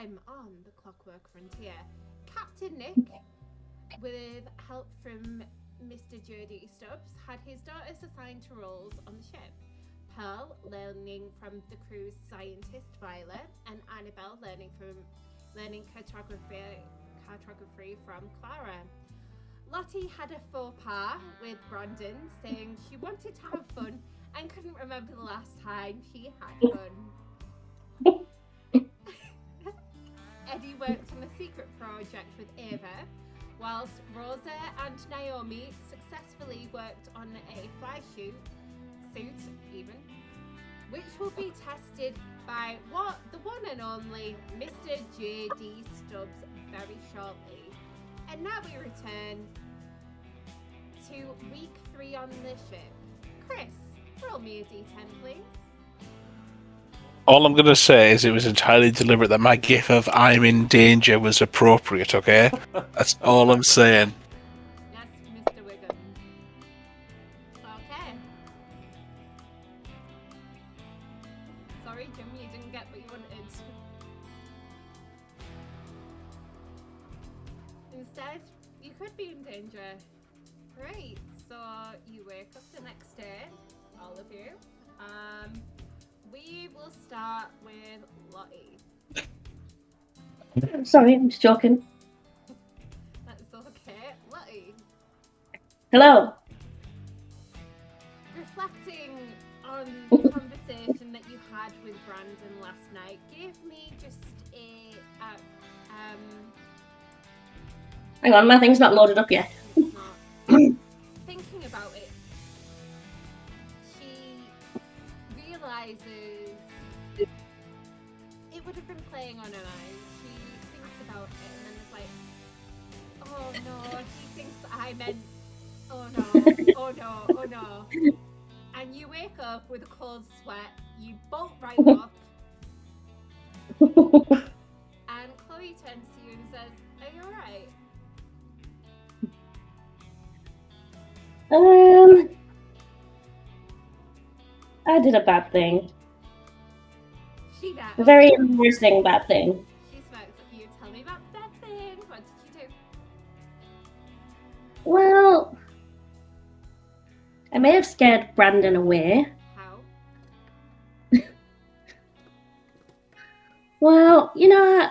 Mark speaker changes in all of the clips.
Speaker 1: time on the Clockwork Frontier, Captain Nik, with help from Mr. Jody Stubbs, had his daughters assigned to roles on the ship. Pearl learning from the crew's scientist Violet, and Annabelle learning cartography from Clara. Lottie had a faux pas with Brandon, saying she wanted to have fun and couldn't remember the last time she had fun. Eddy worked on a secret project with Ava, whilst Rosa and Naomi successfully worked on a fly suit, which will be tested by the one and only Mr. J.D. Stubbs very shortly. And now we return to week 3 on the ship. Chris, roll me a d10, please.
Speaker 2: All I'm going to say is it was entirely deliberate that my gif of I'm in danger was appropriate, okay? That's all I'm saying.
Speaker 1: Yes, Mr. Wiggum. Okay. Sorry, Jim, you didn't get what you wanted. Instead, you could be in danger. Great. So you wake up the next day, all of you. We will start with Lottie.
Speaker 3: I'm sorry, I'm just joking.
Speaker 1: That's okay. Lottie.
Speaker 3: Hello.
Speaker 1: Reflecting on the conversation that you had with Brandon last night, give me just a
Speaker 3: Hang on, my thing's not loaded up yet.
Speaker 1: it's not. Thinking about it, she realizes it would have been playing on her mind. She thinks about it and then it's like, oh no, he thinks I meant, oh no, oh no, oh no. And you wake up with a cold sweat, you bolt right up, and Chloe turns to you and says, are you alright?
Speaker 3: I did a bad thing.
Speaker 1: She does.
Speaker 3: A very embarrassing bad thing.
Speaker 1: She smokes at you. Tell me about that thing. What did you do?
Speaker 3: Well, I may have scared Brandon away.
Speaker 1: How?
Speaker 3: Well, you know,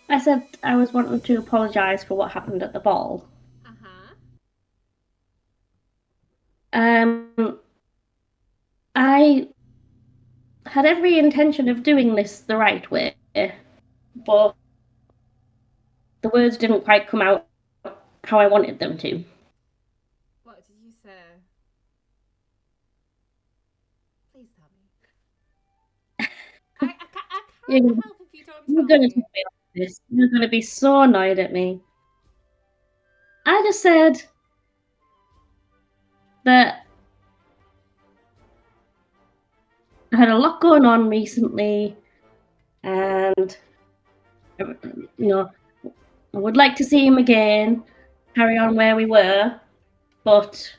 Speaker 3: I said I was wanting to apologise for what happened at the ball. I had every intention of doing this the right way, but the words didn't quite come out how I wanted them to.
Speaker 1: What did you say? Please tell me. I can't help if you don't
Speaker 3: You're
Speaker 1: tell
Speaker 3: gonna
Speaker 1: me.
Speaker 3: tell me like this. You're gonna be so annoyed at me. I just said that I had a lot going on recently, and you know, I would like to see him again, carry on where we were, but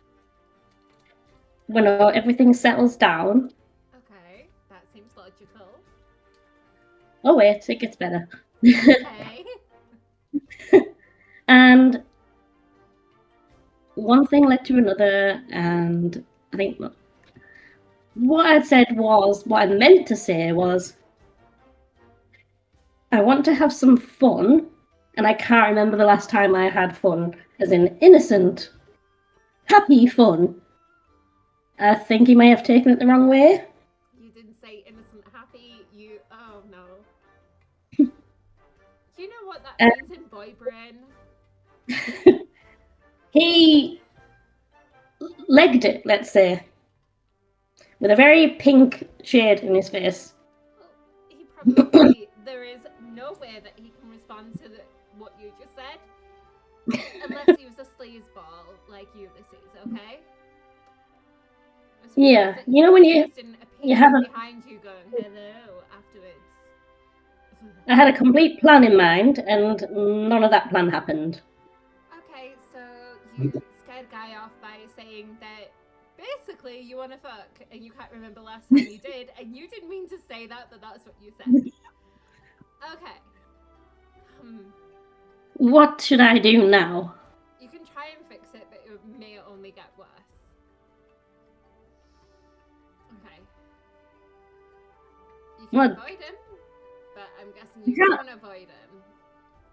Speaker 3: when everything settles down.
Speaker 1: Okay, that seems logical.
Speaker 3: Oh wait, it gets better.
Speaker 1: Okay.
Speaker 3: And one thing led to another, and I think what I meant to say was, I want to have some fun, and I can't remember the last time I had fun, as in innocent, happy fun. I think he may have taken it the wrong way.
Speaker 1: You didn't say innocent happy, oh no. Do you know what that means in boy brain?
Speaker 3: He legged it, let's say, with a very pink shade in his face.
Speaker 1: Well, he probably, there is no way that he can respond to what you just said, unless he was a sleazeball like Ulysses, okay?
Speaker 3: Yeah, you know when you have
Speaker 1: behind you going hello afterwards.
Speaker 3: I had a complete plan in mind, and none of that plan happened.
Speaker 1: Okay, so you scared guy off by saying that basically you want to fuck, and you can't remember last time you did, and you didn't mean to say that, but that's what you said. Okay.
Speaker 3: What should I do now?
Speaker 1: You can try and fix it, but it may only get worse. Okay. You can
Speaker 3: What?
Speaker 1: avoid him, but I'm guessing
Speaker 3: You
Speaker 1: you
Speaker 3: can't-
Speaker 1: can't avoid him.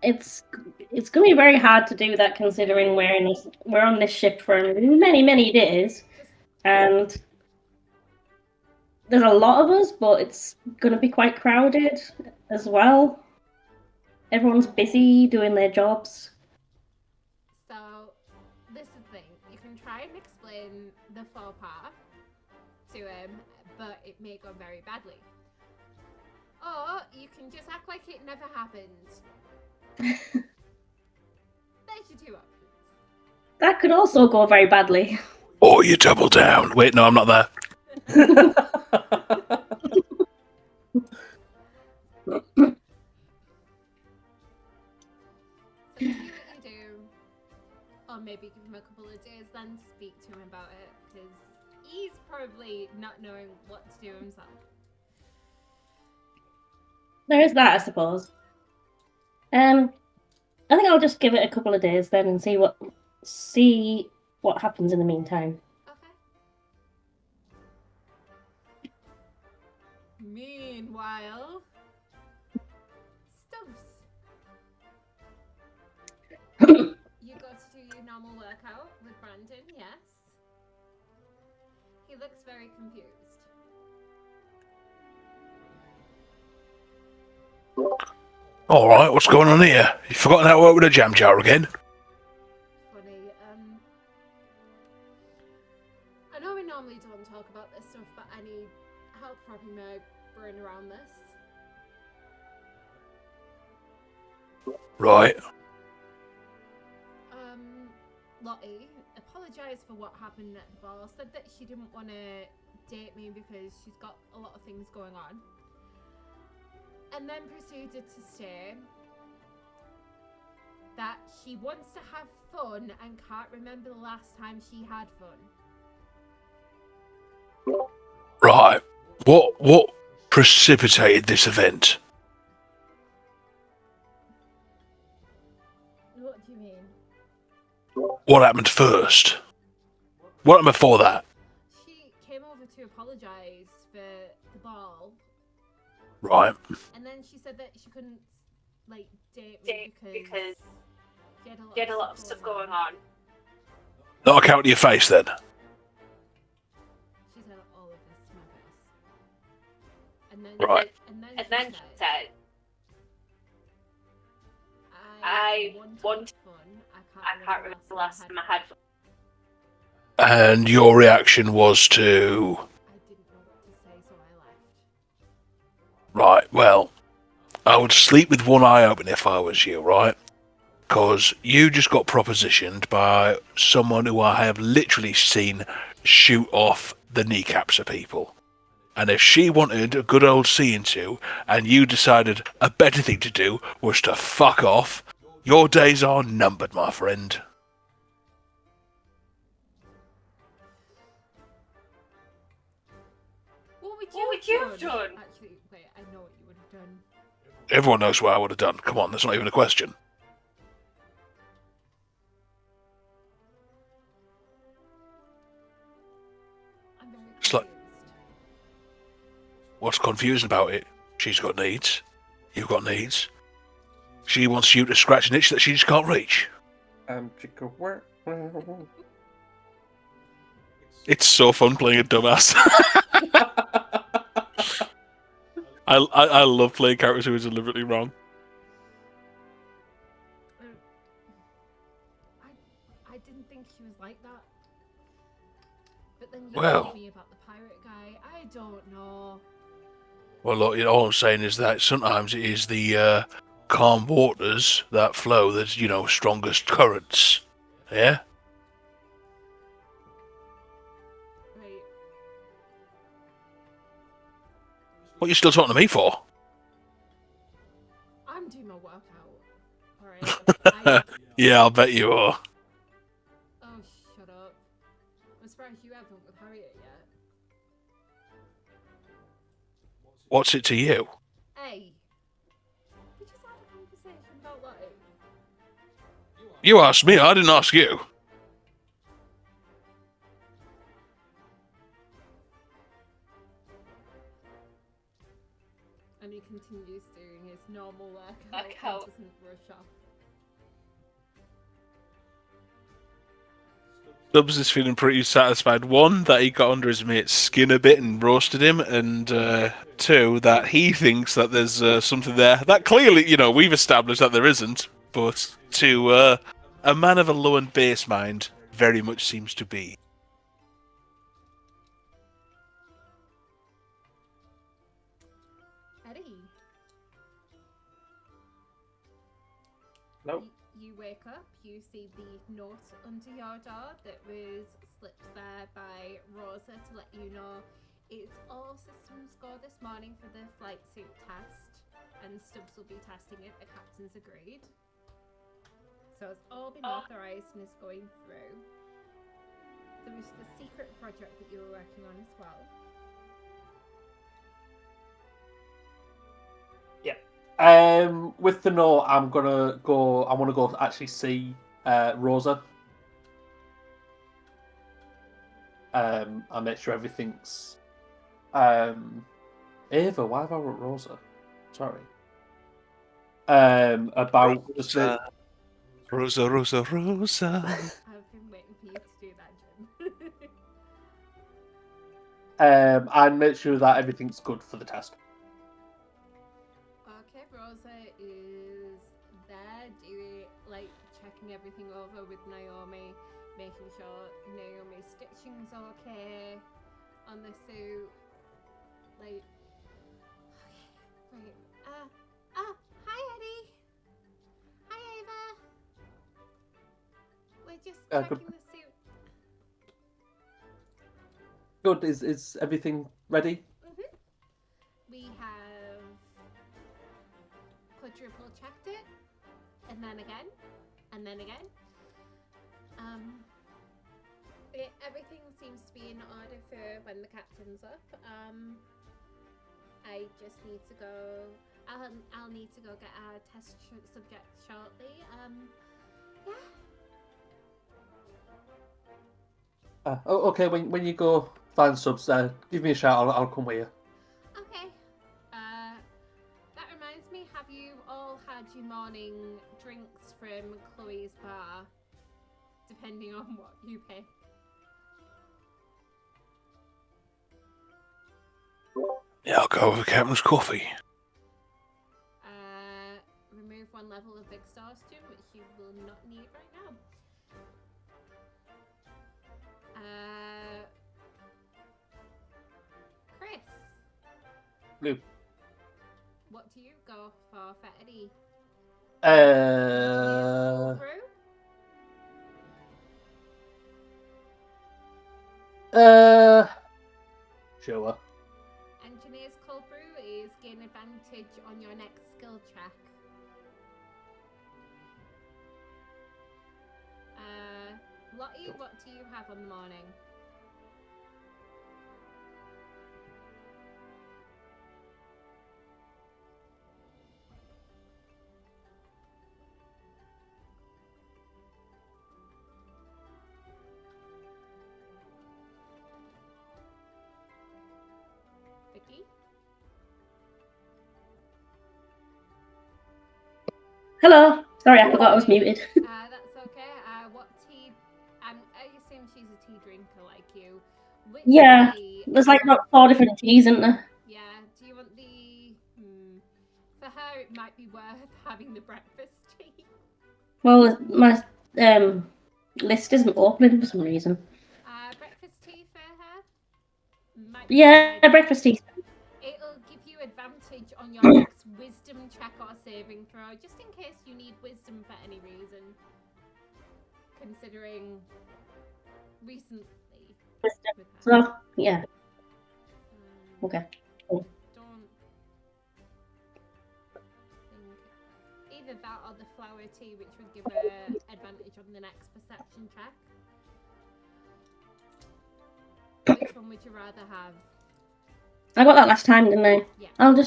Speaker 3: It's going to be very hard to do that considering we're on this ship for many days, and there's a lot of us, but it's going to be quite crowded as well. Everyone's busy doing their jobs.
Speaker 1: So, this is the thing. You can try and explain the faux pas to him, but it may go very badly. Or you can just act like it never happened. There's your two options.
Speaker 3: That could also go very badly.
Speaker 2: Or you double down. Wait, no, I'm not there.
Speaker 1: So see what you do. Or maybe give him a couple of days, then speak to him about it, because he's probably not knowing what to do himself.
Speaker 3: There is that, I suppose. I think I'll just give it a couple of days then and see what happens in the meantime.
Speaker 1: Okay. Meanwhile, Stubbs. You got to do your normal workout with Brandon, yes? He looks very confused.
Speaker 2: All right, what's going on here? You forgotten how to work with a jam jar again?
Speaker 1: Funny, I know we normally don't talk about this stuff, but I need help wrapping my brain around this.
Speaker 2: Right.
Speaker 1: Lottie apologised for what happened at the ball, said that she didn't want to date me because she's got a lot of things going on. And then proceeded to say that she wants to have fun and can't remember the last time she had fun.
Speaker 2: Right. What precipitated this event?
Speaker 1: What do you mean?
Speaker 2: What happened first? What happened before that?
Speaker 1: She came over to apologise for the ball,
Speaker 2: Right.
Speaker 1: and then she said that she couldn't, like, date me because she had a lot of stuff going on.
Speaker 2: Not account to your face then.
Speaker 1: She said all of this to my face. And then,
Speaker 2: Right.
Speaker 1: and then she said, I want fun. I can't remember the last time I had fun.
Speaker 2: And your reaction was to...
Speaker 1: I didn't know what to say, so I left.
Speaker 2: Right, well, I would sleep with one eye open if I was you, right? Because you just got propositioned by someone who I have literally seen shoot off the kneecaps of people. And if she wanted a good old seeing to, and you decided a better thing to do was to fuck off, your days are numbered, my friend.
Speaker 1: What would you have done? Actually, wait, I know what you would have done.
Speaker 2: Everyone knows what I would have done. Come on, that's not even a question.
Speaker 1: I'm very
Speaker 2: It's like-
Speaker 1: confused.
Speaker 2: What's confusing about it? She's got needs. You've got needs. She wants you to scratch an itch that she just can't reach.
Speaker 4: Chica, where?
Speaker 2: It's so fun playing a dumbass. I love playing characters who are deliberately wrong.
Speaker 1: I didn't think she was like that. But then you
Speaker 2: Well.
Speaker 1: told me about the pirate guy. I don't know.
Speaker 2: Well, look, all I'm saying is that sometimes it is the calm waters that flow that's, strongest currents. Yeah?
Speaker 1: Right.
Speaker 2: What are you still talking to me for?
Speaker 1: I'm doing my workout. Alright.
Speaker 2: Yeah, I'll bet you are.
Speaker 1: Oh, shut up. I'm surprised you haven't with Harriet yet.
Speaker 2: What's it to you?
Speaker 1: Hey. We just had a conversation about
Speaker 2: You asked me, I didn't ask you.
Speaker 1: And he continues doing his normal workout and doesn't rush off.
Speaker 2: Stubbs is feeling pretty satisfied. One, that he got under his mate's skin a bit and roasted him, and two, that he thinks that there's something there that clearly, we've established that there isn't, but to a man of a low and base mind, very much seems to be.
Speaker 1: Eddy.
Speaker 4: Nope.
Speaker 1: You wake up, you see the note under your door that was slipped there by Rosa to let you know it's all systems go this morning for the flight suit test, and Stubbs will be testing it. The captain's agreed. So it's all been authorised and is going through. There was the secret project that you were working on as well.
Speaker 4: With the note, I want to go actually see Rosa. I'll make sure everything's Ava, why have I wrote Rosa? Sorry. About
Speaker 2: Rosa. Rosa.
Speaker 1: I've been waiting for you to do that, Jim.
Speaker 4: and make sure that everything's good for the test.
Speaker 1: Okay, Rosa is there checking everything over with Naomi, making sure Naomi's stitching's okay on the suit. Okay, right. Hi Eddy. Hi Ava. We're just checking
Speaker 4: Good.
Speaker 1: the suit.
Speaker 4: Good. Is everything ready?
Speaker 1: Mm-hmm. We have quadruple checked it, and then again, and then again. Everything seems to be in order for when the captain's up. I just need to go. I'll need to go get our test subject shortly. Yeah.
Speaker 4: Okay. When you go find Stubbs, give me a shout. I'll come with you.
Speaker 1: Okay. That reminds me. Have you all had your morning drinks from Chloe's bar? Depending on what you pick.
Speaker 2: Yeah, I'll go with Captain's coffee.
Speaker 1: Remove one level of exhaustion, which you will not need right now. Chris.
Speaker 4: Blue.
Speaker 1: What do you go for Eddy?
Speaker 4: Sure.
Speaker 1: Engineer's Cold Brew is gain advantage on your next skill check. Lottie, what do you have on the morning? Vicky?
Speaker 3: Hello. Sorry, I forgot I was muted.
Speaker 1: That's okay. What tea? I assume she's a tea drinker like you. Which
Speaker 3: Yeah,
Speaker 1: tea
Speaker 3: there's like about 4 different teas, isn't there?
Speaker 1: Yeah. Do you want the? For her, it might be worth having the breakfast tea.
Speaker 3: Well, my list isn't opening for some reason.
Speaker 1: Breakfast tea for her.
Speaker 3: Yeah, breakfast tea.
Speaker 1: It'll give you advantage on your next wisdom check or saving throw, just in case you need wisdom for any reason. Considering recently.
Speaker 3: So, yeah. Okay. Cool.
Speaker 1: Don't think either that or the flower tea, which would give her advantage on the next perception check. Which one would you rather have?
Speaker 3: I got that last time, didn't I?
Speaker 1: Yeah.
Speaker 3: I'll do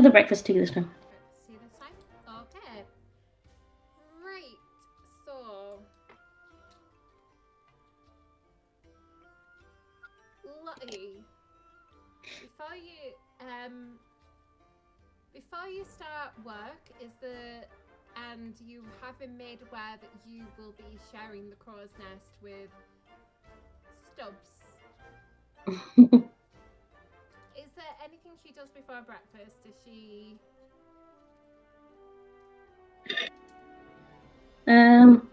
Speaker 3: the breakfast tea this time.
Speaker 1: See this time? Okay. Right. So before you start work, and you have been made aware that you will be sharing the crow's nest with Stubbs. Is there anything she does before breakfast? Does she?
Speaker 3: I'm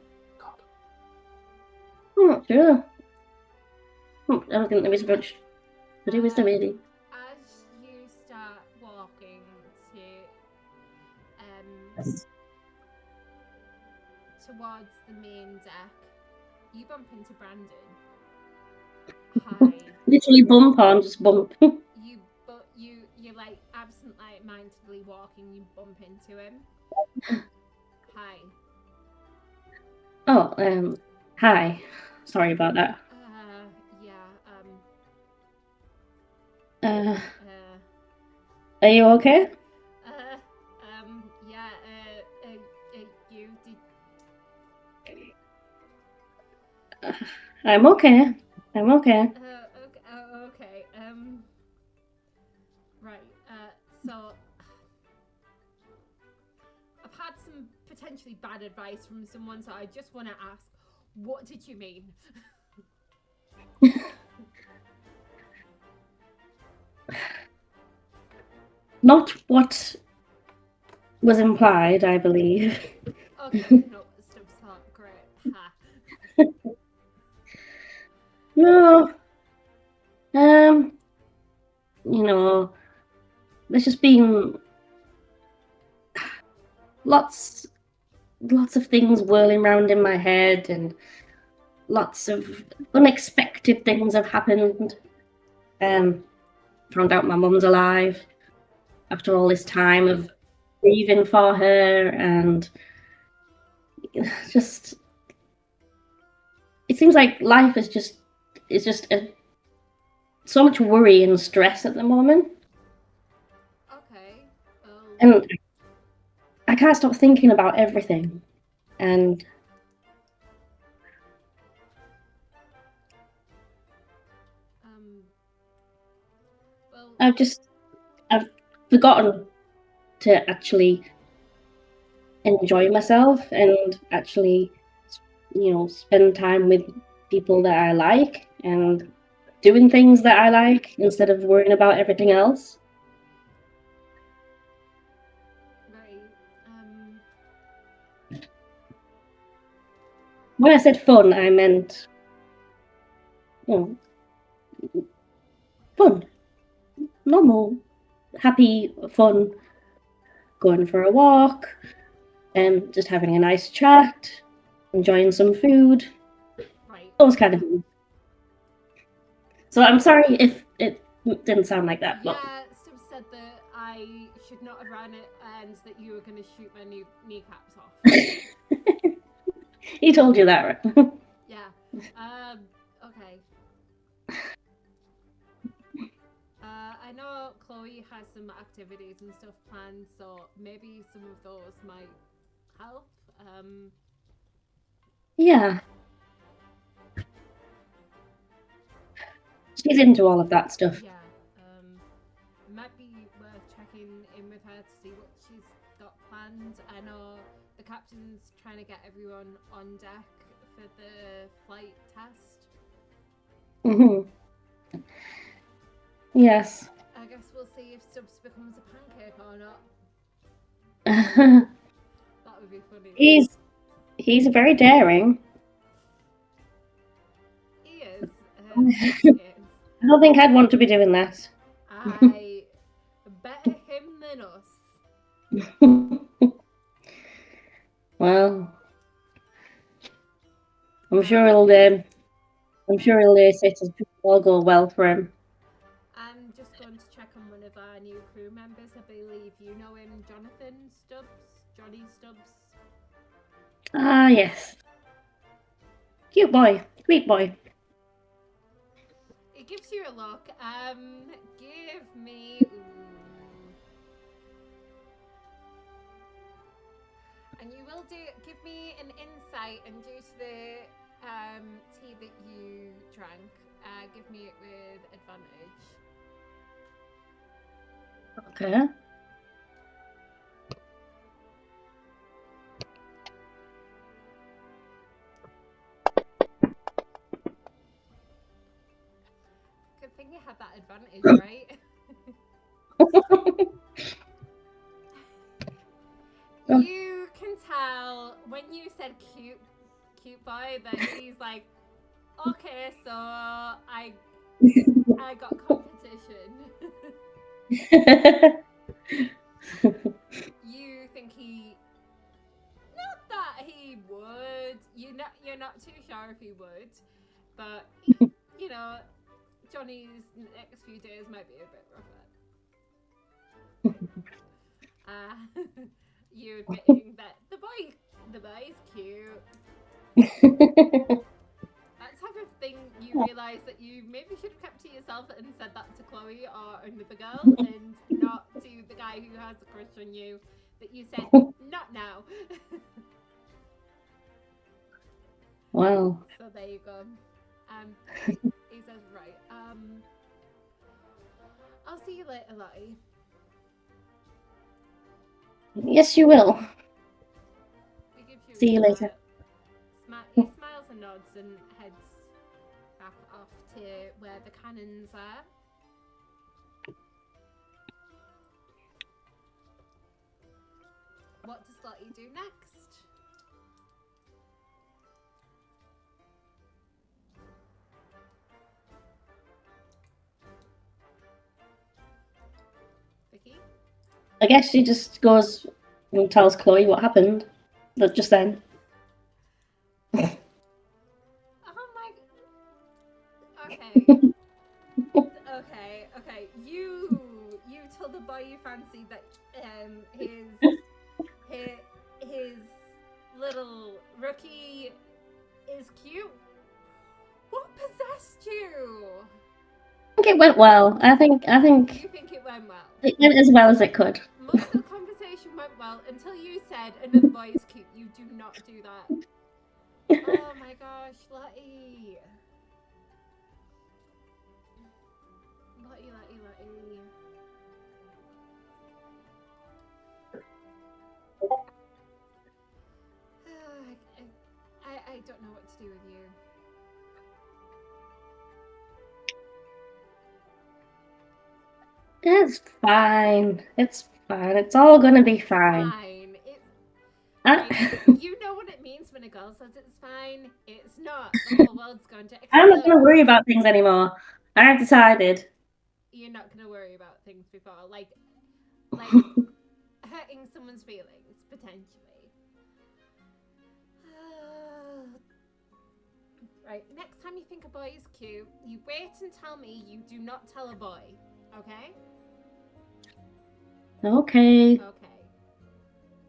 Speaker 3: not sure. I don't think there is much to do, is there really?
Speaker 1: As you start walking towards the main deck, you bump into Brandon. Hi.
Speaker 3: Literally bump on, just bump.
Speaker 1: You're like absent-mindedly walking. You bump into him. Hi.
Speaker 3: Oh, hi. Sorry about that.
Speaker 1: Yeah.
Speaker 3: Are you okay?
Speaker 1: Yeah. You did.
Speaker 3: I'm okay. I'm okay.
Speaker 1: Okay. Right. So I've had some potentially bad advice from someone, so I just want to ask, what did you mean?
Speaker 3: Not what was implied, I believe.
Speaker 1: Okay, no, Stubbs thought, great. Ha.
Speaker 3: No. You know, there's just been lots of things whirling around in my head, and lots of unexpected things have happened. Found out my mum's alive after all this time of grieving for her, and just it seems like life is just so much worry and stress at the moment.
Speaker 1: Okay.
Speaker 3: And I can't stop thinking about everything, and I've forgotten to actually enjoy myself and actually, spend time with people that I like and doing things that I like instead of worrying about everything else.
Speaker 1: Right.
Speaker 3: When I said fun, I meant, fun. Normal, happy, fun, going for a walk, and just having a nice chat, enjoying some food,
Speaker 1: Right.
Speaker 3: those kind of things. So I'm sorry if it didn't sound like that.
Speaker 1: Yeah, Stubbs said that I should not have ran it and that you were going to shoot my kneecaps off.
Speaker 3: He told you that, right?
Speaker 1: Yeah. Okay. I know Chloe has some activities and stuff planned, so maybe some of those might help.
Speaker 3: Yeah. She's into all of that stuff.
Speaker 1: Yeah. It might be worth checking in with her to see what she's got planned. I know the captain's trying to get everyone on deck for the flight test.
Speaker 3: Yes.
Speaker 1: I guess we'll see if Stubbs becomes a pancake or not. That would be funny.
Speaker 3: He's very daring.
Speaker 1: He is. He is.
Speaker 3: I don't think I'd want to be doing that.
Speaker 1: I better him than us.
Speaker 3: Well, I'm sure it'll all go well for him.
Speaker 1: I'm just going to check on one of our new crew members. I believe you know him, Jonathan Stubbs? Johnny Stubbs?
Speaker 3: Ah, yes. Cute boy. Sweet boy.
Speaker 1: It gives you a look. Give me... And you will give me an insight, and due to the tea that you drank, give me it with advantage.
Speaker 3: Okay.
Speaker 1: Good thing you had that advantage, right? You can tell when you said cute boy that he's like, okay, so I got competition. You think not that he would. You're not too sure if he would, but you know, Johnny's next few days might be a bit rougher. You admitting that the boy's cute. That type of thing, you realise that you maybe should have kept to yourself and said that to Chloe or another girl, and not to the guy who has a crush on you. That you said, not now.
Speaker 3: Wow.
Speaker 1: So there you go. He says, right. I'll see you later, Lottie.
Speaker 3: Yes, you will.
Speaker 1: He gives you a
Speaker 3: See you
Speaker 1: smile.
Speaker 3: later.
Speaker 1: He smiles and nods and heads back off to where the cannons are. What does Lottie do next? Vicky?
Speaker 3: I guess she just goes and tells Chloe what happened. Just then.
Speaker 1: Oh my. Okay. You tell the boy you fancy that his little rookie is cute. What possessed you?
Speaker 3: I think it went well. I think
Speaker 1: You think it went well?
Speaker 3: it went as well as it could.
Speaker 1: Most of the conversation went well until you said another boy is cute. You do not do that. Oh my gosh, Lottie. Lottie. I don't know what to do with you.
Speaker 3: It's fine. It's fine. It's all gonna be fine.
Speaker 1: Fine.
Speaker 3: I-
Speaker 1: You know what it means when a girl says it's fine. It's not. The whole world's going to
Speaker 3: I'm not
Speaker 1: explode.
Speaker 3: gonna worry about things anymore. I've decided.
Speaker 1: You're not going to worry about things before, like hurting someone's feelings potentially. Right. Next time you think a boy is cute, you wait and tell me. You do not tell a boy. Okay.
Speaker 3: Okay.
Speaker 1: Okay.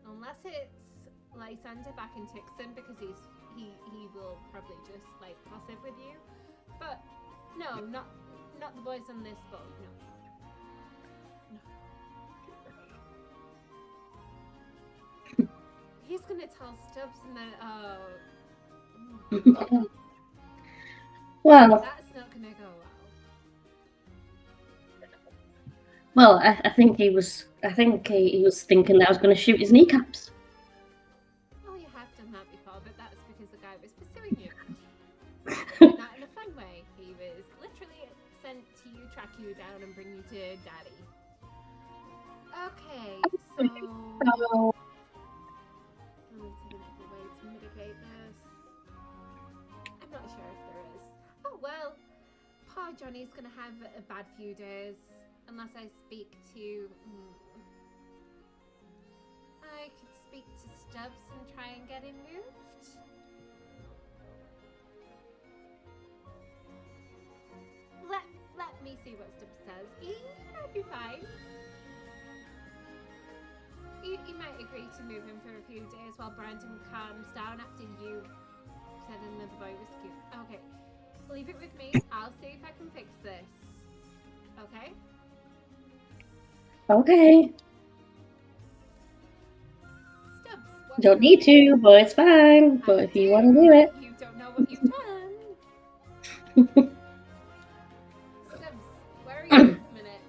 Speaker 1: Unless it's Lysander back in Tixon, because he will probably just like gossip with you. But no, not the boys on this boat. No. He's gonna tell Stubbs and then
Speaker 3: Well,
Speaker 1: that's not gonna go well.
Speaker 3: well, I think he was thinking that I was going to shoot his kneecaps.
Speaker 1: Oh, you have done that before, but that's because the guy was pursuing you. Not in a fun way. He was literally sent to you, track you down, and bring you to Daddy. Okay, so there's another way to mitigate this. I'm not sure if there is. Oh well, poor Johnny's gonna have a bad few days unless I speak to. I could speak to Stubbs and try and get him moved. Let me see what Stubbs says. He might be fine. He might agree to move him for a few days while Brandon calms down after you said another boy was cute. Okay, leave it with me. I'll see if I can fix this. Okay?
Speaker 3: Okay.
Speaker 1: Stubbs, what
Speaker 3: Don't need to, but it's fine. But if you want to do it.
Speaker 1: You don't know what you've done. Stubbs, where are you at the minute?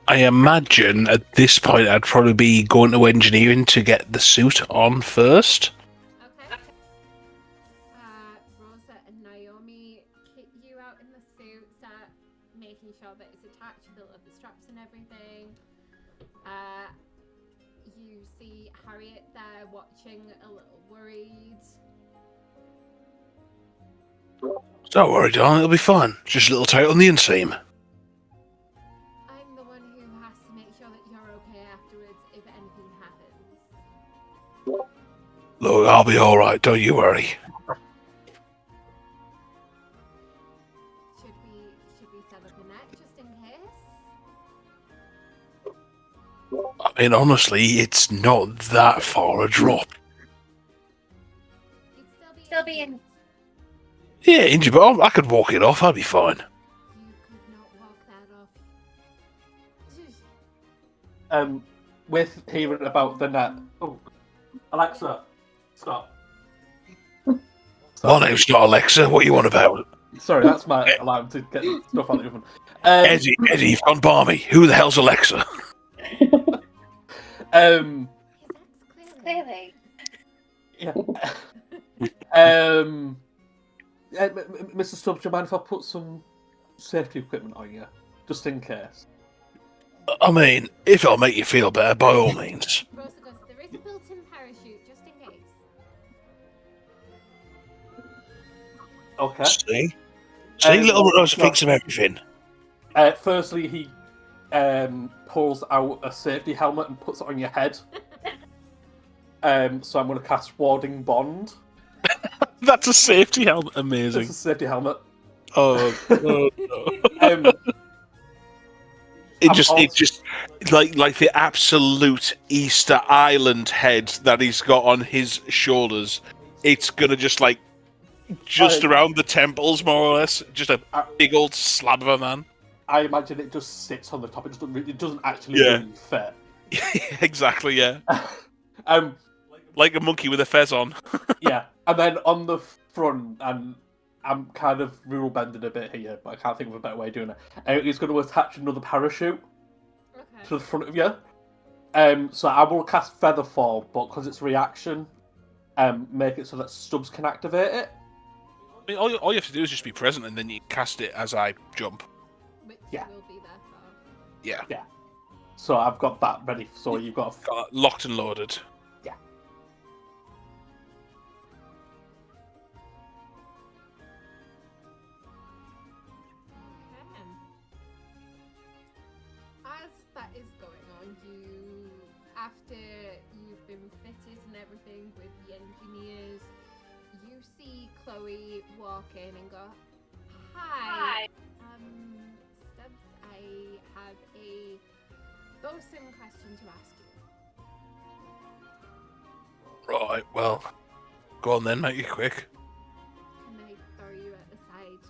Speaker 2: I imagine at this point I'd probably be going to engineering to get the suit on first.
Speaker 1: Okay. Rosa and Naomi kit you out in the suit, start making sure that it's attached, built up the straps and everything. You see Harriet there watching, a little worried.
Speaker 2: Don't worry, darling, it'll be fine. Just a little tight on the inseam.
Speaker 1: I'm the one who has to make sure that you're okay afterwards if anything happens.
Speaker 2: Look, I'll be alright, don't you worry.
Speaker 1: Should we set up a net just in case?
Speaker 2: I mean, honestly, it's not that far a drop.
Speaker 1: You'd still be in.
Speaker 2: Yeah, injured, but I could walk it off, I'd be fine.
Speaker 1: You could not walk that off.
Speaker 4: With hearing about the net. Oh, Alexa, stop.
Speaker 2: My name's not Alexa, what you want about?
Speaker 4: Sorry, that's my alarm to get stuff out of the oven.
Speaker 2: Eddie, you've gone barmy. Who the hell's Alexa?
Speaker 1: Clearly.
Speaker 4: Yeah. Mr. Stubbs, do you mind if I put some safety equipment on you? Just in case.
Speaker 2: I mean, if it'll make you feel better, by all means.
Speaker 1: Rosa goes, there is a built-in parachute just in case.
Speaker 4: Okay.
Speaker 2: See? Little Rosa thinks of everything.
Speaker 4: Firstly, he pulls out a safety helmet and puts it on your head. So I'm going to cast Warding Bond.
Speaker 2: That's a safety helmet. Amazing.
Speaker 4: It's a safety helmet.
Speaker 2: Oh, no. It just like the absolute Easter Island head that he's got on his shoulders. It's gonna just around the temples, more or less. Just a big old slab of a man.
Speaker 4: I imagine it just sits on the top. It doesn't actually really fit.
Speaker 2: Exactly. Yeah. Like a monkey with a fez on.
Speaker 4: Yeah, and then on the front, and I'm kind of rule bending a bit here, but I can't think of a better way of doing it. He's going to attach another parachute to the front of you. So I will cast Feather Fall, but because it's reaction, make it so that Stubbs can activate it.
Speaker 2: I mean, all you have to do is just be present, and then you cast it as I jump.
Speaker 1: Which
Speaker 4: Yeah.
Speaker 1: will be there for.
Speaker 2: Yeah.
Speaker 4: Yeah. So I've got that ready. So you've got
Speaker 2: locked and loaded.
Speaker 4: Yeah.
Speaker 1: As that is going on, after you've been fitted and everything with the engineers, you see Chloe walk in and go, "Hi. Stubbs, I have a bosun question to ask you."
Speaker 2: Right. Well, go on then. Make it quick.
Speaker 1: Can I throw you at the side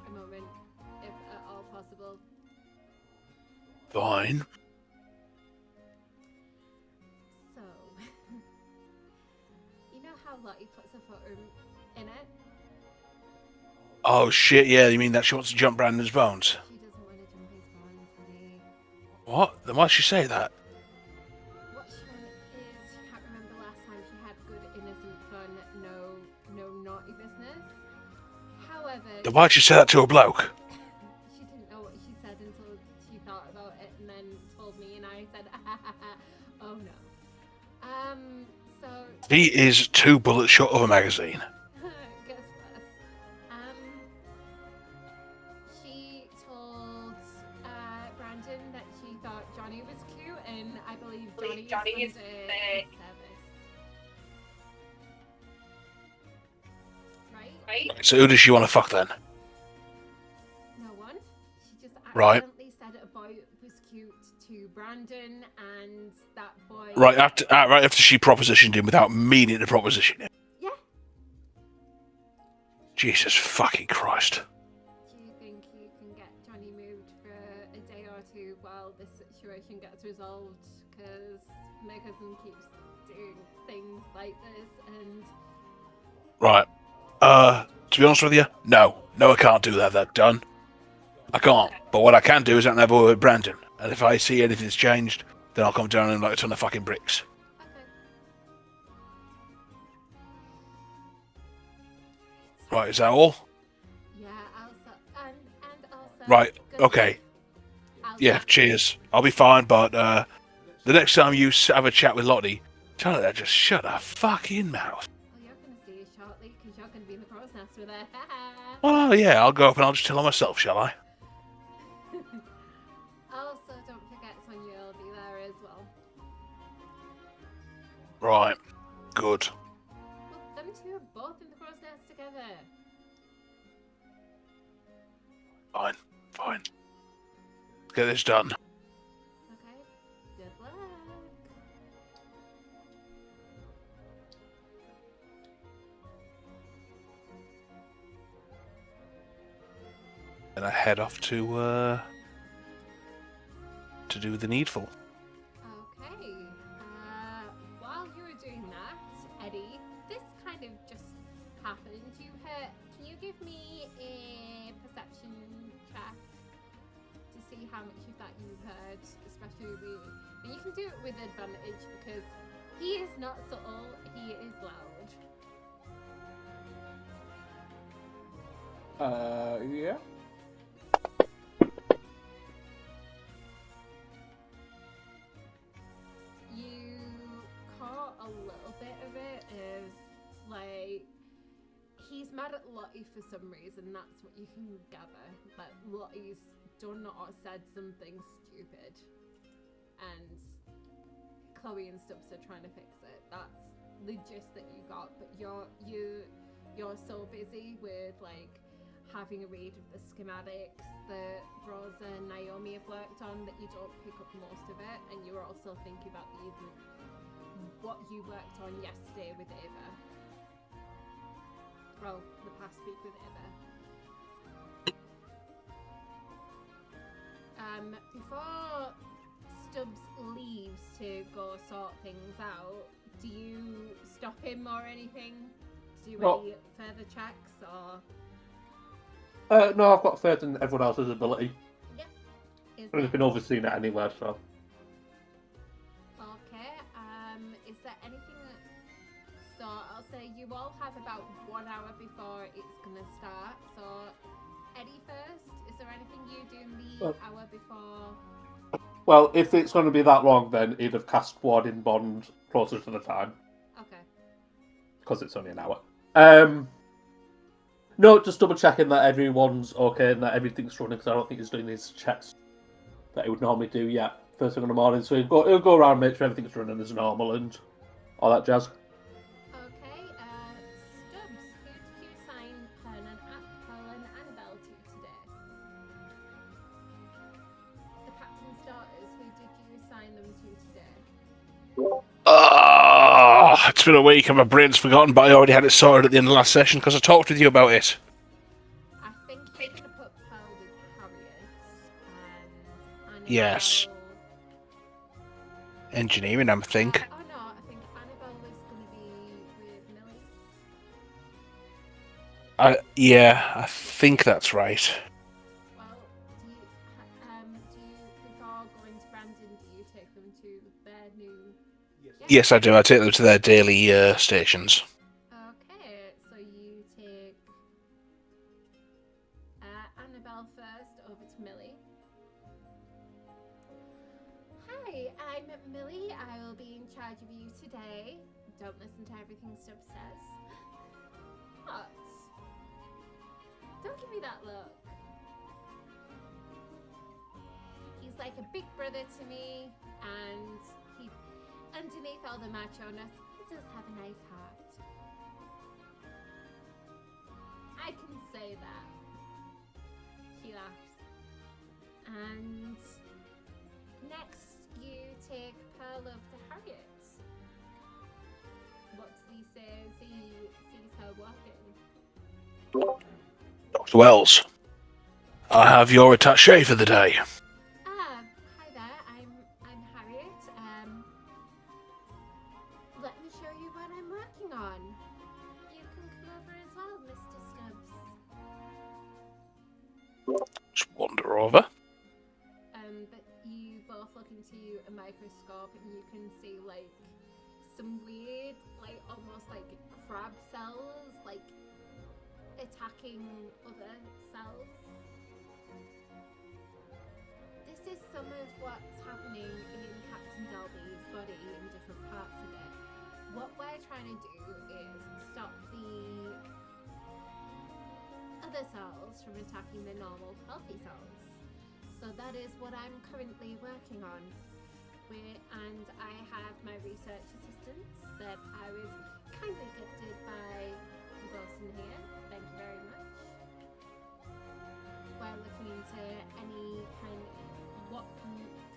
Speaker 1: a moment, if at all possible?
Speaker 2: Fine.
Speaker 1: So, you know how Lottie puts a foot in it?
Speaker 2: Oh shit! Yeah, you mean that she wants to jump Brandon's bones?
Speaker 1: She doesn't want to jump his bones, honey.
Speaker 2: What? Then why'd she say that?
Speaker 1: What she is, she can't remember last time she had good, innocent fun, no naughty business. However,
Speaker 2: Then why'd she say that to a bloke?
Speaker 1: she didn't know what she said until she thought about it and then told me, and I said, "Oh no." So
Speaker 2: He is 2 bullets short of a magazine.
Speaker 1: guess what? She told Brandon that she thought Johnny was cute, and I believe Johnny is service. Right?
Speaker 2: So who does she want to fuck then?
Speaker 1: No one. She just
Speaker 2: Right.
Speaker 1: accidentally said a boy was cute to Brandon, and that boy.
Speaker 2: Right after she propositioned him without meaning to proposition him.
Speaker 1: Yeah.
Speaker 2: Jesus fucking Christ.
Speaker 1: Do you think you can get Johnny moved for a day or two while this situation gets resolved? Because my cousin keeps doing things like this, and
Speaker 2: Right. To be honest with you, no, I can't do that. That's done. I can't. But what I can do is I can have a word with Brandon, And if I see anything's changed, then I'll come down and like a ton of fucking bricks.
Speaker 1: Okay.
Speaker 2: Right, is that all?
Speaker 1: Yeah, and also.
Speaker 2: Right,
Speaker 1: good
Speaker 2: okay.
Speaker 1: luck.
Speaker 2: Yeah, cheers. I'll be fine, but the next time you have a chat with Lottie, tell her to just shut her fucking mouth.
Speaker 1: Well, you're going to see her shortly because you're going to be in the crow's nest with her.
Speaker 2: Oh, yeah, I'll go up and I'll just tell her myself, shall I?
Speaker 1: Also, don't forget Sonia will be there as well.
Speaker 2: Right, good.
Speaker 1: Well, them two are both in the crow's nest together.
Speaker 2: Fine. Let's get this done.
Speaker 1: Okay, good luck.
Speaker 2: And I head off to do the needful.
Speaker 1: Okay. While you were doing that, Eddie, this kind of just happened. Can you give me a perception check to see how much of that you heard, especially with... And you can do it with advantage because he is not subtle, he is loud.
Speaker 4: Yeah.
Speaker 1: You caught a little bit of it of, like, he's mad at Lottie for some reason, that's what you can gather. Like, Lottie's done or said something stupid. And Chloe and Stubbs are trying to fix it. That's the gist that you got, but you're so busy with, like, having a read of the schematics that Rosa and Naomi have worked on that you don't pick up most of it, and you're also thinking about what you worked on yesterday with Ava. Well, the past week with Ava. Before Stubbs leaves to go sort things out, do you stop him or anything? Do any further checks or?
Speaker 4: No, I've got faith in everyone else's ability.
Speaker 1: Yeah.
Speaker 4: It's been overseen it anywhere, so.
Speaker 1: Okay. Is there anything that... So I'll say you all have about 1 hour before it's gonna start. So Eddie first. Is there anything you do in the hour before?
Speaker 4: Well, if it's going to be that long, then he'd have cast Warding Bond closer to the time.
Speaker 1: Okay.
Speaker 4: Because it's only an hour. No, just double checking that everyone's okay and that everything's running, because I don't think he's doing these checks that he would normally do yet first thing in the morning. So he'll go around and make sure everything's running as normal and all that jazz.
Speaker 1: Okay, Stubbs, who did you assign Pearl and Annabelle to today? The captain's daughters, who did you assign them to today?
Speaker 2: It's been a week and my brain's forgotten, but I already had it sorted at the end of the last session because I talked with you about it.
Speaker 1: I think you're going to put Pearl with Harriet and Annabelle...
Speaker 2: Yes. Engineering, I think.
Speaker 1: Oh no, I think Annabelle was going to be with Millie.
Speaker 2: Yeah, I think that's right.
Speaker 1: Well, do you, before going to Brandon, do you take them to their new...
Speaker 2: Yes, I do. I take them to their daily stations.
Speaker 1: Okay, so you take Annabelle first over to Millie. Hi, I'm Millie. I will be in charge of you today. Don't listen to everything Stubbs says. What? Don't give me that look. He's like a big brother to me, and he, underneath all the macho-ness, he does have a nice heart. I can say that. She laughs. And next you take Pearl over to Harriet. What does he say as he sees her walking?
Speaker 2: Dr. Wells, I have your attaché for the day.
Speaker 1: Hi there, I'm Harriet. Let me show you what I'm working on. You can come over as well, Mr. Stubbs.
Speaker 2: Just wander over.
Speaker 1: But you a microscope and you can see like some weird, like almost like crab cells, like attacking other cells. This is some of what's happening in Captain Dalby's body in different parts of it. What we're trying to do is stop the other cells from attacking the normal healthy cells. So that is what I'm currently working on. And I have my research assistants that I was kindly gifted by Wilson here. Thank you very much. We're looking into any kind of what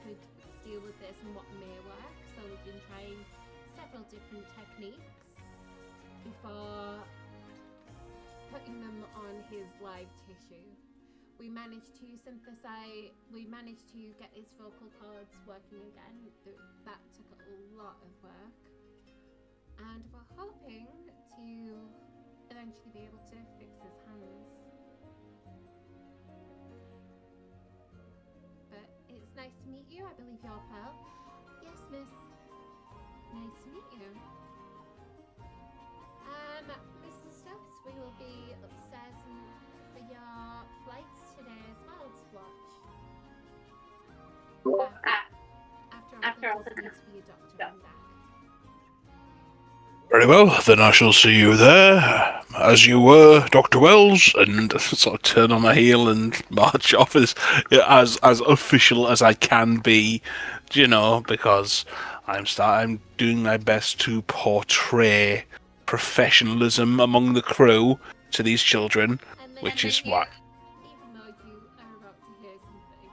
Speaker 1: could deal with this and what may work. So we've been trying several different techniques before putting them on his live tissue. We managed to get his vocal cords working again. That took a lot of work. And we're hoping to eventually be able to fix his hands. But it's nice to meet you. I believe you're Pearl. Yes, miss. Nice to meet you. Mr. Stubbs, we will be upstairs for your flights today as well to watch. After all, there needs to be a doctor on deck.
Speaker 2: Very well, then I shall see you there, as you were, Dr. Wells, and sort of turn on my heel and march off as official as I can be, you know, because I'm doing my best to portray professionalism among the crew to these children, which is why.
Speaker 1: Even though you are about to hear something,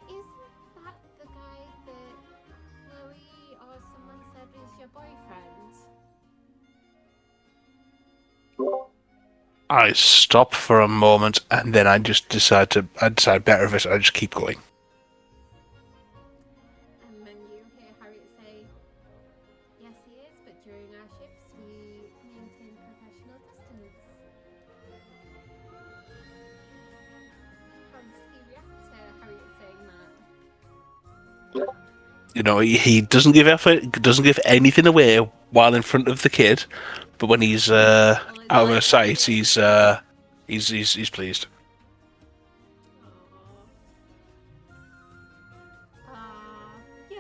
Speaker 1: isn't that the guy that Chloe or someone said is your boyfriend?
Speaker 2: I stop for a moment, and then I just decide better if I just keep going.
Speaker 1: And then you hear Harriet say, yes he is, but during our shifts we maintain professional distance. How does he react to Harriet saying that?
Speaker 2: You know, he doesn't give anything away while in front of the kid, but when he's out of her sight, he's pleased.
Speaker 1: Yeah,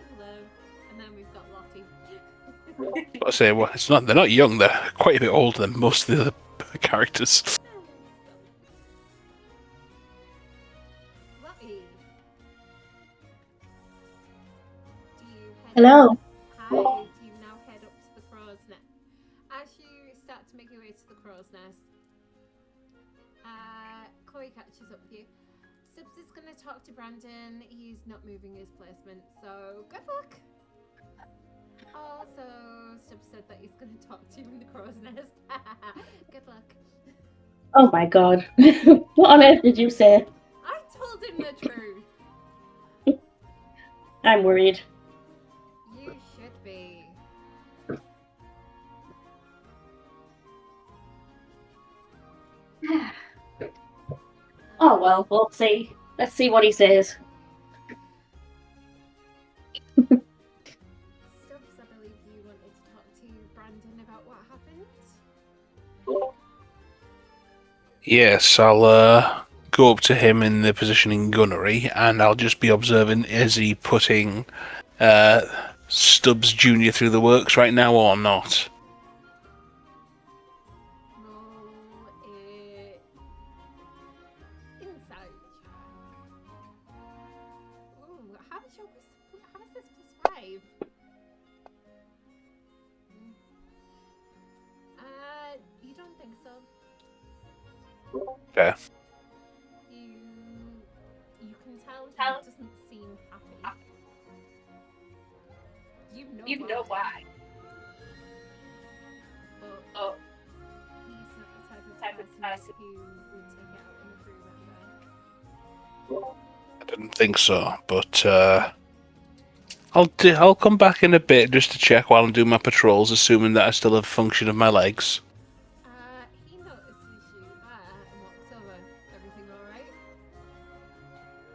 Speaker 1: hello. And then we've got Lottie.
Speaker 2: I say, well, they're not young. They're quite a bit older than most of the other characters.
Speaker 1: Lottie.
Speaker 3: Hello.
Speaker 1: Hi, do you now head up to the crow's nest? As you start to make your way to the crow's nest, Chloe catches up with you. Stubbs is going to talk to Brandon. He's not moving his placement, so good luck. Also, Stubbs said that he's going to talk to you in the crow's nest. Good luck.
Speaker 3: Oh my god. What on earth did you say?
Speaker 1: I told him the truth.
Speaker 3: I'm worried.
Speaker 1: You should be.
Speaker 3: Oh well, we'll see. Let's see what he says.
Speaker 1: Stubbs, I believe you wanted to talk to Brandon about what happened.
Speaker 2: Yes, I'll go up to him in the position in gunnery, and I'll just be observing, is he putting Stubbs Jr. through the works right now or not?
Speaker 1: Roll a insight check. Ooh, how is this plus 5? You don't think so?
Speaker 2: Okay.
Speaker 1: You can tell he doesn't seem happy. You know why. But he's not the type of person who would take it out on a crew member.
Speaker 2: I didn't think so, but I'll come back in a bit just to check while I'm doing my patrols, assuming that I still have function of my legs.
Speaker 1: He notices you there and walks over. Everything alright?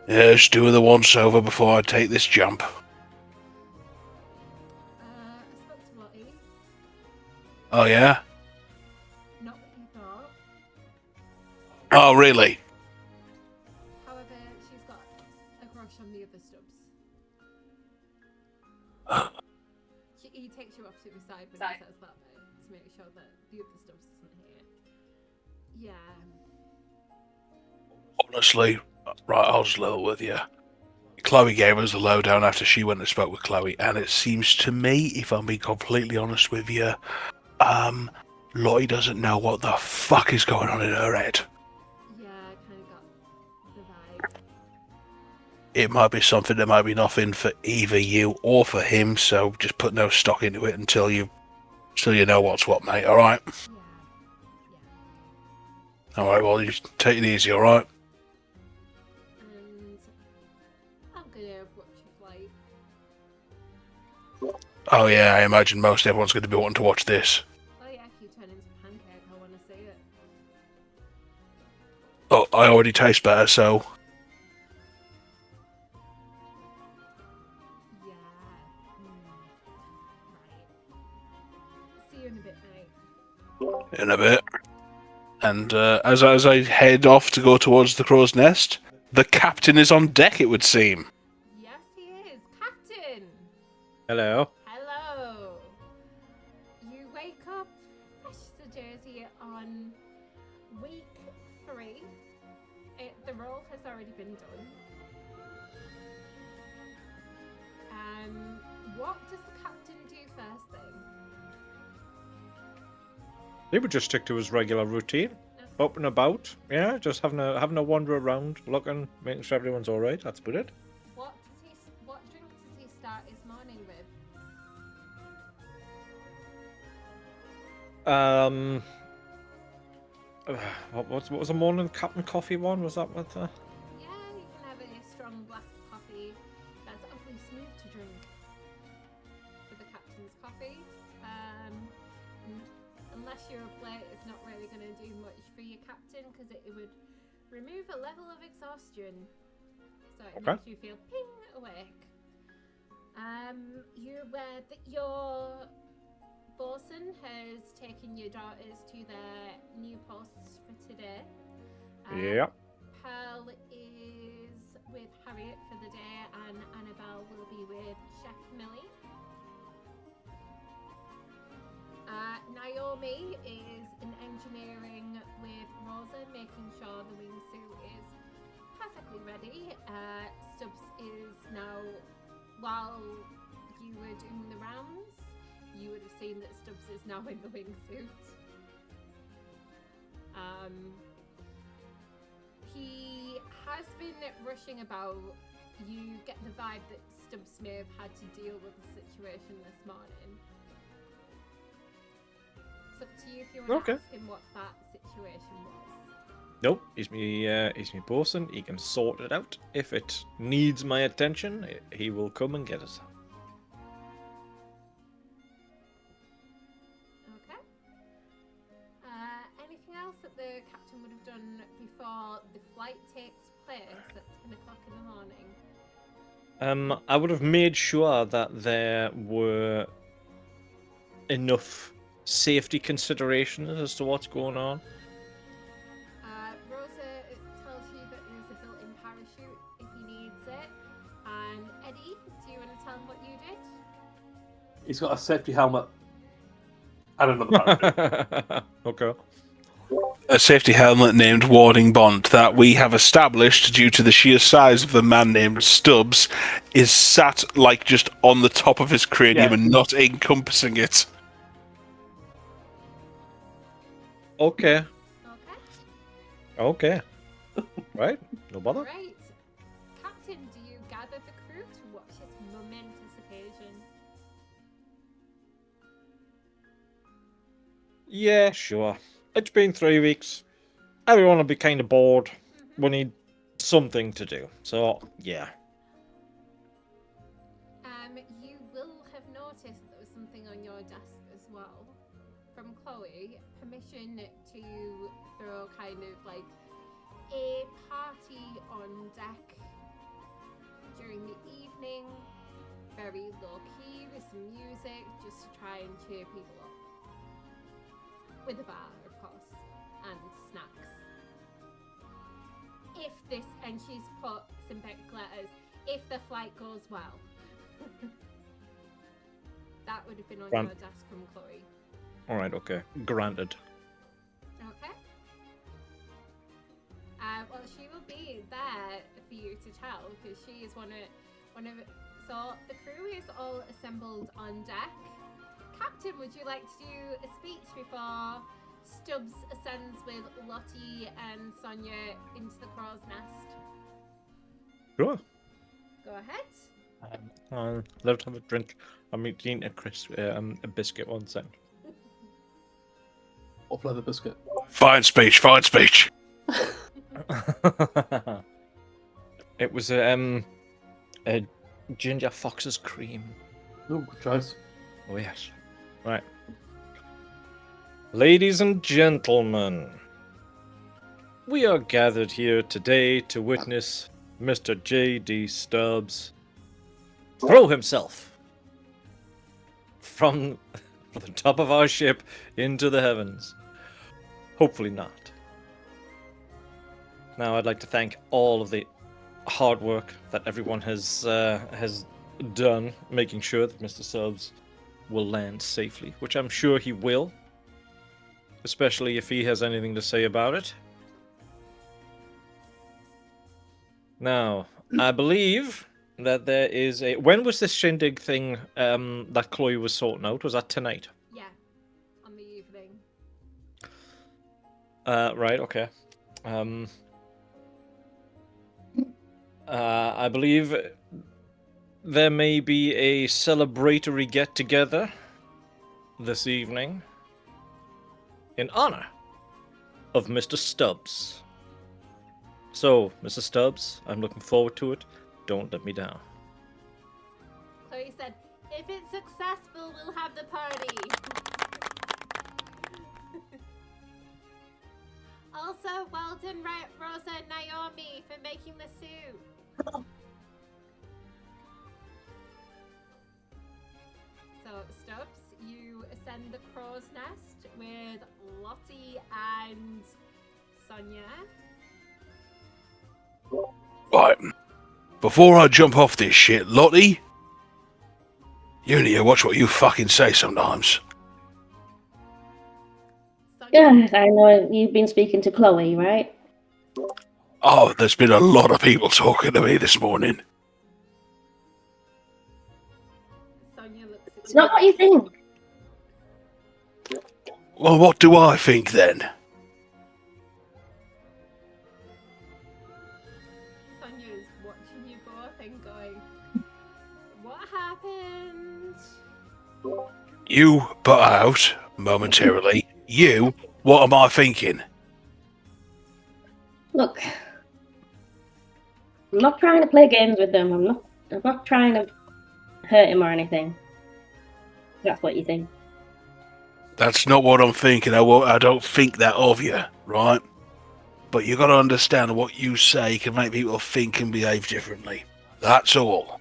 Speaker 2: Yeah, just do the once over before I take this jump. Oh, yeah?
Speaker 1: Not what you thought.
Speaker 2: Oh, really?
Speaker 1: However, she's got a crush on the other Stubbs. He takes you off to the side when he says that bit to make sure that the other Stubbs isn't here. Yeah.
Speaker 2: Honestly, right, I'll just level with you. Chloe gave us the lowdown after she went and spoke with Chloe, and it seems to me, if I'm being completely honest with you, Lottie doesn't know what the fuck is going on in her head.
Speaker 1: Yeah, I kind of got the vibe.
Speaker 2: It might be something, it might be nothing for either you or for him, so just put no stock into it until you know what's what, mate, alright?
Speaker 1: Yeah.
Speaker 2: Alright, well, you take it easy, alright?
Speaker 1: And I'm gonna watch your flight.
Speaker 2: Oh yeah, I imagine most everyone's going to be wanting to watch this.
Speaker 1: Oh yeah, if you turn into a pancake, I want to see it.
Speaker 2: Oh, I already taste better, so...
Speaker 1: Yeah. Right. See you in a bit, mate.
Speaker 2: In a bit. And as I head off to go towards the crow's nest, the captain is on deck, it would seem.
Speaker 1: Yes, he is. Captain!
Speaker 5: Hello.
Speaker 1: Hello! You wake up fresh as a daisy on week 3. The roll has already been done. What does the captain do first thing?
Speaker 5: He would just stick to his regular routine. Up and about. Yeah, just having a wander around, looking, making sure everyone's alright. That's about it.
Speaker 1: What drink does he start his morning with?
Speaker 5: What was the morning Captain Coffee one? Was that what?
Speaker 1: Yeah, you can have a strong black coffee that's awfully smooth to drink for the captain's coffee. Unless you're a plate, it's not really going to do much for your captain because it would remove a level of exhaustion, so it makes you feel ping awake. You're aware that your bosun has taken your daughters to their new posts for today.
Speaker 5: Yeah.
Speaker 1: Pearl is with Harriet for the day, and Annabelle will be with Chef Millie. Naomi is in engineering with Rosa, making sure the wingsuit is perfectly ready. Stubbs is now, while you were doing the rounds, you would have seen that Stubbs is now in the wingsuit. He has been rushing about. You get the vibe that Stubbs may have had to deal with the situation this morning. It's up to you if you want to ask him what that situation was.
Speaker 5: Nope, he's me bosun. He can sort it out. If it needs my attention, he will come and get it.
Speaker 1: Okay. Anything else that the captain would have done before the flight takes place at 10 o'clock in the morning?
Speaker 5: I would have made sure that there were enough safety considerations as to what's going on.
Speaker 1: Rosa tells you that there's a built-in parachute if he needs it. And Eddie, do you want to tell him what you did?
Speaker 4: He's got a safety helmet and another parachute.
Speaker 5: Okay.
Speaker 2: A safety helmet named Warding Bond that we have established, due to the sheer size of the man named Stubbs, is sat like just on the top of his cranium and not encompassing it.
Speaker 5: Okay.
Speaker 1: Okay.
Speaker 5: Right, no bother.
Speaker 1: Right. Captain, do you gather the crew to watch this momentous occasion?
Speaker 5: Yeah, sure. It's been 3 weeks. Everyone will be kind of bored. We need something to do. So, yeah.
Speaker 1: You will have noticed there was something on your desk as well from Chloe. Permission to throw kind of like a party on deck during the evening. Very low key with some music just to try and cheer people up. with a bar, of course, and snacks. If this, and she's put sympathetic letters, if the flight goes well. That would have been on
Speaker 5: Grant.
Speaker 1: your desk from Chloe.
Speaker 5: Alright, okay. Granted.
Speaker 1: Okay. Well, she will be there for you to tell, because she is one of. So the crew is all assembled on deck. Captain, would you like to do a speech before Stubbs ascends with Lottie and Sonia into the crow's nest?
Speaker 5: Sure.
Speaker 1: Go ahead.
Speaker 5: Let's have a drink. I'm eating a biscuit 1 second.
Speaker 4: What flavour biscuit?
Speaker 2: Fine speech, fine speech.
Speaker 5: It was a ginger fox's cream.
Speaker 4: Oh, good choice.
Speaker 5: Oh yes. Right. Ladies and gentlemen, we are gathered here today to witness Mr. J.D. Stubbs throw himself from the top of our ship into the heavens. Hopefully not. Now, I'd like to thank all of the hard work that everyone has done, making sure that Mr. Stubbs will land safely, which I'm sure he will, especially if he has anything to say about it. Now, I believe that there is a... When was this shindig thing that Chloe was sorting out? Was that tonight?
Speaker 1: Yeah, on the evening.
Speaker 5: Right, okay. I believe there may be a celebratory get-together this evening in honor of Mr. Stubbs. So, Mr. Stubbs, I'm looking forward to it. Don't let me down.
Speaker 1: Chloe said, if it's successful, we'll have the party. Also, well done, Rosa and Naomi, for making the soup. So, Stubbs, you ascend the crow's nest with Lottie and Sonia.
Speaker 2: Right. Before I jump off this shit, Lottie, you need to watch what you fucking say sometimes.
Speaker 3: Yeah, I know you've been speaking to Chloe, right?
Speaker 2: Oh, there's been a lot of people talking to me this morning.
Speaker 1: Sonia looks at
Speaker 3: It's not what you think.
Speaker 2: Well, what do I think then?
Speaker 1: Sonia's watching you both and going, what happened?
Speaker 2: You butt out momentarily. You, what am I thinking?
Speaker 3: Look, I'm not trying to play games with them. I'm not trying to hurt him or anything. That's what you think.
Speaker 2: That's not what I'm thinking. I don't think that of you, right? But you got to understand what you say can make people think and behave differently. That's all.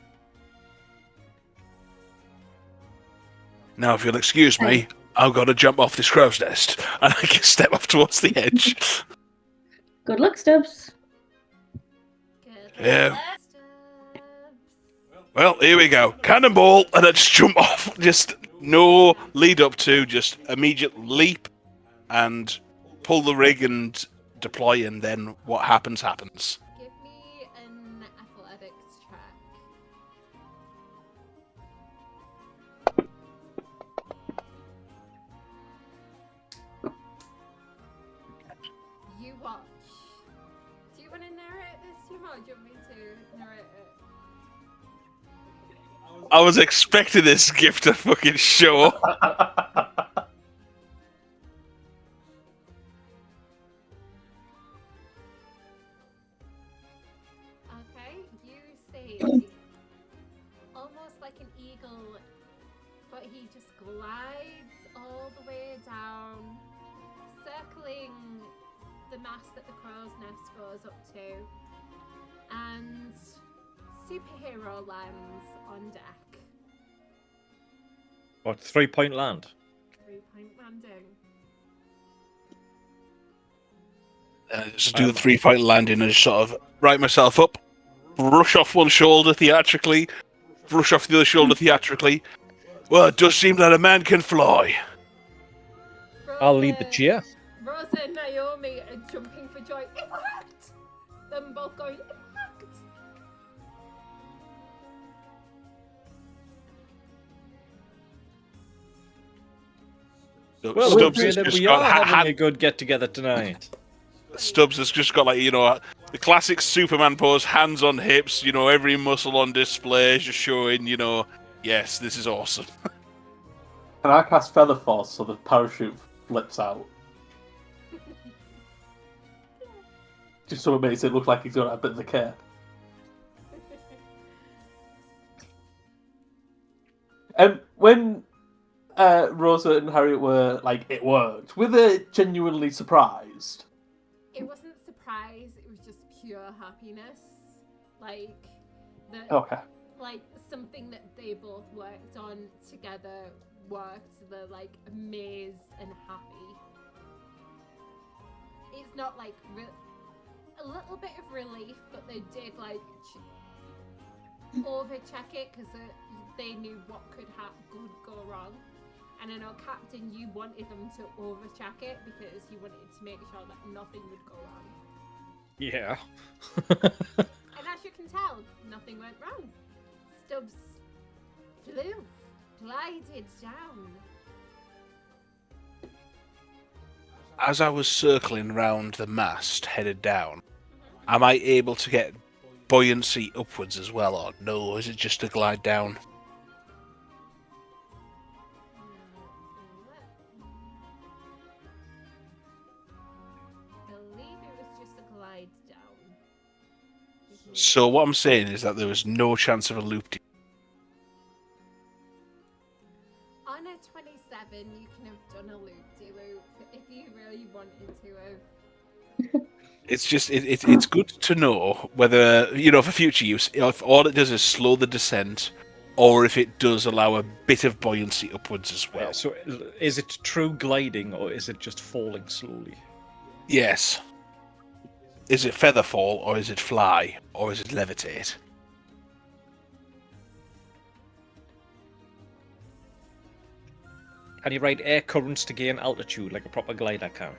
Speaker 2: Now, if you'll excuse me, I've got to jump off this crow's nest, and I can step off towards the edge.
Speaker 3: Good luck, Stubbs.
Speaker 1: Good
Speaker 2: Yeah.
Speaker 1: luck, Stubbs.
Speaker 2: Well, here we go. Cannonball, and I just jump off. Just no lead up to, just immediate leap, and pull the rig and deploy, and then what happens, happens.
Speaker 1: Give me an athletics check. You watch. Do you want to narrate this, Tim, or do you want me to narrate it?
Speaker 2: I was expecting this gift to fucking show up.
Speaker 1: Okay, you see almost like an eagle, but he just glides all the way down, circling the mast that the crow's nest goes up to, and superhero lands on deck.
Speaker 5: What, 3-point land?
Speaker 1: 3-point landing.
Speaker 2: Just do the 3-point landing and just sort of right myself up, brush off one shoulder theatrically, brush off the other shoulder theatrically. Well, it does seem that a man can fly.
Speaker 5: I'll lead the cheer.
Speaker 1: Rosa and Naomi are jumping for joy. It worked! Them both going, it worked!
Speaker 5: Well,
Speaker 2: Stubbs
Speaker 5: we
Speaker 2: has just
Speaker 5: are
Speaker 2: got
Speaker 5: having a good get-together tonight.
Speaker 2: Stubbs has just got, like, you know, the classic Superman pose, hands on hips, you know, every muscle on display, just showing, you know, yes, this is awesome.
Speaker 4: Can I cast Feather Force so the parachute flips out? Just so it makes it look like he's got a bit of the cape. When Rosa and Harriet were like, it worked, were they genuinely surprised?
Speaker 1: It wasn't surprise, it was just pure happiness. Like,
Speaker 4: Okay.
Speaker 1: like something that they both worked on together worked. They're like amazed and happy. It's not like a little bit of relief, but they did like over-check it because they knew what could go wrong. And I know, Captain, you wanted them to over-check it because you wanted to make sure that nothing would go wrong.
Speaker 5: Yeah.
Speaker 1: And as you can tell, nothing went wrong. Stubbs glided down.
Speaker 2: As I was circling round the mast, headed down, am I able to get buoyancy upwards as well, or no? Or is it just a glide down?
Speaker 1: I believe it was just a glide down.
Speaker 2: So what I'm saying is that there was no chance of a loop.
Speaker 1: On a 27, you can have done a loop-de-loop if you really wanted to have.
Speaker 2: It's just it's good to know whether, you know, for future use, if all it does is slow the descent, or if it does allow a bit of buoyancy upwards as well.
Speaker 5: So is it true gliding, or is it just falling slowly?
Speaker 2: Yes. Is it feather fall, or is it fly, or is it levitate?
Speaker 5: Can you ride air currents to gain altitude like a proper glider can?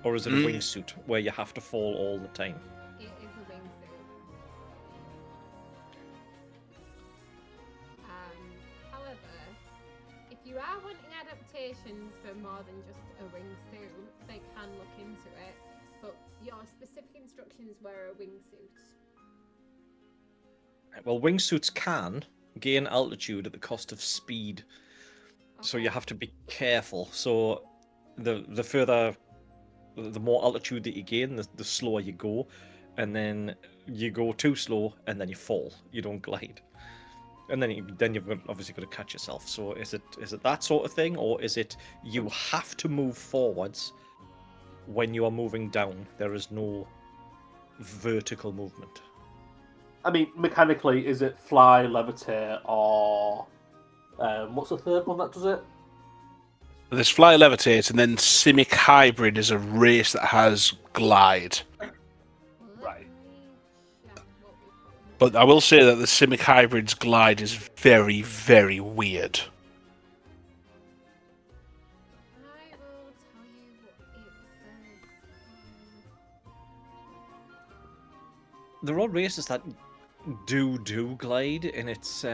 Speaker 5: Or is it a wingsuit where you have to fall all the time?
Speaker 1: It is a wingsuit. However, if you are wanting adaptations for more than just a wingsuit, they can look into it. But your specific instructions were a wingsuit.
Speaker 5: Well, wingsuits can gain altitude at the cost of speed. So you have to be careful. So the more altitude that you gain, the slower you go, and then you go too slow, and then you fall. You don't glide, and then you've obviously got to catch yourself. So is it that sort of thing, or is it you have to move forwards when you are moving down? There is no vertical movement.
Speaker 4: I mean, mechanically, is it fly, levitate, or what's the third one that does it?
Speaker 2: There's fly, levitate, and then Simic Hybrid is a race that has glide.
Speaker 4: Right.
Speaker 2: But I will say that the Simic Hybrid's glide is very, very weird.
Speaker 1: I will tell you what it says.
Speaker 5: There are races that do glide, and it's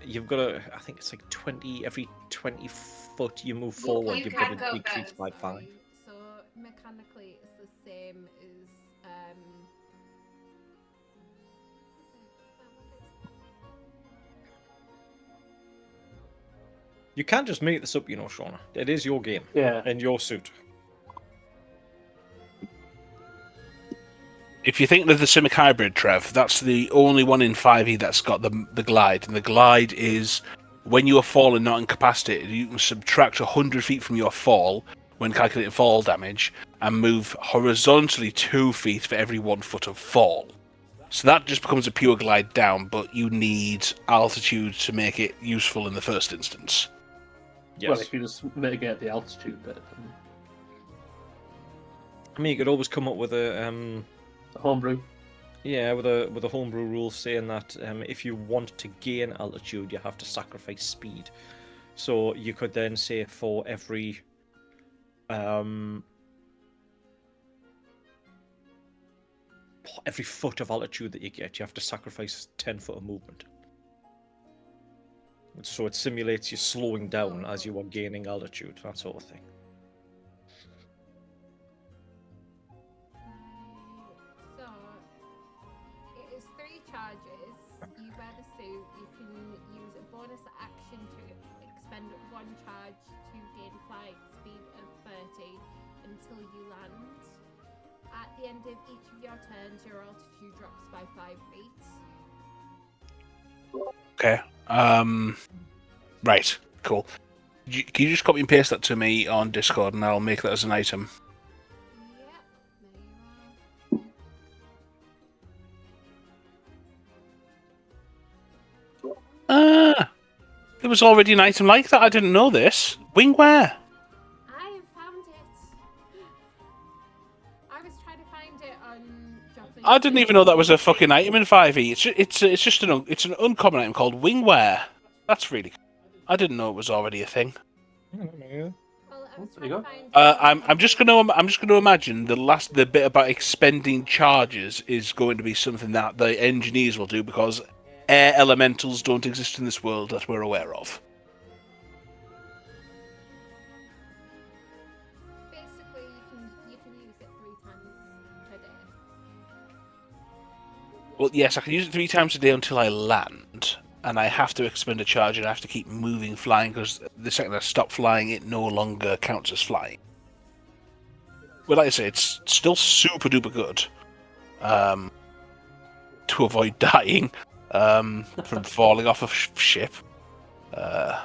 Speaker 5: you've got to, I think it's like 20 every 20 foot you move forward, you've got to decrease by 5.
Speaker 1: So mechanically, it's the same as
Speaker 5: You can't just make this up, you know, Shona. It is your game.
Speaker 4: Yeah.
Speaker 5: And your suit.
Speaker 2: If you think of the Simic Hybrid, Trev, that's the only one in 5e that's got the glide. And the glide is when you are falling, not incapacitated, you can subtract 100 feet from your fall when calculating fall damage and move horizontally 2 feet for every 1 foot of fall. So that just becomes a pure glide down, but you need altitude to make it useful in the first instance.
Speaker 5: Yes.
Speaker 4: Well, if you just mitigate the altitude bit.
Speaker 5: I mean, you could always come up with a
Speaker 4: Homebrew.
Speaker 5: yeah, with a homebrew rule saying that if you want to gain altitude, you have to sacrifice speed. So you could then say for every foot of altitude that you get, you have to sacrifice 10 foot of movement. So it simulates you slowing down as you are gaining altitude, that sort of thing.
Speaker 1: So, it is 3 charges. You wear the suit. You can use a bonus action to expend 1 charge to gain flight speed of 30 until you land. At the end of each of your turns, your altitude drops by 5 feet.
Speaker 2: Okay. Right. Cool. Can you just copy and paste that to me on Discord, and I'll make that as an item?
Speaker 1: Yep, there you are.
Speaker 2: There was already an item like that. I didn't know this. Wingwear.
Speaker 1: I have found it. I was trying to find it on Joplin.
Speaker 2: I didn't even know that was a fucking item in 5e. It's just an uncommon item called wingwear. That's really cool. I didn't know it was already a thing.
Speaker 1: Well, I was
Speaker 4: There you
Speaker 1: trying
Speaker 4: go.
Speaker 1: to find
Speaker 2: I'm just gonna imagine the bit about expending charges is going to be something that the engineers will do because air elementals don't exist in this world that we're aware of.
Speaker 1: Basically, you can use it 3 times per day.
Speaker 2: Well, yes, I can use it 3 times a day until I land, and I have to expend a charge and I have to keep moving, flying, because the second I stop flying, it no longer counts as flying. But like I say, it's still super duper good to avoid dying from falling off a ship.
Speaker 1: Yes,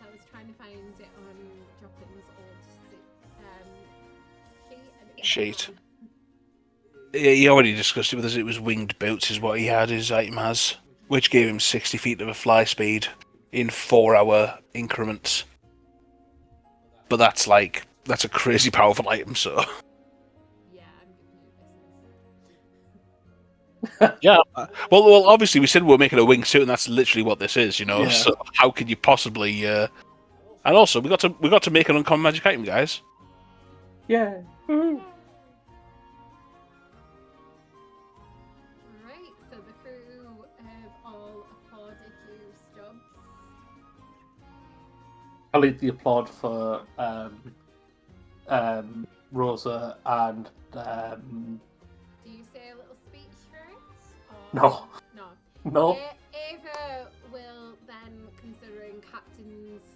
Speaker 1: I was trying to find it on Joplin's old sheet. And it was
Speaker 2: Sheet.
Speaker 1: gone.
Speaker 2: He already discussed it with us. It was winged boots is what he had, his item has, which gave him 60 feet of a fly speed in 4-hour increments. But that's a crazy powerful item, so...
Speaker 1: Yeah, I'm giving you this.
Speaker 2: Yeah. Well, obviously we said we were making a wingsuit, and that's literally what this is, you know.
Speaker 4: Yeah.
Speaker 2: So how could you possibly? And also, we got to make an uncommon magic item, guys.
Speaker 4: Yeah.
Speaker 1: Right, so the crew have all applauded you, Stubbs.
Speaker 4: I lead the applaud for Rosa and
Speaker 1: Do you say a little speech for it? Or...
Speaker 4: No.
Speaker 1: No. Ava will then, considering Captain's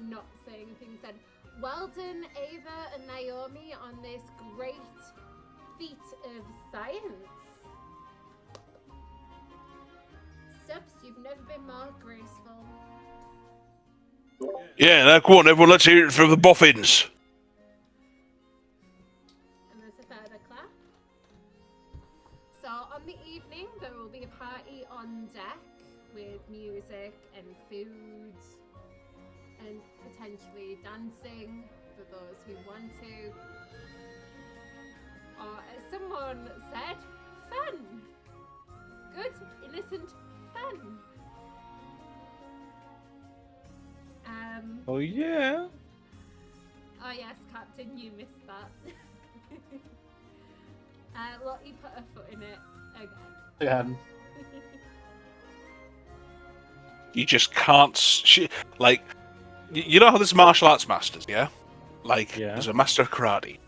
Speaker 1: not saying a thing, said, "Well done, Ava and Naomi, on this great feat of science. Stubbs, you've never been more graceful."
Speaker 2: Yeah. Now, come on, everyone. Let's hear it from the boffins.
Speaker 1: And there's a further clap. So on the evening, there will be a party on deck with music and food and potentially dancing for those who want to. Or as someone said, fun. Good, innocent fun.
Speaker 5: Oh yeah.
Speaker 1: Oh yes, Captain, you missed that. Lottie put her foot in it again.
Speaker 2: You just can't. You know how there's martial arts masters, yeah?
Speaker 5: Yeah.
Speaker 2: There's a master of karate,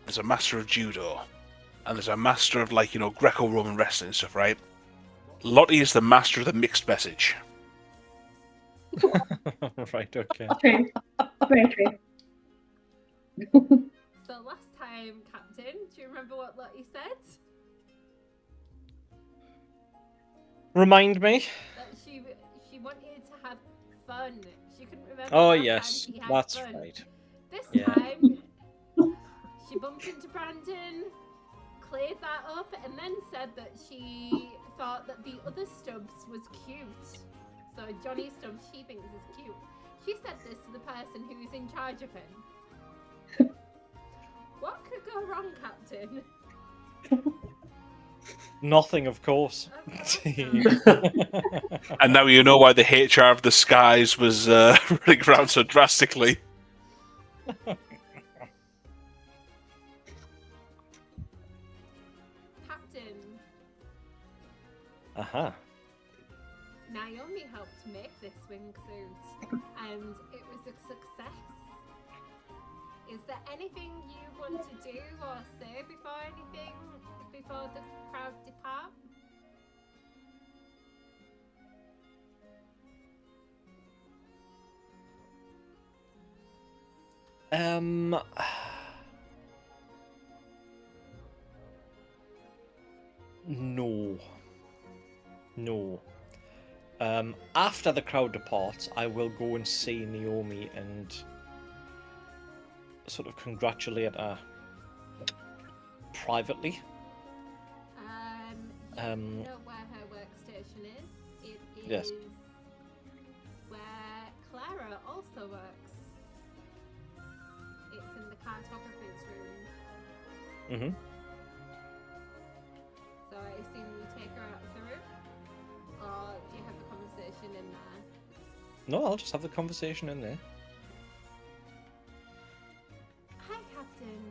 Speaker 2: there's a master of judo, and there's a master of Greco-Roman wrestling and stuff, right? Lottie is the master of the mixed message.
Speaker 5: Right. Okay.
Speaker 3: True. Very true.
Speaker 1: So last time, Captain, do you remember what Lottie said?
Speaker 5: Remind me.
Speaker 1: That she wanted to have fun. She couldn't remember.
Speaker 5: Oh
Speaker 1: last
Speaker 5: yes,
Speaker 1: time she had
Speaker 5: that's
Speaker 1: fun.
Speaker 5: right.
Speaker 1: This
Speaker 5: Yeah.
Speaker 1: time, she bumped into Brandon, cleared that up, and then said that she thought that the other Stubbs was cute. So Johnny Stubbs, she thinks is cute. She said this to the person who's in charge of him. What could go wrong, Captain?
Speaker 5: Nothing, of course.
Speaker 1: Of course not.
Speaker 2: And now you know why the HR of the skies was running around so drastically.
Speaker 1: Captain,
Speaker 5: Uh-huh.
Speaker 1: Naomi helped make this wingsuit, and it was a success. Is there anything you want to do or say before the crowd depart?
Speaker 5: No. No. After the crowd departs, I will go and see Naomi and sort of congratulate her privately.
Speaker 1: You know where her workstation is? It is
Speaker 5: Yes.
Speaker 1: where Clara also works. It's in the cartographer's room.
Speaker 5: Mm-hmm.
Speaker 1: So I assume you take her out of the room? Or do you have a conversation in there?
Speaker 5: No, I'll just have the conversation in there.
Speaker 1: Hi, Captain.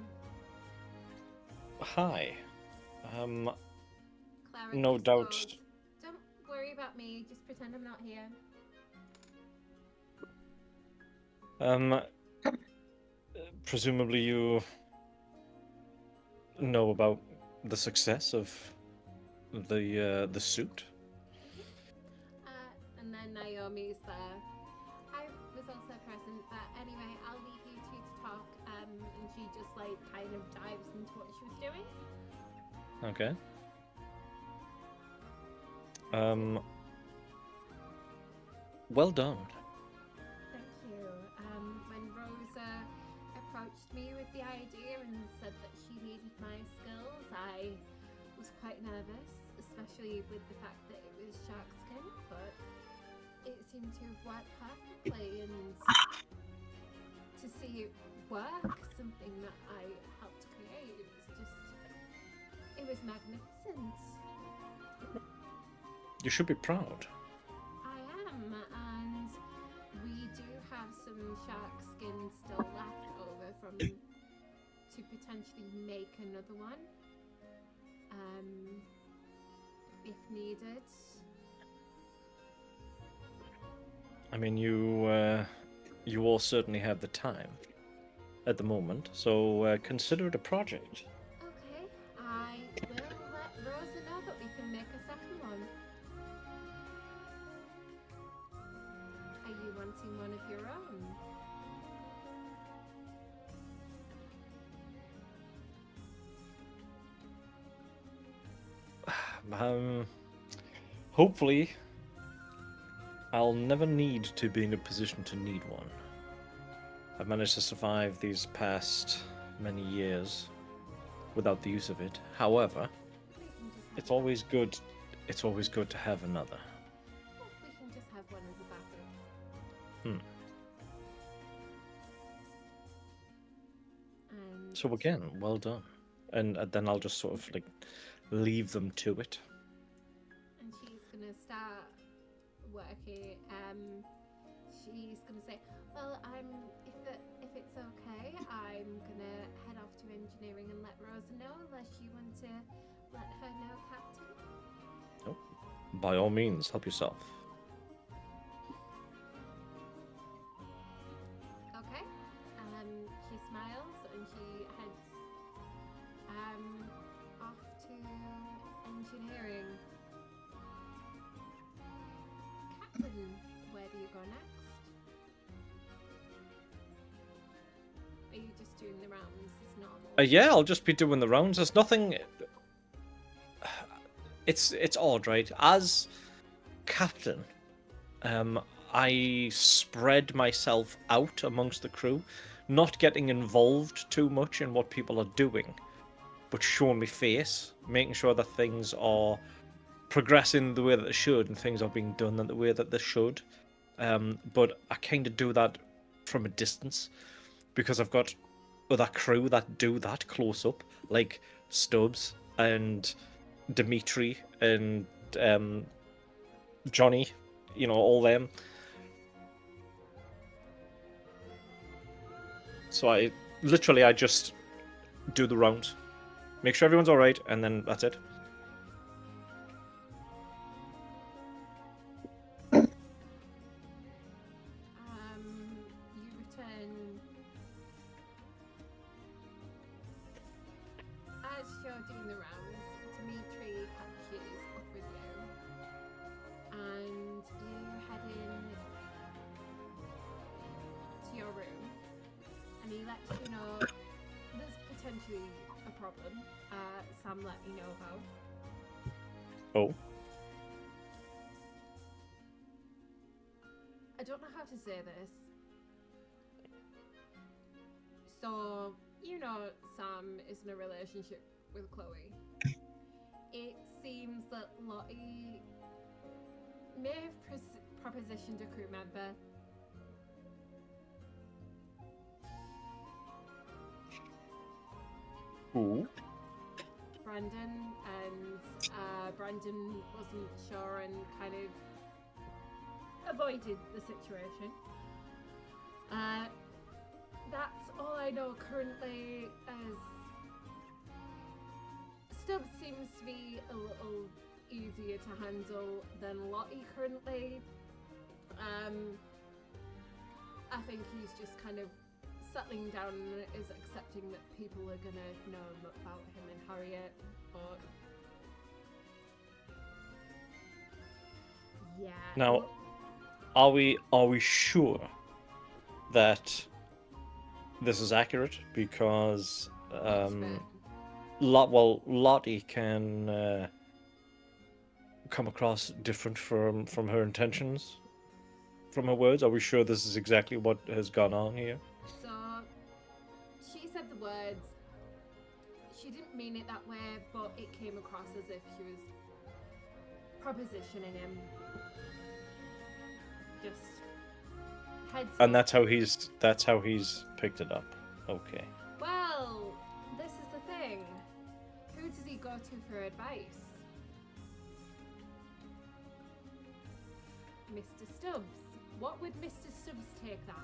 Speaker 5: Hi.
Speaker 1: Clara
Speaker 5: No
Speaker 1: just
Speaker 5: doubt.
Speaker 1: goes, don't worry about me, just pretend I'm not here.
Speaker 5: Presumably you know about the success of the suit.
Speaker 1: And then Naomi's there. I was also present, but anyway, I'll leave you two to talk. And she just like kind of dives into what she was doing.
Speaker 5: Okay. Well done.
Speaker 1: Thank you. When Rosa approached me with the idea and said that she needed my skills, I was quite nervous, especially with the fact that it was shark skin, but it seemed to have worked perfectly, and to see it work, something that I helped create, it was magnificent.
Speaker 5: You should be proud.
Speaker 1: I am, and we do have some shark skin still left over to potentially make another one, if needed.
Speaker 5: I mean, you all certainly have the time at the moment, so consider it a project.
Speaker 1: Okay, I will let Rosa know that we can make a second one. Are you wanting one of your own?
Speaker 5: Hopefully, I'll never need to be in a position to need one. I've managed to survive these past many years without the use of it. However,
Speaker 1: We can just have
Speaker 5: it's always good. It's always good to have another.
Speaker 1: we can just have one as a backup.
Speaker 5: Hmm.
Speaker 1: And
Speaker 5: So again, well done. And then I'll just sort of like leave them to it.
Speaker 1: and she's gonna start working. She's gonna say, "Well, if it's okay, I'm gonna head off to engineering and let Rosa know. Unless you want to let her know, Captain."
Speaker 5: By all means, help yourself.
Speaker 1: Okay. She smiles and she heads off to engineering. Captain, where do you go next? Are you just doing the rounds as normal?
Speaker 5: Yeah, I'll just be doing the rounds. There's nothing. It's odd, right? As captain, I spread myself out amongst the crew, not getting involved too much in what people are doing, but showing my face, making sure that things are progressing the way that they should and things are being done in the way that they should. but I kind of do that from a distance because I've got other crew that do that close up, like Stubbs and Dimitri and Johnny, all them. So I just do the round, make sure everyone's all right, and then that's it.
Speaker 1: You return as you're doing the rounds. Dimitri catches up with you, and you head in to your room, and he lets you know there's potentially a problem. Sam let me know about.
Speaker 5: Oh.
Speaker 1: I don't know how to say this. So, Sam is in a relationship with Chloe. It seems that Lottie may have propositioned a crew member.
Speaker 5: Ooh.
Speaker 1: Brandon, and Brandon wasn't sure and kind of avoided the situation. That's all I know currently, as Stubbs seems to be a little easier to handle than Lottie currently. I think he's just kind of settling down and is accepting that people are gonna know about him and Harriet, but yeah.
Speaker 5: Now, are we sure that this is accurate? Because Lottie can come across different from her intentions, from her words. Are we sure this is exactly what has gone on here?
Speaker 1: So she said the words. She didn't mean it that way, but it came across as if she was propositioning him. Just heads.
Speaker 5: And that's how he's picked it up. Okay.
Speaker 1: Well, this is the thing. Who does he go to for advice? Mr. Stubbs. What would Mr. Stubbs take that as?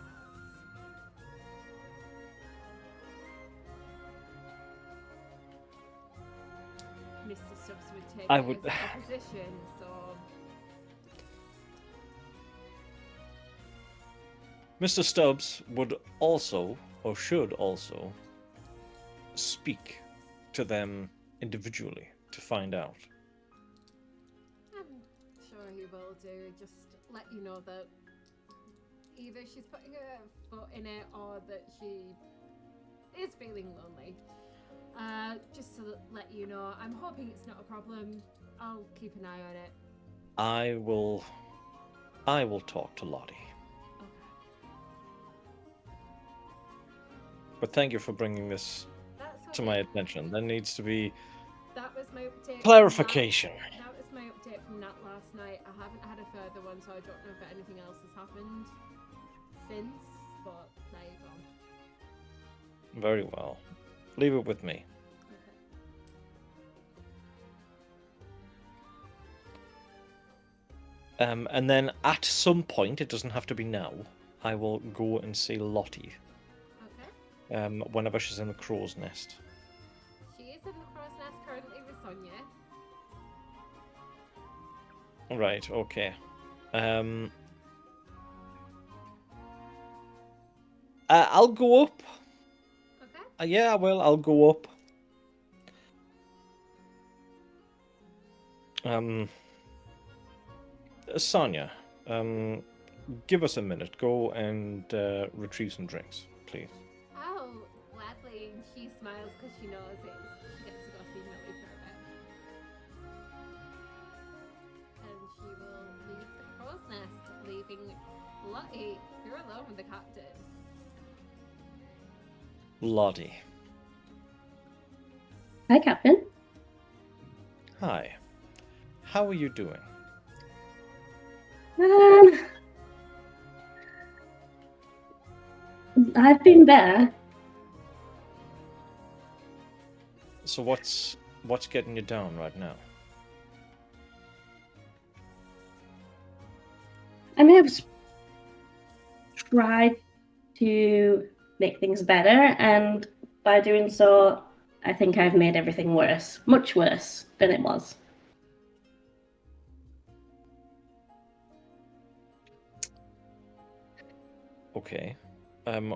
Speaker 1: Mr. Stubbs would take it as a proposition, so...
Speaker 5: Mr. Stubbs would also, or should also, speak to them individually to find out.
Speaker 1: I'm sure he will do. Just let you know that either she's putting her foot in it or that she is feeling lonely. Just to let you know, I'm hoping it's not a problem. I'll keep an eye on it.
Speaker 5: I will talk to Lottie. But thank you for bringing this to my attention. There needs to be
Speaker 1: that was my update.
Speaker 5: Clarification.
Speaker 1: That was my update from that last night. I haven't had a further one, so I don't know if anything else has happened since, but there you go.
Speaker 5: Very well. Leave it with me. Okay. And then at some point, it doesn't have to be now, I will go and see Lottie. Whenever she's in the crow's nest.
Speaker 1: She is in the crow's nest currently with Sonia.
Speaker 5: Right, okay. I'll go up.
Speaker 1: Okay.
Speaker 5: Yeah, well, I'll go up. Sonia, give us a minute. Go and retrieve some drinks, please.
Speaker 1: And she smiles because she knows she gets to go see Millie for a bit. And she will leave the crow's nest, leaving Lottie. You're alone with the captain.
Speaker 5: Lottie.
Speaker 3: Hi, Captain.
Speaker 5: Hi. How are you doing?
Speaker 3: I've been better.
Speaker 5: So what's getting you down right now?
Speaker 3: I may have tried to make things better, and by doing so, I think I've made everything worse. Much worse than it was.
Speaker 5: Okay.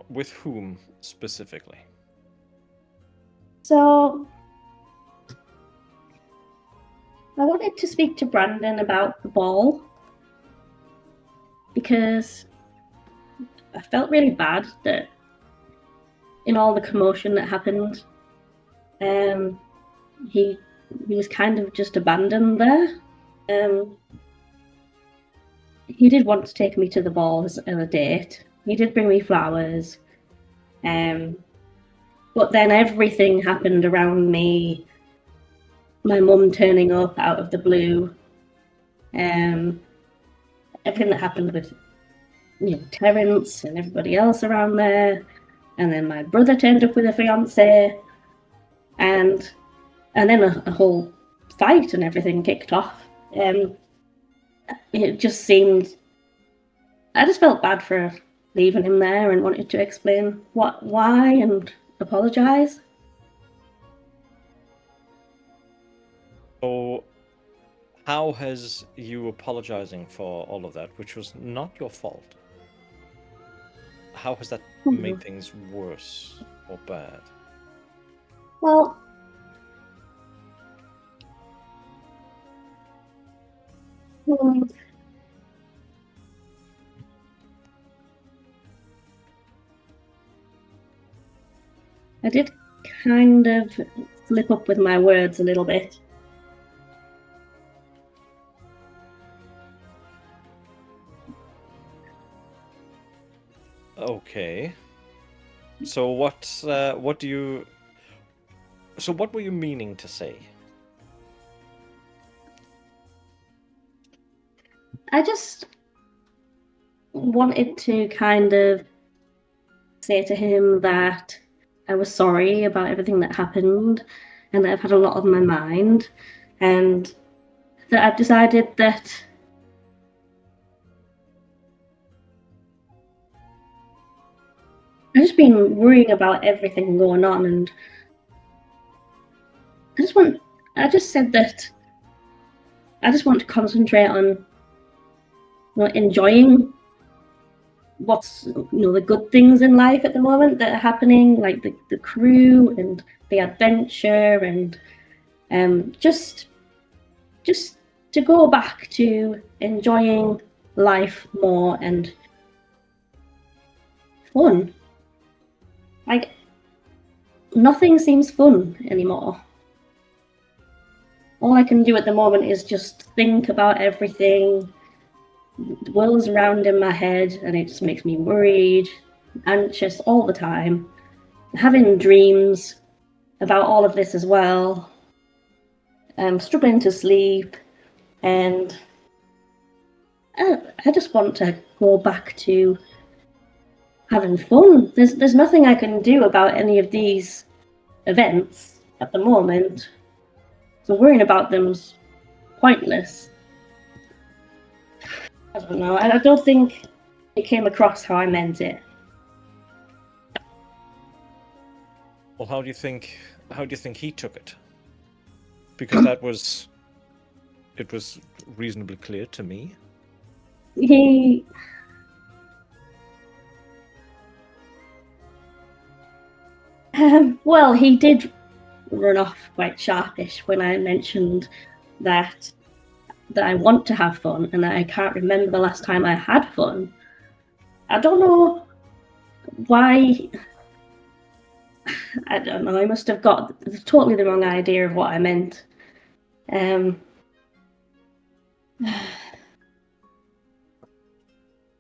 Speaker 5: With whom specifically?
Speaker 3: So, I wanted to speak to Brandon about the ball because I felt really bad that in all the commotion that happened, he was kind of just abandoned there. He did want to take me to the ball as a date. He did bring me flowers. But then everything happened around me. My mum turning up out of the blue. Everything that happened with Terence and everybody else around there. And then my brother turned up with a fiance. And then a whole fight and everything kicked off. It just seemed... I just felt bad for leaving him there and wanted to explain why and apologise.
Speaker 5: So, how has you apologizing for all of that, which was not your fault, how has that made things worse or bad?
Speaker 3: Well, I did kind of slip up with my words a little bit.
Speaker 5: Okay. So what were you meaning to say?
Speaker 3: I just wanted to kind of say to him that I was sorry about everything that happened and that I've had a lot on my mind and that I've decided that I've just been worrying about everything going on, and I just said that I just want to concentrate on enjoying what's the good things in life at the moment that are happening, like the crew and the adventure, and just to go back to enjoying life more and fun. Like, nothing seems fun anymore. All I can do at the moment is just think about everything. The world's around in my head, and it just makes me worried, anxious all the time. Having dreams about all of this as well. I'm struggling to sleep, and I just want to go back to having fun. There's nothing I can do about any of these events at the moment, so worrying about them's pointless. I don't know. I don't think it came across how I meant it.
Speaker 5: Well, how do you think he took it? Because it was reasonably clear to me.
Speaker 3: Well, he did run off quite sharpish when I mentioned that I want to have fun and that I can't remember the last time I had fun. I don't know why. I don't know. I must have got totally the wrong idea of what I meant. I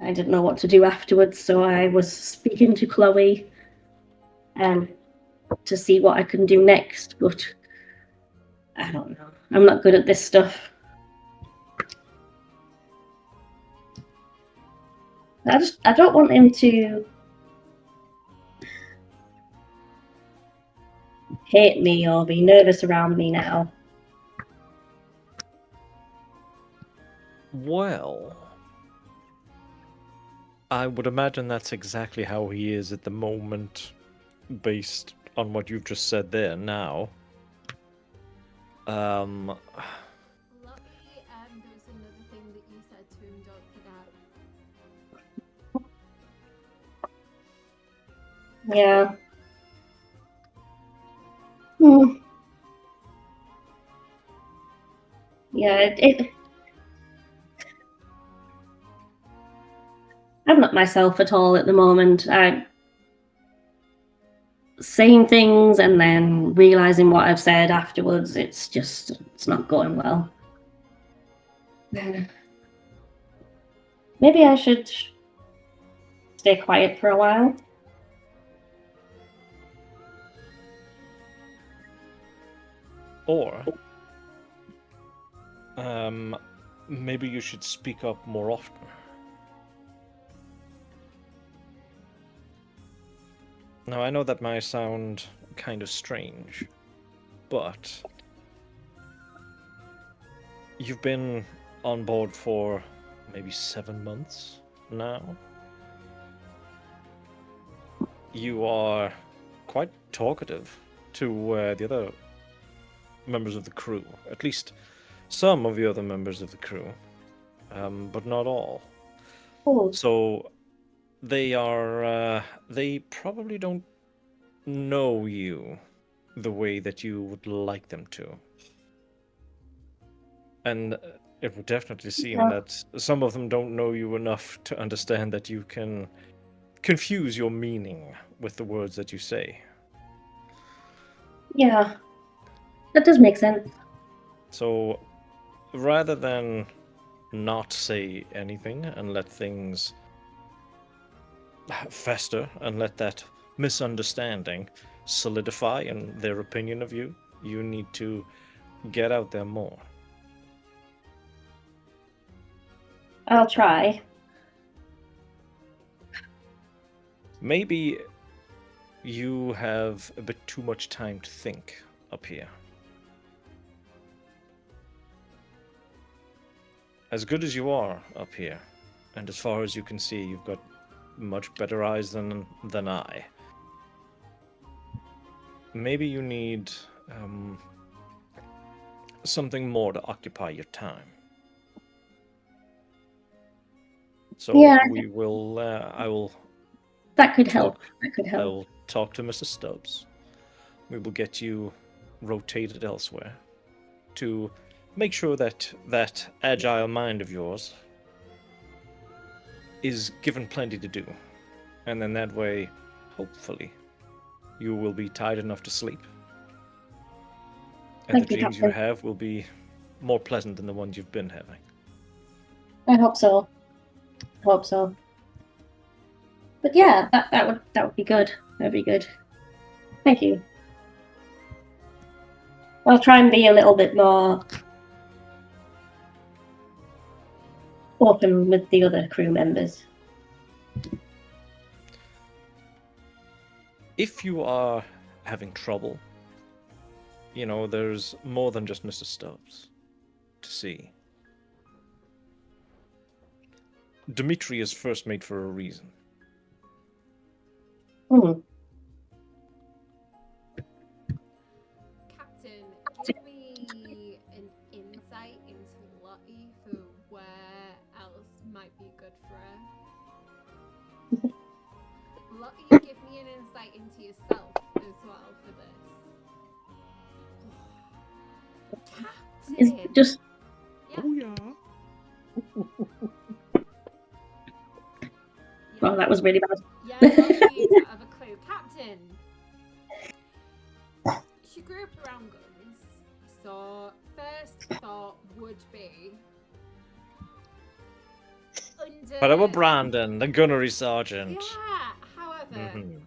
Speaker 3: didn't know what to do afterwards, so I was speaking to Chloe to see what I can do next, but I don't know. I'm not good at this stuff. I don't want him to hate me or be nervous around me now.
Speaker 5: Well, I would imagine that's exactly how he is at the moment, based on what you've just said there now.
Speaker 1: Lottie, there was another thing that you said to him, don't forget.
Speaker 3: Yeah. Yeah, I'm not myself at all at the moment. I'm saying things and then realizing what I've said afterwards. It's not going well. Maybe I should stay quiet for a while.
Speaker 5: Or, maybe you should speak up more often. Now, I know that might sound kind of strange, but you've been on board for maybe 7 months now. You are quite talkative to the other members of the crew, at least some of the other members of the crew, but not all.
Speaker 3: Oh.
Speaker 5: So they probably don't know you the way that you would like them to. And it would definitely seem that some of them don't know you enough to understand that you can confuse your meaning with the words that you say.
Speaker 3: Yeah, that does make sense.
Speaker 5: So rather than not say anything and let things fester and let that misunderstanding solidify in their opinion of you, you need to get out there more.
Speaker 3: I'll try.
Speaker 5: Maybe you have a bit too much time to think up here. As good as you are up here, and as far as you can see, you've got much better eyes than I. Maybe you need something more to occupy your time. So
Speaker 3: Yeah.
Speaker 5: we will. I will.
Speaker 3: That could help. That could
Speaker 5: I
Speaker 3: help.
Speaker 5: will talk to Mr. Stubbs. We will get you rotated elsewhere to make sure that that agile mind of yours is given plenty to do. And then that way, hopefully, you will be tired enough to sleep. And
Speaker 3: Thank
Speaker 5: the
Speaker 3: you,
Speaker 5: dreams you
Speaker 3: Captain.
Speaker 5: have will be more pleasant than the ones you've been having.
Speaker 3: I hope so. Hope so. But yeah, that would be good. That'd be good. Thank you. I'll try and be a little bit more open with the other crew members.
Speaker 5: If you are having trouble, you know, there's more than just Mr. Stubbs to see. Dimitri is first mate for a reason.
Speaker 1: Captain, give me an insight into Lottie for where else might be good for her. Lottie, give me an insight into yourself as well for this. Captain!
Speaker 3: It's just
Speaker 1: Yeah.
Speaker 2: Oh, yeah.
Speaker 3: well, that was really bad.
Speaker 1: Yeah, well, you don't have a clue. Captain! She grew up around guns, so first thought would be under...
Speaker 5: But about Brandon, the gunnery sergeant.
Speaker 1: Yeah, however,
Speaker 5: Mhm.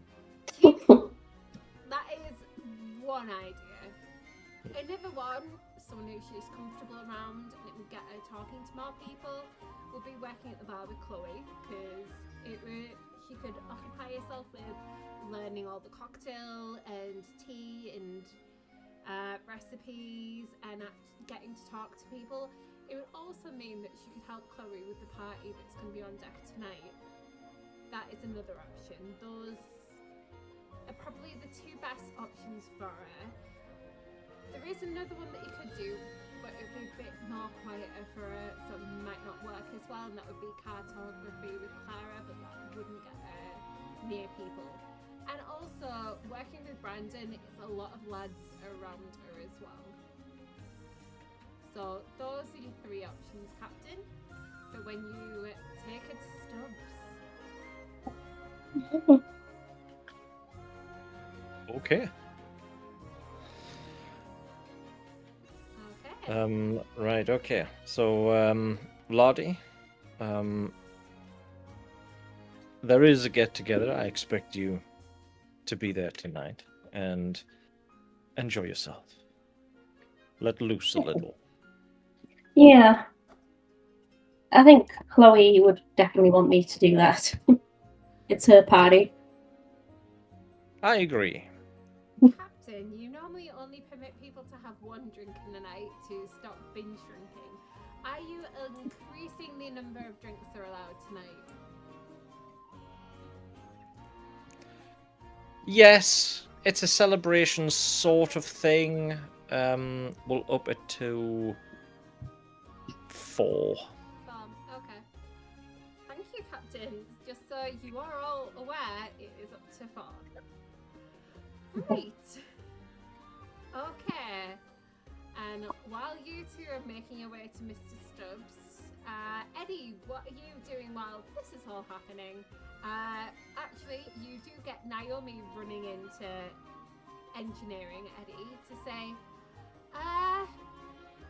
Speaker 1: that is one idea. Another one, someone who she's comfortable around and it would get her talking to more people, would be working at the bar with Chloe, because it were you could occupy yourself with learning all the cocktail and tea and recipes and getting to talk to people. It would also mean that she could help Chloe with the party that's going to be on deck tonight. That is another option. Those are probably the two best options for her. There is another one that you could do, but it would be a bit more quieter for her, so it might not work as well, and that would be cartography with Clara, but that wouldn't get her near people. And also, working with Brandon, it's a lot of lads around her as well. So those are your three options, Captain, for when you take her to Stubbs.
Speaker 5: Okay. Right, okay. So, Lottie, there is a get-together. I expect you to be there tonight and enjoy yourself. Let loose a little.
Speaker 3: Yeah. I think Chloe would definitely want me to do that. It's her party.
Speaker 5: I agree.
Speaker 1: Captain, you normally only permit people to have one drink in a night to stop binge drinking. Are you increasing the number of drinks that are allowed tonight?
Speaker 5: Yes, it's a celebration sort of thing. We'll up it to 4.
Speaker 1: Okay. Thank you, Captain. Just so you are all aware, it is up to 4. Right. Okay. And while you two are making your way to Mr. Stubbs, Eddy, what are you doing while this is all happening? Actually, you do get Naomi running into engineering, Eddy, to say,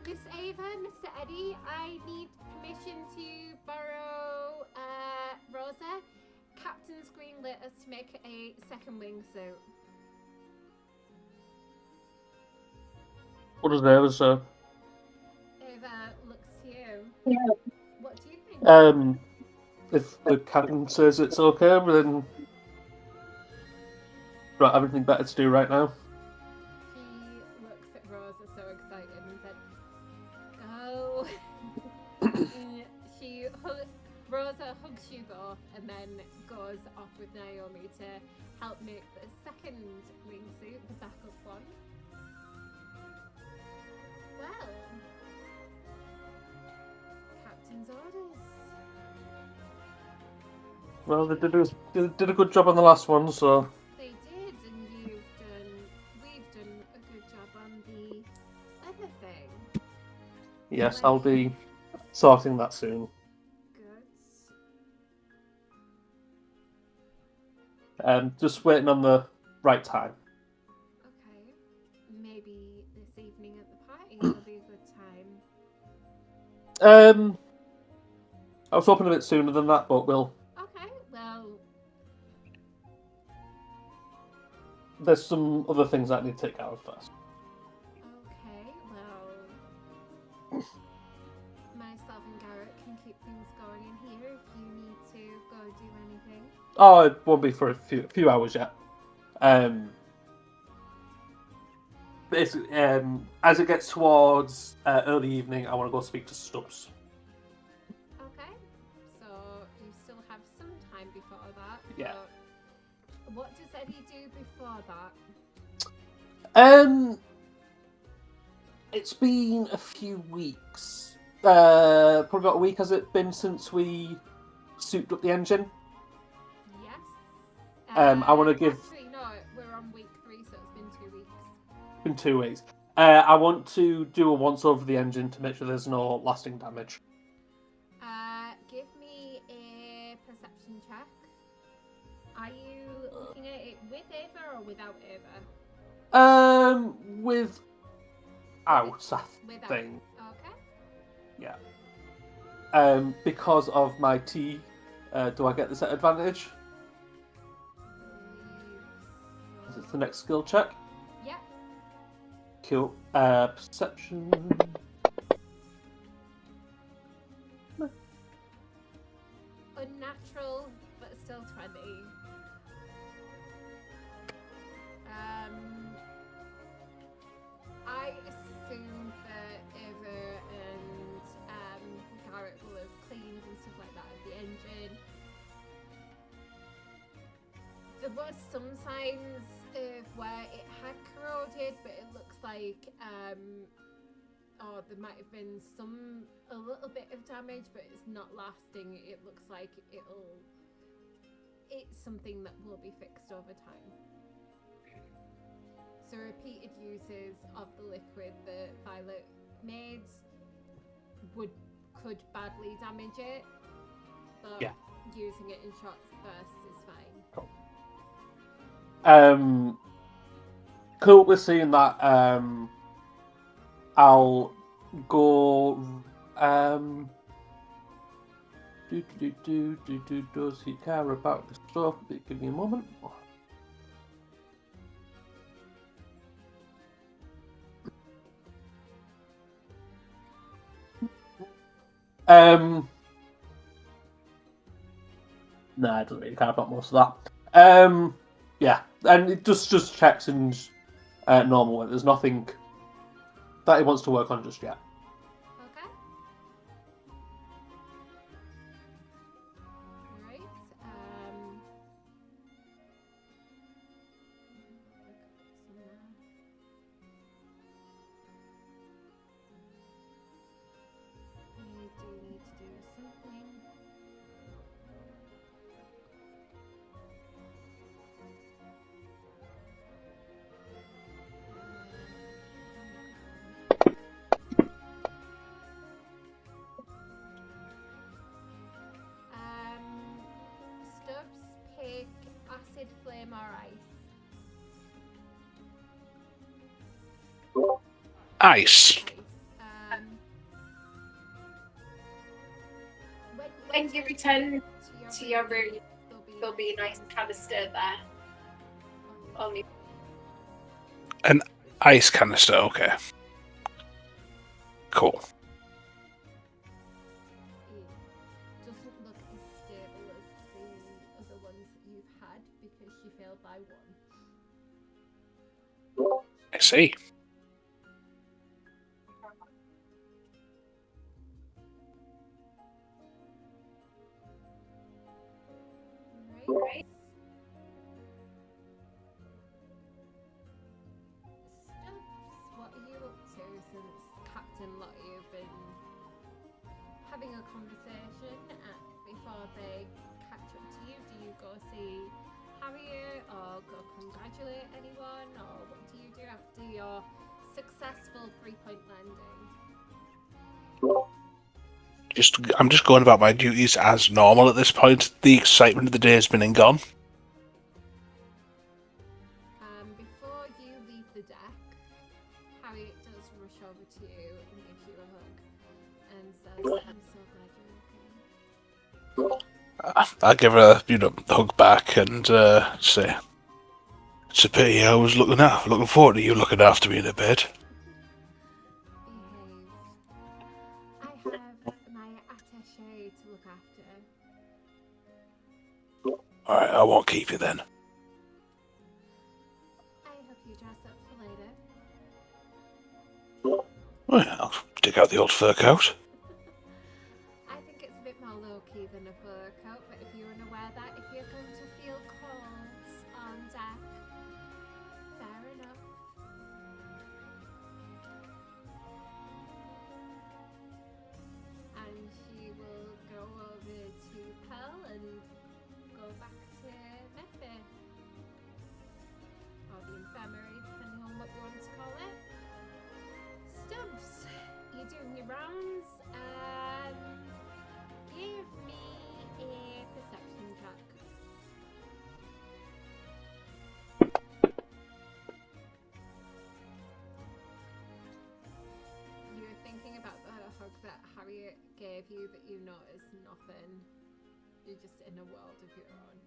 Speaker 1: Miss Ava, Mr. Eddy, I need permission to borrow Rosa. Captain's greenlit us to make a second wingsuit.
Speaker 4: What does Ava say?
Speaker 1: Ava looks to you.
Speaker 3: Yeah.
Speaker 1: What do you think?
Speaker 4: If the captain says it's okay, then right, everything better to do right now.
Speaker 1: He looks at Rosa so excited and said, "Go." Rosa hugs you both and then goes off with Naomi to help make the second wingsuit, the backup one. Well, Captain's orders.
Speaker 4: Well, they did a good job on the last one, so
Speaker 1: They did, and we've done a good job on the other thing.
Speaker 4: yes, I'll be sorting that soon.
Speaker 1: Good.
Speaker 4: Just waiting on the right time.
Speaker 1: Okay. Maybe this evening at the party will be a good time.
Speaker 4: I was hoping a bit sooner than that, but we'll.
Speaker 1: Okay, well,
Speaker 4: There's some other things that I need to take care of first.
Speaker 1: okay, well, myself and Garrett can keep things going in here if you need to go do anything.
Speaker 4: Oh, it won't be for a few hours yet. Basically, as it gets towards early evening, I want to go speak to Stubbs.
Speaker 1: Okay, so you still have some time before that.
Speaker 4: Yeah.
Speaker 1: But what does Eddy do before that?
Speaker 4: It's been a few weeks. Probably about a week has it been since we souped up the engine?
Speaker 1: Yes.
Speaker 4: I want to give.
Speaker 1: Actually, no, we're on week 3, so it's been 2 weeks.
Speaker 4: In 2 weeks. I want to do a once over the engine to make sure there's no lasting damage.
Speaker 1: Give me a perception check. Are you looking at it with Ava or without Ava?
Speaker 4: Without, I think.
Speaker 1: Okay.
Speaker 4: Yeah. Because of my T, do I get this at advantage? Is it the next skill check?
Speaker 1: Yeah.
Speaker 4: Cool. Perception.
Speaker 1: Unnatural but still 20. I assume that Eva and Garrett will have cleaned and stuff like that at the engine. There was some signs of where it had corroded, but it looks like there might have been a little bit of damage, but it's not lasting. It looks like it's something that will be fixed over time. So repeated uses of the liquid that Violet made could badly damage it, but using it in short bursts is fine.
Speaker 4: Cool. We're seeing that. I'll go. Does he care about the stuff? Give me a moment. No, I don't really care about most of that. Yeah, and it just checks in normal. There's nothing that he wants to work on just yet.
Speaker 1: Okay. Alright. We do need to do something. Stubbs, pick acid, flame, or ice.
Speaker 2: Ice.
Speaker 6: When you return to your room, there'll be a nice canister there. Only
Speaker 2: An ice canister, okay. Cool.
Speaker 1: It doesn't look as stable as the other ones that you've had because she failed by 1.
Speaker 2: I see.
Speaker 1: Right. Stubbs, what are you up to since Captain Lottie have been having a conversation before they catch up to you? Do you go see Harriet or go congratulate anyone, or what do you do after your successful 3-point landing?
Speaker 2: I'm just going about my duties as normal at this point. The excitement of the day has been and gone.
Speaker 1: Before you leave the deck, Harriet does rush over to you and gives you a hug and says, "I'm so glad you're okay."
Speaker 2: I give her a hug back and say, "It's a pity I was looking forward to you looking after me in a bed."
Speaker 1: Behave. I have my attaché to look after.
Speaker 2: Alright, I won't keep you then.
Speaker 1: I hope you dress up for later.
Speaker 2: Well, I'll dig out the old fur coat.
Speaker 1: I think it's a bit more low-key than a fur coat, but if you're unaware that if you're going to feel cold on deck, fair enough. And she will go over to Pearl and go back to Medbay. Or the infirmary, depending on what you want to call it. Stubbs, you're doing your rounds. Give me a perception check. You were thinking about the hug that Harriet gave you, but you noticed nothing. You're just in a world of your own.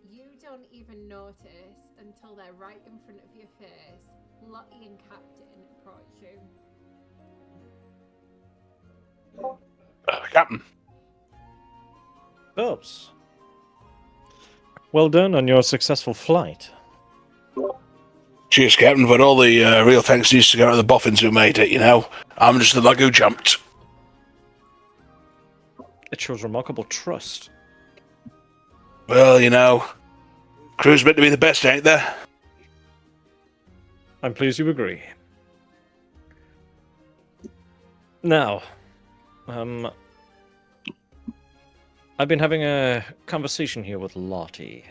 Speaker 1: You don't even notice until they're right in front of your face. Lottie and Captain approach you.
Speaker 2: Captain.
Speaker 5: Stubbs. Well done on your successful flight.
Speaker 2: Cheers, Captain, but all the real thanks needs to go to the boffins who made it, you know. I'm just the lug who jumped.
Speaker 5: It shows remarkable trust.
Speaker 2: Well, you know, crew's meant to be the best, ain't there?
Speaker 5: I'm pleased you agree. Now, I've been having a conversation here with Lottie.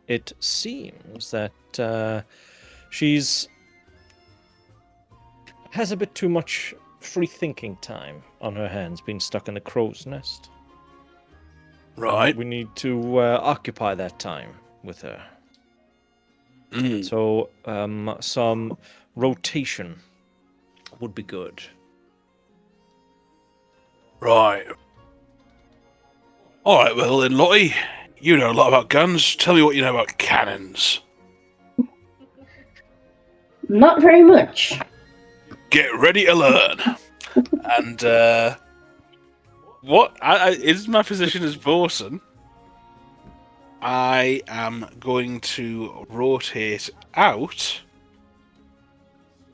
Speaker 5: It seems that she's has a bit too much free thinking time on her hands, being stuck in the crow's nest.
Speaker 2: Right.
Speaker 5: We need to occupy that time with her. So some rotation would be good.
Speaker 2: Right. Alright, well then, Lottie, you know a lot about guns. Tell me what you know about cannons.
Speaker 3: Not very much.
Speaker 2: Get ready to learn. And, what is my position as bosun? I am going to rotate out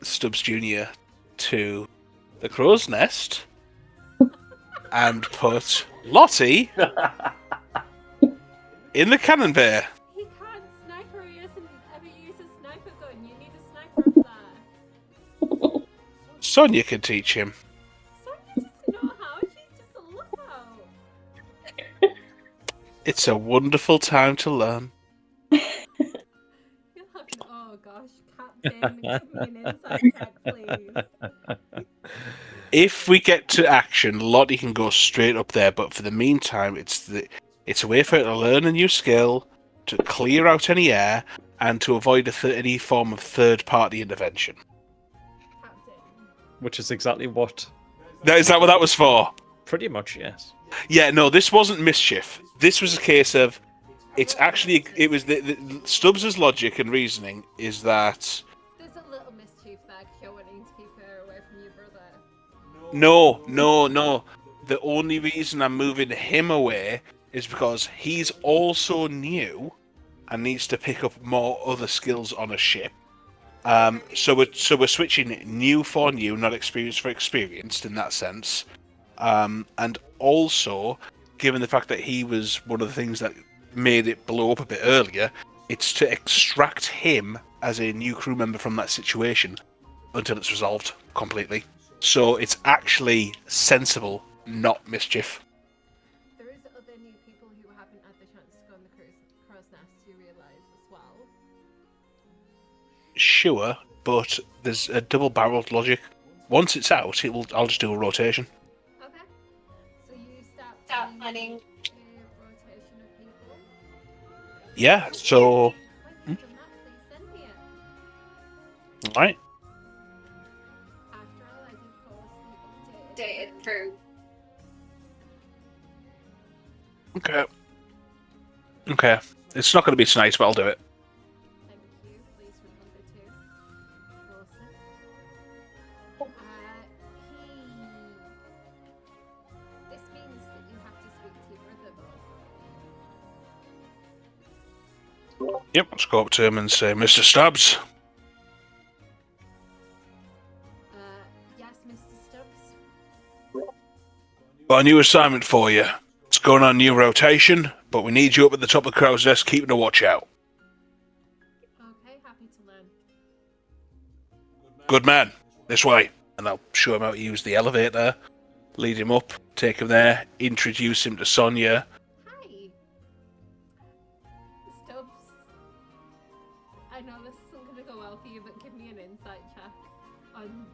Speaker 2: Stubbs Jr. to the crow's nest and put Lottie in the cannon bay.
Speaker 1: He can't sniper. He hasn't ever used a sniper gun. You need a sniper for that.
Speaker 2: Sonia can teach him.
Speaker 1: Sonia doesn't know how. She's just a lookout.
Speaker 2: It's a wonderful time to learn.
Speaker 1: You'll have to, oh gosh, Captain, give me an inside check, please.
Speaker 2: If we get to action, Lottie can go straight up there, but for the meantime, it's a way for her to learn a new skill, to clear out any air, and to avoid any form of third-party intervention.
Speaker 1: Captain.
Speaker 5: Which is exactly what...
Speaker 2: Is that what that was for?
Speaker 5: Pretty much, yes.
Speaker 2: Yeah, no, this wasn't mischief. This was a case of... It was the Stubbs' logic and reasoning is that...
Speaker 1: There's a little mischief there because you're wanting to keep her away from your brother.
Speaker 2: No. The only reason I'm moving him away is because he's also new and needs to pick up more other skills on a ship. So we're switching new for new, not experienced for experienced in that sense. And also, given the fact that he was one of the things that made it blow up a bit earlier, it's to extract him as a new crew member from that situation until it's resolved completely. So it's actually sensible, not mischief.
Speaker 1: There is other new people who haven't had the chance to go on the crow's nest, you realise as well.
Speaker 2: Sure, but there's a double-barreled logic. Once it's out, I'll just do a rotation.
Speaker 1: Okay. So you
Speaker 6: Start planning.
Speaker 1: a rotation of people.
Speaker 2: Yeah, so...
Speaker 1: Wait, from that, please send me it.
Speaker 2: Right.
Speaker 1: After all, I did post the updated.
Speaker 6: Updated crew.
Speaker 2: Okay. It's not going to be tonight, but I'll do it.
Speaker 1: Thank you. Please remember to. Wilson. This means that you have to speak to your brother, though.
Speaker 2: Yep, let's go up to him and say, Mr. Stubbs.
Speaker 1: Yes, Mr. Stubbs.
Speaker 2: Got a new assignment for you. It's going on a new rotation, but we need you up at the top of the crow's nest, keeping a watch out.
Speaker 1: Okay, happy to learn.
Speaker 2: Good man. This way. And I'll show him how to use the elevator, lead him up, take him there, introduce him to Sonia.
Speaker 1: Hi. Stubbs. I know this isn't going to go well for you, but give me an insight check on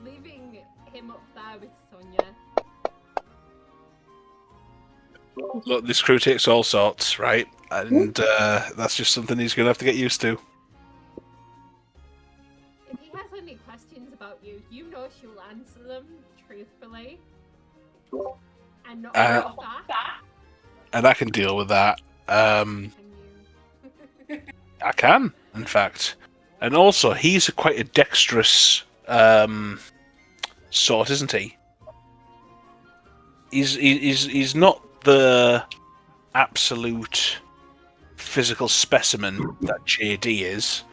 Speaker 1: leaving him up there with Sonia.
Speaker 2: Look, this crew takes all sorts, right? And that's just something he's going to have to get used to.
Speaker 1: If he has any questions about you, you know she'll answer them truthfully. And not hold back.
Speaker 2: And I can deal with that.
Speaker 1: Can you?
Speaker 2: I can, in fact. And also, he's quite a dexterous sort, isn't he? He's not the absolute physical specimen that JD is,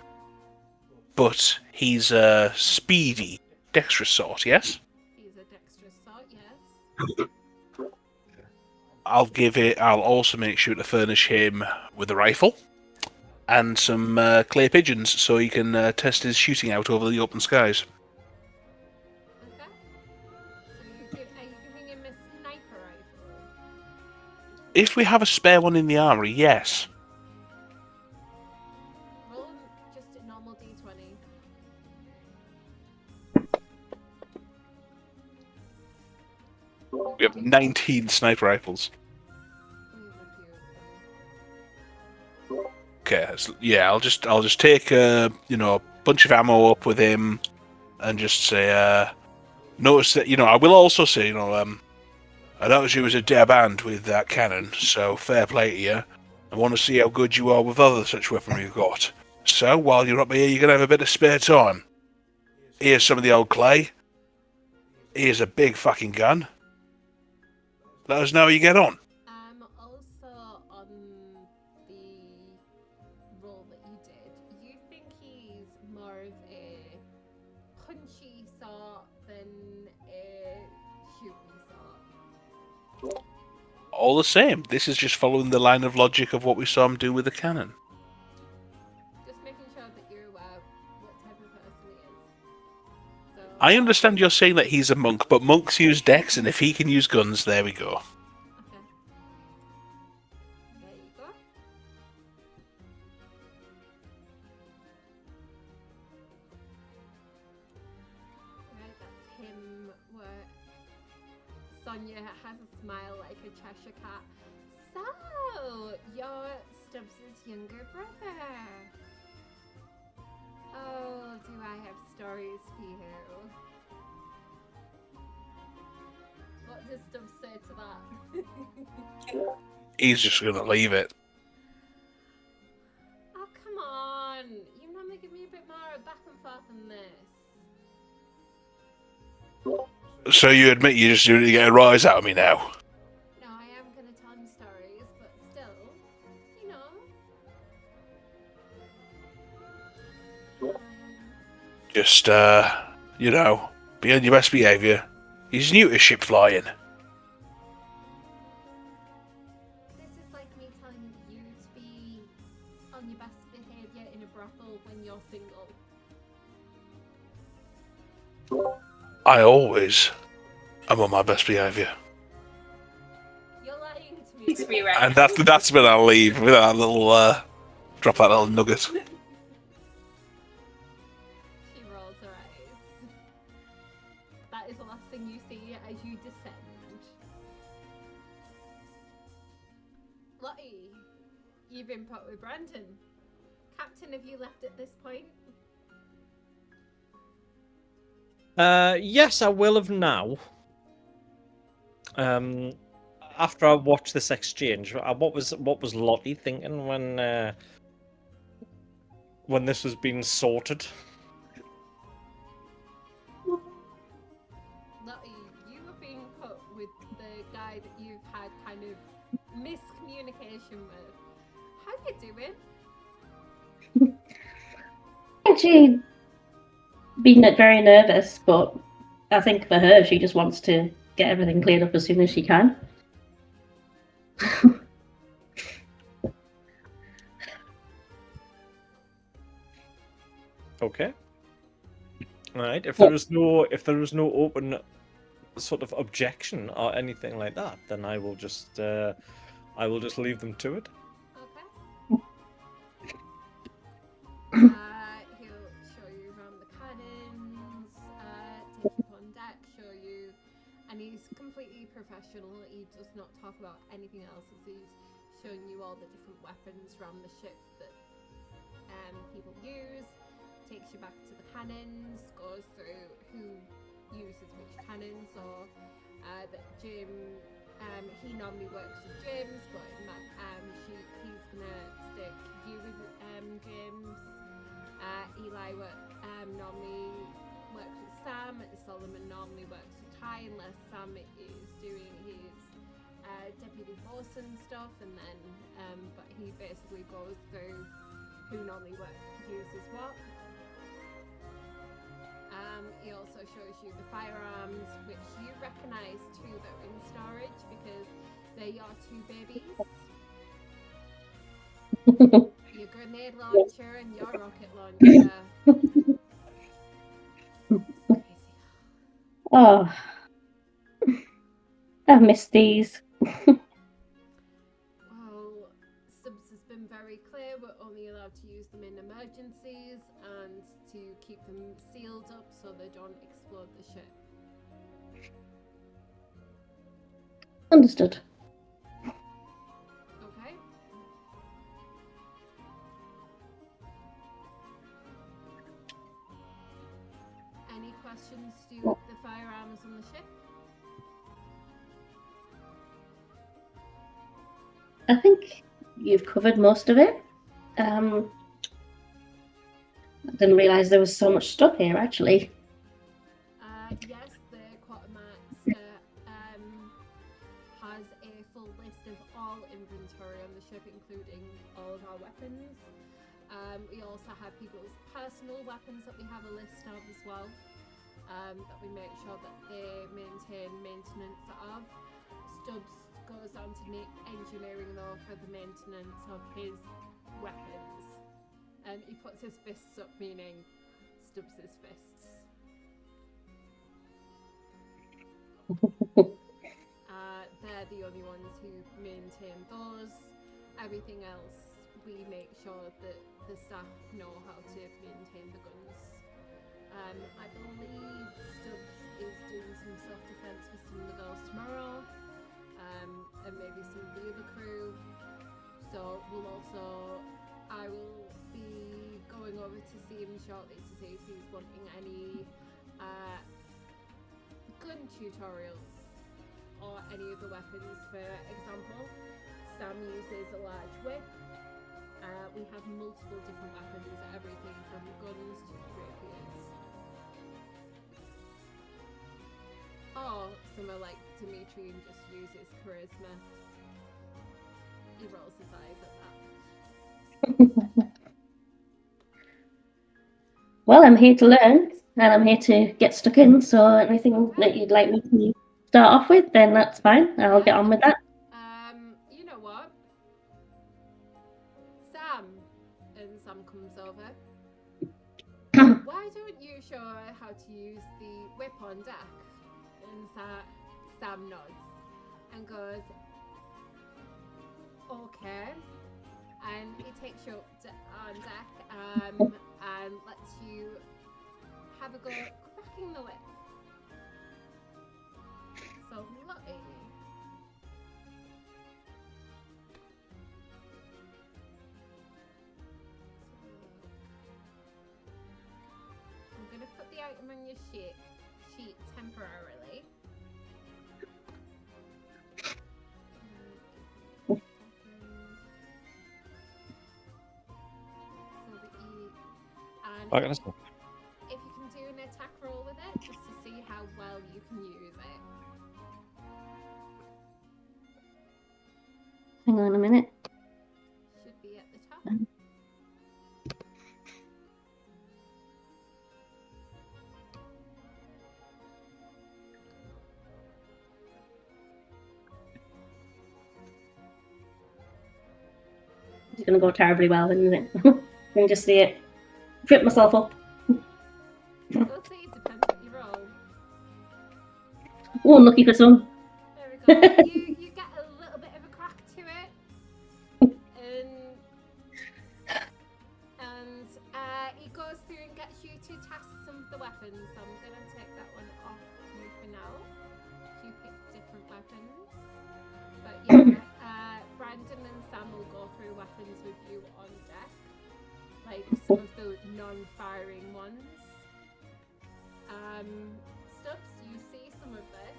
Speaker 2: but he's a speedy, dexterous sort, yes?
Speaker 1: He's a dexterous sort, yes.
Speaker 2: I'll also make sure to furnish him with a rifle and some clay pigeons so he can test his shooting out over the open skies.
Speaker 1: Okay. So are you giving him a sniper rifle?
Speaker 2: If we have a spare one in the armory, yes.
Speaker 1: Roll just a normal d20.
Speaker 2: We have 19 sniper rifles. Okay, yeah, I'll just take a bunch of ammo up with him, and just say, notice that I will also say, I noticed you was a dab hand with that cannon, so fair play to you. I want to see how good you are with other such weaponry you've got. So while you're up here, you're gonna have a bit of spare time. Here's some of the old clay. Here's a big fucking gun. Let us know how you get on.
Speaker 1: Also on the role that you did, you think he's more of a punchy sort than a shooty sort?
Speaker 2: All the same, this is just following the line of logic of what we saw him do with the cannon.
Speaker 1: Just making sure that you're aware what type of person he is. So,
Speaker 2: I understand you're saying that he's a monk, but monks use dex, and if he can use guns, there we go.
Speaker 1: okay. There you go. Right, that's him where Sonia has a smile like a Cheshire cat. So, you're Stubbs' younger brother. Oh, do I have stories for you? What does Stubbs say to that?
Speaker 2: He's just gonna leave it.
Speaker 1: Oh, come on. You normally give me a bit more back and forth than this.
Speaker 2: So you admit you're just doing it to get a rise out of me now?
Speaker 1: No, I am going to tell him stories, but still, you know.
Speaker 2: Just, be on your best behaviour. He's new to ship flying.
Speaker 1: This is like me telling you to be on your best behaviour in a brothel when you're single.
Speaker 2: I always am on my best behaviour.
Speaker 1: You're lying to me.
Speaker 6: To be right.
Speaker 2: And that's when I'll leave with that little, drop that little nugget.
Speaker 1: She rolls her eyes. That is the last thing you see as you descend. Lottie, you've been put with Brandon. Captain, have you left at this point?
Speaker 5: Yes, I will have now. After I watched this exchange, what was Lottie thinking when this was being sorted?
Speaker 1: Lottie, you were being put with the guy that you've had kind of miscommunication with. How you doing?
Speaker 3: She's been very nervous, but I think for her, she just wants to get everything cleared up as soon as she can.
Speaker 5: Okay. All right. If there is no open sort of objection or anything like that, then I will just leave them to it.
Speaker 1: Okay. He'll show you around the cannons, take you on deck, show you, and he's completely professional. He does not talk about anything else as he's showing you all the different weapons around the ship that people use. Takes you back to the cannons, goes through who uses which cannons, or that Jim, he normally works with James, but he's gonna stick you with James. Eli normally works with Sam, and Solomon normally works with Ty, unless Sam is doing his deputy bosun stuff, and then but he basically goes through who normally uses what. He also shows you the firearms, which you recognise too that are in storage because they're your two babies. Your grenade launcher and your rocket launcher. Crazy.
Speaker 3: Oh, I've missed these.
Speaker 1: Well, Stubbs has been very clear, we're only allowed to use them in emergencies and to keep them sealed up so they don't explode the ship.
Speaker 3: Understood.
Speaker 1: Okay? Any questions to the firearms on the ship?
Speaker 3: I think you've covered most of it. I didn't realise there was so much stuff here, actually.
Speaker 1: Yes, the quartermaster has a full list of all inventory on the ship, including all of our weapons. We also have people's personal weapons that we have a list of as well, that we make sure that they maintain maintenance of. Stubbs goes on to engineering though for the maintenance of his weapons. And he puts his fists up, meaning Stubbs' fists. They're the only ones who maintain those. Everything else, we make sure that the staff know how to maintain the guns. I believe Stubbs is doing some self-defense with some of the girls tomorrow, and maybe some of the other crew. So I will be going over to see him shortly to see if he's wanting any gun tutorials or any of the weapons. For example, Sam uses a large whip. We have multiple different weapons, everything from guns to rapiers. Or somewhere like Dimitri and just uses charisma. He rolls his eyes at that.
Speaker 3: Well, I'm here to learn, and I'm here to get stuck in, so anything that you'd like me to start off with, then that's fine. I'll get on with that.
Speaker 1: You know what? Sam, and Sam comes over. Why don't you show her how to use the whip on deck? And Sam nods and goes, okay. And he takes you up on deck and lets you have a go at cracking the whip. So, Lottie. I'm going to put the item on your sheet temporarily.
Speaker 5: I gotta stop.
Speaker 1: If you can do an attack roll with it, just to see how well you can use it.
Speaker 3: Hang on a minute.
Speaker 1: Should be at the top.
Speaker 3: It's going to go terribly well, isn't it? You can just see it. Trip myself up.
Speaker 1: We'll see, it depends what you roll.
Speaker 3: Oh, unlucky for some.
Speaker 1: There we go. You get a little bit of a crack to it. And it goes through and gets you to test some of the weapons. So I'm going to take that one off you for now. You pick different weapons. But yeah, Brandon and Sam will go through weapons with you on deck. Like some of the non-firing ones. Stubbs, you see some of this.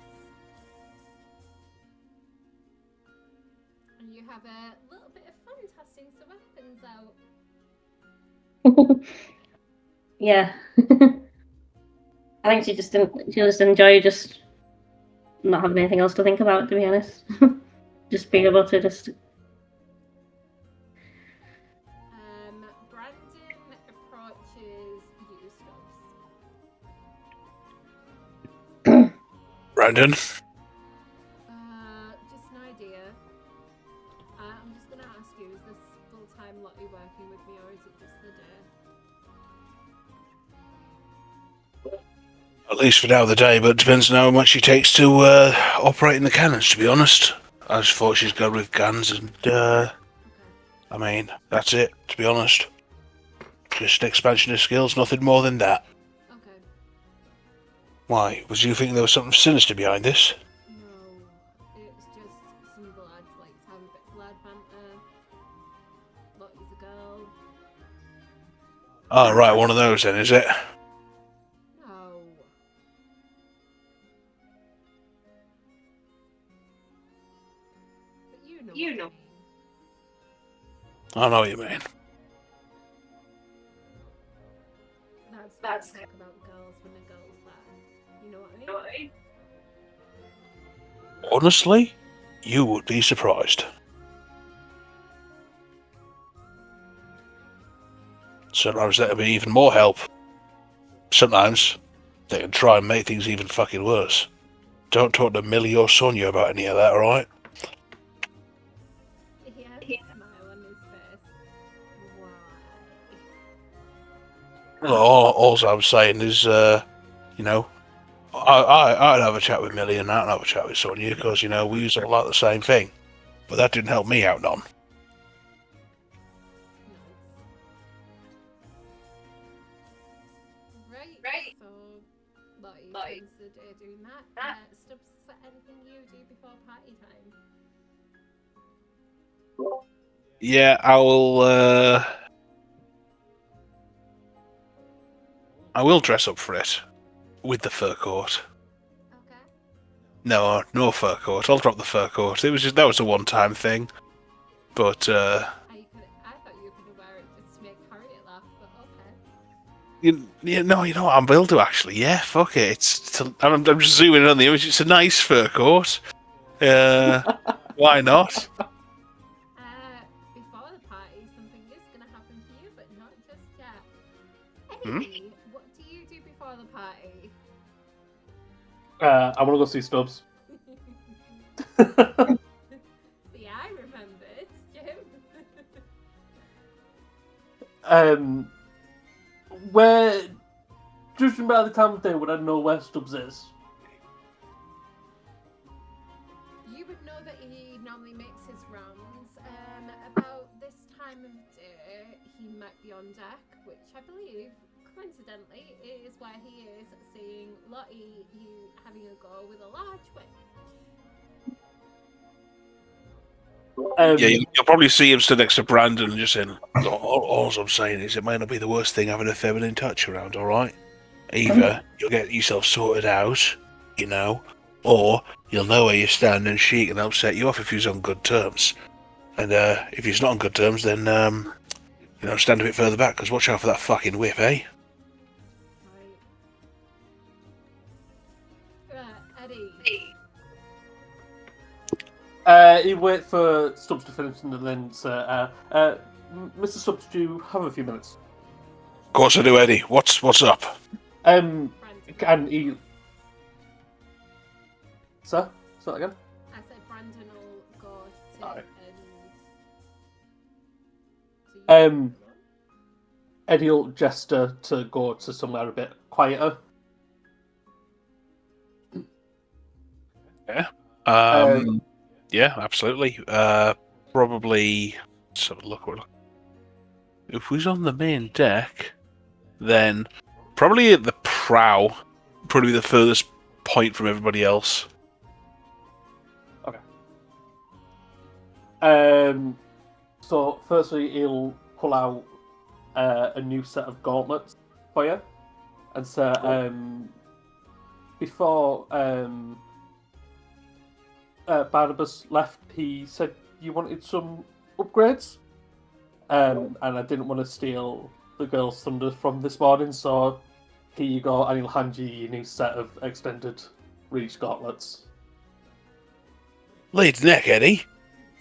Speaker 1: And you have a little bit of fun testing some weapons out.
Speaker 3: Yeah. I think she just enjoy just not having anything else to think about, to be honest. just be able to just.
Speaker 1: Brandon approaches you, Stubbs.
Speaker 2: Brandon?
Speaker 1: Just an idea. I'm just gonna ask you, is this full-time Lottie working with me, or is it just the day?
Speaker 2: At least for now of the day, but it depends on how much she takes to operate in the cannons, to be honest. I just thought she's good with guns and, I mean, that's it, to be honest. Just an expansion of skills, nothing more than that.
Speaker 1: Okay.
Speaker 2: Why? Was you thinking there was something sinister behind this?
Speaker 1: No, it's just some of the lads like to have a bit of lad banter. Lottie's a girl.
Speaker 2: Oh, right, one of those then, is it?
Speaker 1: No. But you know.
Speaker 2: I know what you mean.
Speaker 1: That's talk about girls when a girl's there. You know what I mean?
Speaker 2: Honestly, you would be surprised. Sometimes that'll be even more help. Sometimes they can try and make things even fucking worse. Don't talk to Millie or Sonia about any of that, alright?
Speaker 1: He has a smile on his face. Why?
Speaker 2: Well, all I'm saying is, you know, I'd have a chat with Millie and that, and have a chat with Sonia, because, you know, we use all like the same thing. But that didn't help me out none.
Speaker 1: Right. So, Lottie spends the day doing that. Stubbs, is there anything you do before party time?
Speaker 2: Yeah, I will dress up for it. With the fur coat.
Speaker 1: Okay.
Speaker 2: No fur coat. I'll drop the fur coat. That was a one-time thing. But,
Speaker 1: I thought you were going to wear it just to make Harriet laugh, but okay.
Speaker 2: you know what, I will do actually. Yeah, fuck it. I'm just zooming in on the image. It's a nice fur coat. Why not?
Speaker 1: Before the party, something is going to happen to you, but not just yet.
Speaker 2: Hmm?
Speaker 1: Eddie, what do you do before the party?
Speaker 4: I want to go see Stubbs.
Speaker 1: See, I remembered, Jim.
Speaker 4: Where, judging by the time of day, would I know where Stubbs is?
Speaker 1: You would know that he normally makes his rounds. About this time of day, he might be on deck, which I believe, coincidentally, is where he is seeing Lottie, you having a go with a large whip.
Speaker 2: Yeah, you'll probably see him stood next to Brandon and just saying, all I'm saying is it might not be the worst thing having a feminine touch around, alright? Either you'll get yourself sorted out, you know, or you'll know where you stand and she can help set you off if he's on good terms. And if he's not on good terms, then, you know, stand a bit further back, because watch out for that fucking whip, eh?
Speaker 1: Eddie.
Speaker 4: He wait for Stubbs to finish and then say, Mr. Stubbs, do you have a few minutes?
Speaker 2: Of course I do, Eddie. What's up?
Speaker 4: Can he... Sir? Say that again?
Speaker 1: I said Brandon will go to
Speaker 4: Alright.
Speaker 1: and...
Speaker 4: Eddie will gesture to go to somewhere a bit quieter.
Speaker 2: Yeah. Yeah, absolutely. Probably. Let's have a look. If we's on the main deck, then probably at the prow, probably the furthest point from everybody else.
Speaker 4: Okay. So firstly, he'll pull out a new set of gauntlets for you, and say, before Barnabas left, he said you wanted some upgrades, and I didn't want to steal the girl's thunder from this morning, so here you go, and he'll hand you your new set of extended reach gauntlets.
Speaker 2: Lead neck, Eddie.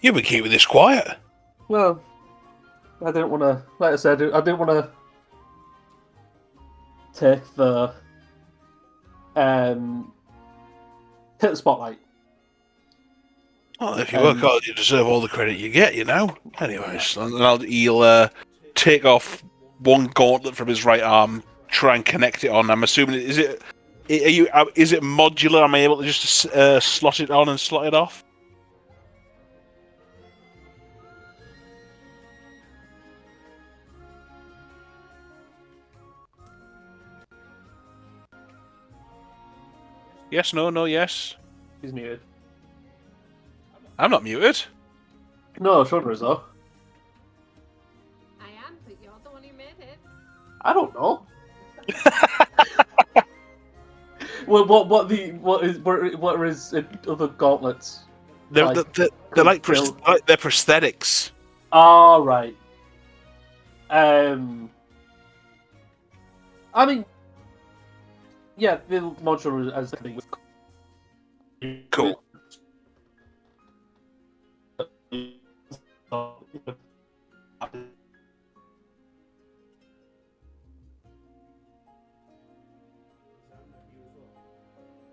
Speaker 2: You've been keeping this quiet.
Speaker 4: Well, I didn't want to. Like I said, I didn't want to take the take the spotlight.
Speaker 2: Well, if you work hard, you deserve all the credit you get, you know. Anyways, he'll take off one gauntlet from his right arm, try and connect it on. I'm assuming is it modular? Am I able to just slot it on and slot it off? Yes, no, yes.
Speaker 4: He's muted.
Speaker 2: I'm not muted.
Speaker 4: No, Shona is though.
Speaker 1: I am, but you're the one who made it.
Speaker 4: I don't know. Well, what are his other gauntlets?
Speaker 2: They're like they're prosthetics.
Speaker 4: Oh, right. I mean, yeah, the modular as the thing was
Speaker 2: Cool.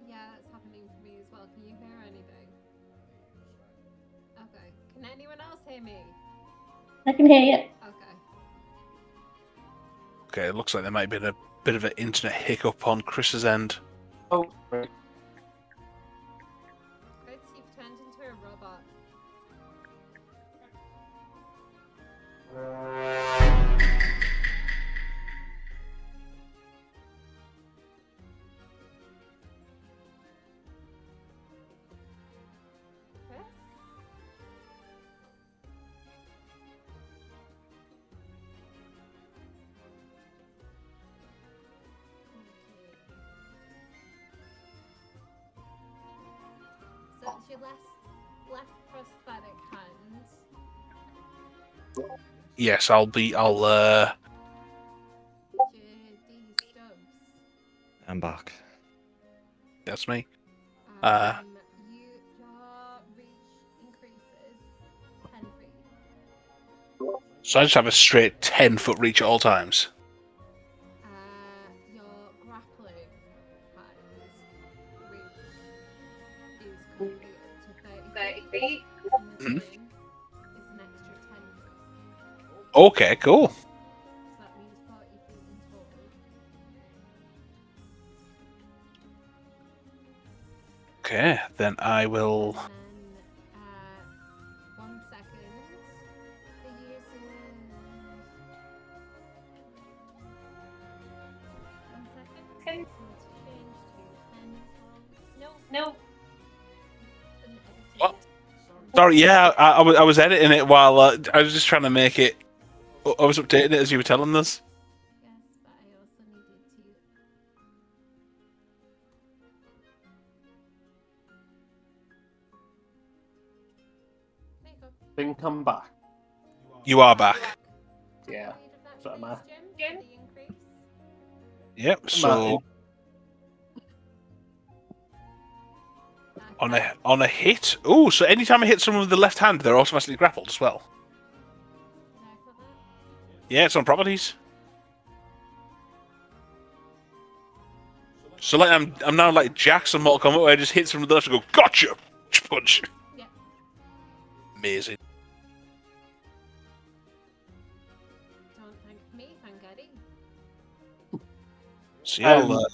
Speaker 1: Yeah, that's happening for me as well. Can you hear anything? Okay. Can anyone else hear me?
Speaker 3: I can hear you.
Speaker 1: Okay.
Speaker 2: Okay, it looks like there might have been a bit of an internet hiccup on Chris's end.
Speaker 4: Oh, right.
Speaker 1: Chris, you've turned into a robot. Chris? So it's your left prosthetic hand.
Speaker 2: Yes, I'll
Speaker 1: JD Stubbs.
Speaker 5: I'm back.
Speaker 2: that's me.
Speaker 1: Your reach increases 10 feet.
Speaker 2: So I just have a straight 10-foot reach at all times.
Speaker 1: Your grappling hand's reach is going to be up to 30 feet. And the
Speaker 2: Mhm.
Speaker 1: swing is an extra 10 feet.
Speaker 2: Okay, cool.
Speaker 1: So that means 40 feet in total.
Speaker 2: Okay, then I will.
Speaker 1: And then, 1 second. The users. 1 second.
Speaker 6: Okay.
Speaker 1: This needs to change to 10 as well. No.
Speaker 6: No.
Speaker 1: An editing.
Speaker 2: What? Sorry, yeah, I was editing it while I was just trying to make it. I was updating it as you were telling us.
Speaker 1: Yes, but I also needed to. There you go.
Speaker 4: Think I'm back.
Speaker 2: You are back.
Speaker 4: Yeah,
Speaker 1: Have you made of that
Speaker 4: so am I.
Speaker 1: increase, Jim?
Speaker 6: Jim?
Speaker 1: The increase?
Speaker 2: Yep. So on a hit. Oh, so anytime I hit someone with the left hand, they're automatically grappled as well.
Speaker 1: Did I put that?
Speaker 2: Yeah, it's on properties. So like I'm now like Jax on Mortal Kombat, where I just hit someone with the left and go, gotcha! Punch.
Speaker 1: Yeah.
Speaker 2: Amazing.
Speaker 1: Don't thank me, thank Eddy.
Speaker 2: So yeah, I'll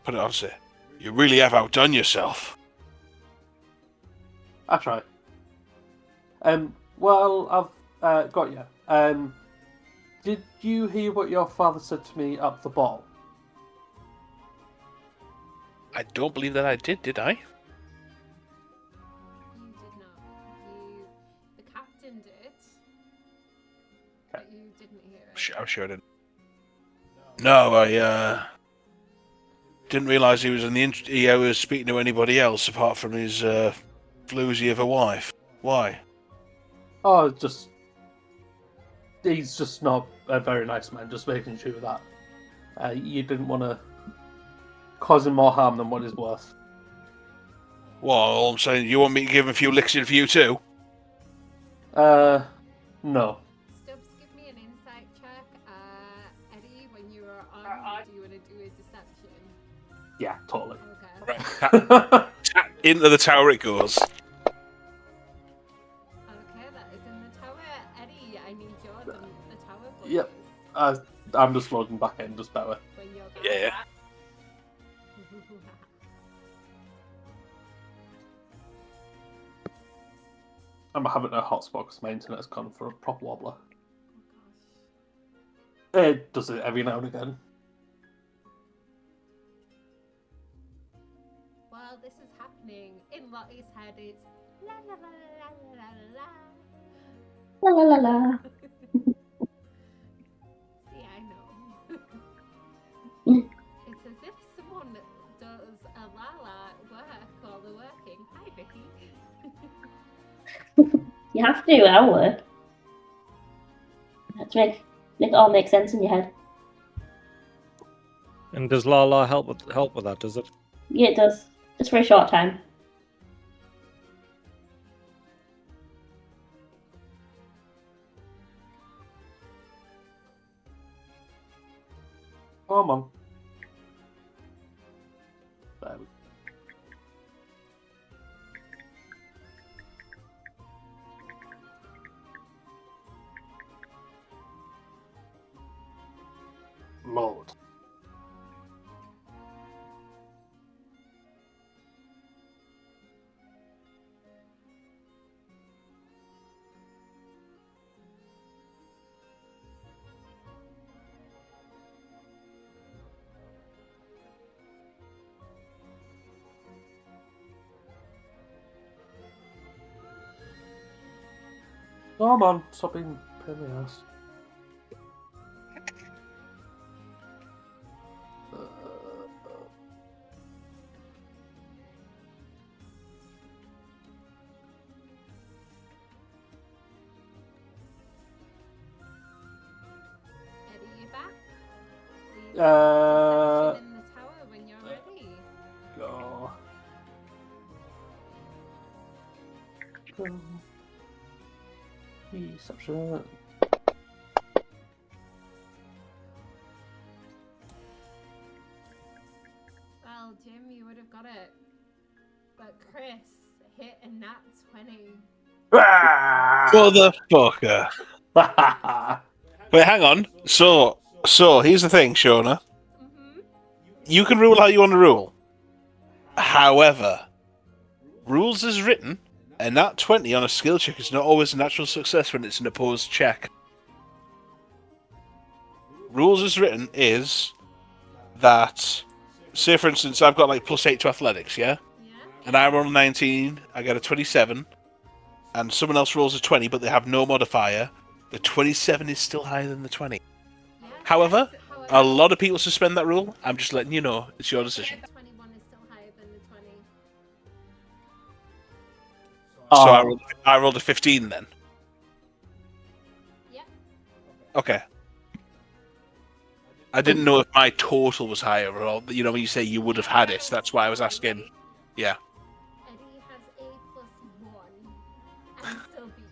Speaker 2: put it on. Say, you really have outdone yourself.
Speaker 4: I try. Well, I've got you. Did you hear what your father said to me at the ball?
Speaker 2: I don't believe that I did I?
Speaker 1: You did not. The captain did. But you didn't hear it.
Speaker 2: I'm sure I didn't. No, I didn't realise he was in the he was speaking to anybody else apart from his floozy of a wife. Why?
Speaker 4: Oh, he's just not a very nice man. Just making sure that you didn't want to cause him more harm than what is worth.
Speaker 2: Well, all I'm saying, you want me to give him a few licks in for you too?
Speaker 4: No.
Speaker 1: Stubbs, give me an insight check. Eddy, when you are on, do you want to do a deception?
Speaker 4: Yeah, totally.
Speaker 1: Okay.
Speaker 2: Right. Into the tower it goes.
Speaker 1: Okay, that is in the tower. Eddy, I need yours in the tower, please.
Speaker 4: Yep. I'm just loading back in, just better.
Speaker 1: When you're
Speaker 2: Yeah.
Speaker 4: I'm having a hotspot because my internet's gone for a proper wobbler.
Speaker 1: Oh gosh.
Speaker 4: It does it every now and again.
Speaker 1: While this is happening, in Lottie's head, it's la la la la la la la.
Speaker 3: La la la la.
Speaker 1: See, I know. It's as if someone does a la la work while they're working. Hi, Vicky.
Speaker 3: You have to do our work. That's make it all make sense in your head.
Speaker 5: And does Lala help with that? Does it?
Speaker 3: Yeah, it does. Just for a short time.
Speaker 4: Come on. There we go. Lord. Come on, stop being a pain in the ass.
Speaker 1: Eddy, you back? Please
Speaker 4: Uh,
Speaker 1: deception in the tower when you're ready.
Speaker 4: Go. Deception.
Speaker 1: Well, Jim, you would have got it. But Chris hit a nat 20.
Speaker 2: Motherfucker. Wait, hang on. So here's the thing, Shona.
Speaker 1: Mm-hmm.
Speaker 2: You can rule how you want to rule. However, rules as written, a nat 20 on a skill check is not always a natural success when it's an opposed check. Rules as written is that, say for instance, I've got like +8 to athletics, yeah?
Speaker 1: Yeah?
Speaker 2: And I roll a 19, I get a 27, and someone else rolls a 20, but they have no modifier. The 27 is still higher than the 20.
Speaker 1: Yeah,
Speaker 2: However,
Speaker 1: yes,
Speaker 2: a lot of people suspend that rule. I'm just letting you know. It's your decision.
Speaker 1: The 21 is still higher than the 20.
Speaker 2: So I rolled a 15 then.
Speaker 1: Yep.
Speaker 2: Okay. I didn't know if my total was higher or, you know, when you say you would have had it. That's why I was asking. Yeah.
Speaker 1: Eddy has a +1 and still beat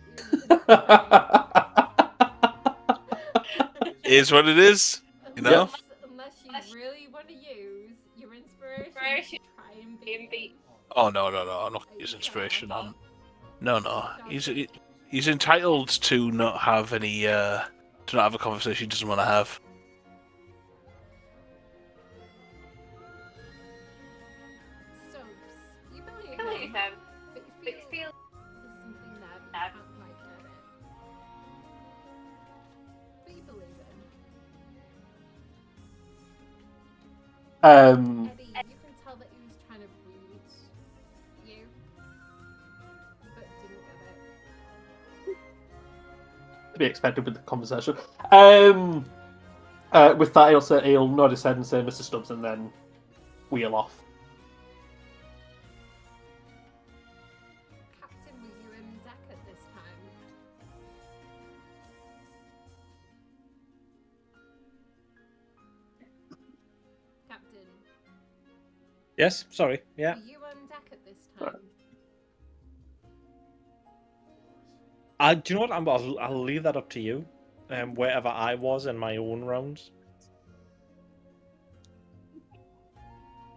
Speaker 1: you.
Speaker 2: Is what it is. You know?
Speaker 1: Unless you really want to use your inspiration to try and beat.
Speaker 2: Oh, no. I'm not going to use inspiration on. No. He's entitled to not have any, to not have a conversation he doesn't want to have.
Speaker 1: Stubbs, you believe him, but you feel there's something there, but you can't quite get it. But you believe him. Eddy, you can tell that he was trying to read you, but didn't get it.
Speaker 4: To be expected with the conversation. With that, he'll nod his head and say, "Mr. Stubbs," and then wheel off.
Speaker 1: Captain, were you in deck at this time? Captain,
Speaker 5: Yes. Sorry. Yeah.
Speaker 1: were you on deck at this time?
Speaker 5: Do you know what? I'll leave that up to you. Wherever I was in my own rounds.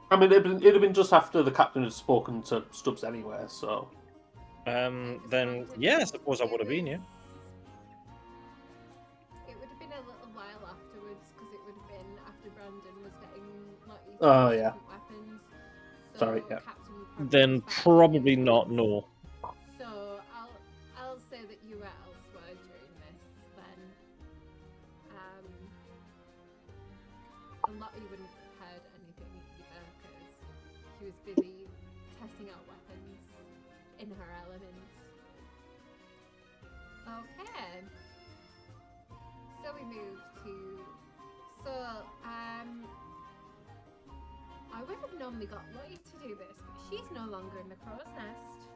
Speaker 4: I mean, it'd have been just after the captain had spoken to Stubbs anyway, so...
Speaker 5: Then, yeah, I suppose I would have been, yeah.
Speaker 1: It would have been a little while afterwards, because it would have been after Brandon was getting Lottie's
Speaker 4: Oh, yeah.
Speaker 1: weapons. So
Speaker 4: Sorry, yeah.
Speaker 1: Captain probably
Speaker 5: Then
Speaker 1: was back
Speaker 5: probably
Speaker 1: in.
Speaker 5: not, no.
Speaker 1: So I'll say that you were elsewhere during this then. And Lottie wouldn't have heard anything either because she was busy testing out weapons in her elements. Okay. So we move to I would have normally got Lottie to do this, but she's no longer in the crow's nest.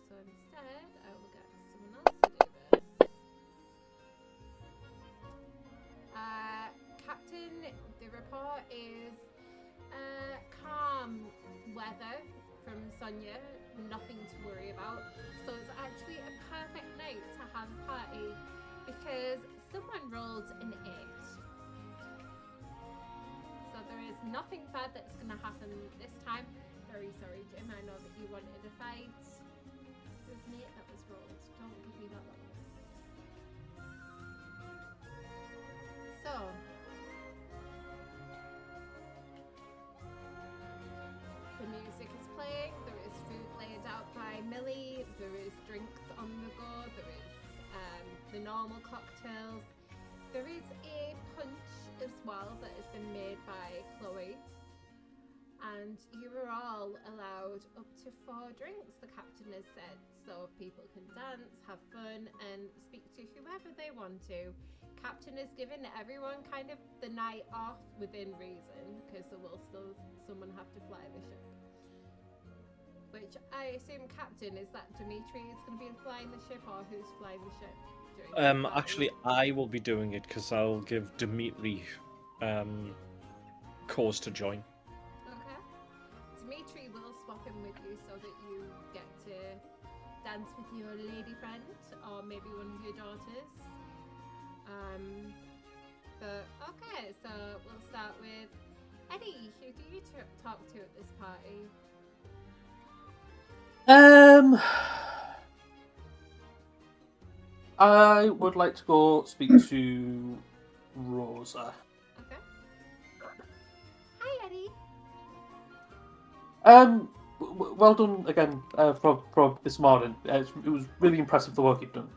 Speaker 1: So instead, I will get someone else to do this. Captain, the report is calm weather from Sonia, nothing to worry about. So it's actually a perfect night to have a party because someone rolled an 8. So there is nothing bad that's going to happen this time. Very sorry, Jim. I know that you wanted a fight. It was an 8 that was rolled. Don't give me that one. So. The music is playing. There is food laid out by Millie. There is drinks on the go. There is the normal cocktails. There is a punch as well that has been made by Chloe. And you are all allowed up to 4 drinks, the captain has said. So people can dance, have fun, and speak to whoever they want to. Captain has given everyone kind of the night off within reason, because there will still someone have to fly the ship. Which I assume, Captain, is that Dimitri is going to be flying the ship, or who's flying the ship?
Speaker 5: Actually, I will be doing it because I'll give Dimitri cause to join.
Speaker 1: Okay. Dimitri will swap in with you so that you get to dance with your lady friend, or maybe one of your daughters. But okay, so we'll start with Eddy. Who do you talk to at this party?
Speaker 4: I would like to go speak to Rosa.
Speaker 1: Okay. Hi, Eddy.
Speaker 4: Well done again for this morning. It was really impressive the work you've done.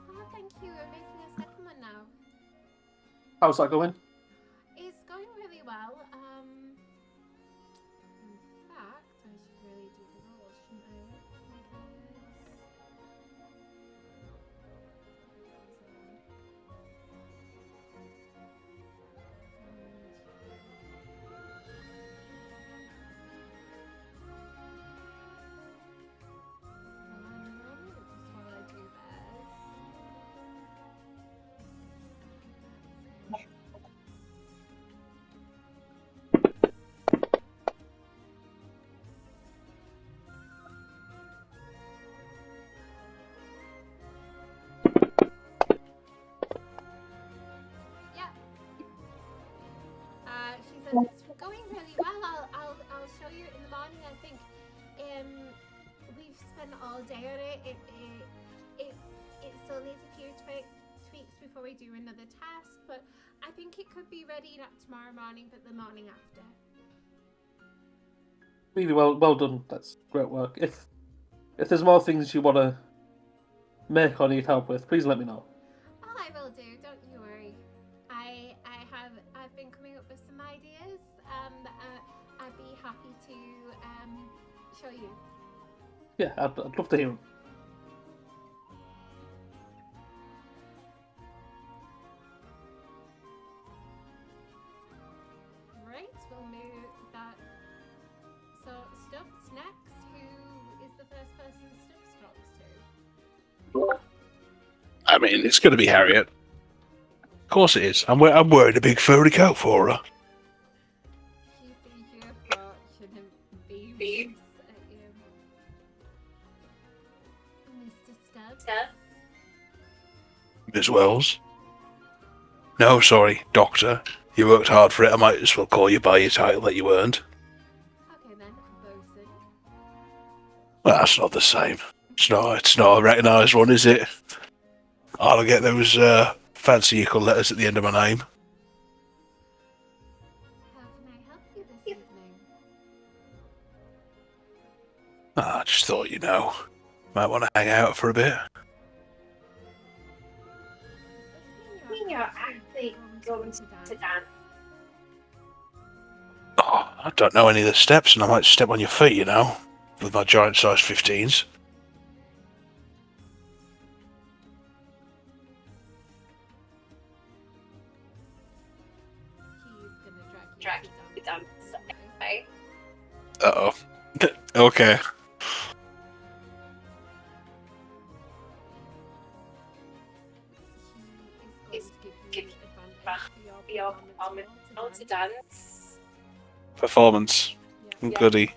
Speaker 1: Oh, thank you. We're making a second one now.
Speaker 4: How's that going?
Speaker 1: It's going really well. In fact, I should really do the rolls, shouldn't I? Just while I do this. She says it's going really well. I'll show you in the morning. I think we've spent all day on it. It still needs a few tweaks before we do another task, but I think it could be ready not tomorrow morning, but the morning after.
Speaker 4: Really well done. That's great work. If there's more things you want to make or need help with, please let me know.
Speaker 1: Oh, I will do. Don't you worry. I've been coming up with some ideas. I'd be happy to show you.
Speaker 4: Yeah, I'd love to hear them.
Speaker 1: Right, we'll move that. So Stubbs next. Who is the first person Stubbs talks to?
Speaker 2: I mean, it's going to be Harriet. Of course it is. I'm wearing a big furry coat for her.
Speaker 1: She sees you, but shouldn't beam at you.
Speaker 6: Stubbs.
Speaker 2: Miss Wells. No, sorry, Doctor. You worked hard for it. I might as well call you by your title that you earned.
Speaker 1: Okay then, bosun.
Speaker 2: Well, that's not the same. It's not a recognised one, is it? I'll get those fancy equal letters at the end of my name.
Speaker 1: How can I help you this evening?
Speaker 2: I just thought, might want to hang out for a bit.
Speaker 6: You're actually going to dance.
Speaker 2: Oh, I don't know any of the steps, and I might step on your feet, with my giant-sized 15s.
Speaker 1: He's gonna
Speaker 6: Drag you down. Okay.
Speaker 2: Uh-oh. Okay.
Speaker 1: He is going to give you advantage for your performance
Speaker 6: To dance.
Speaker 2: Performance.
Speaker 1: Yeah.
Speaker 2: Goody.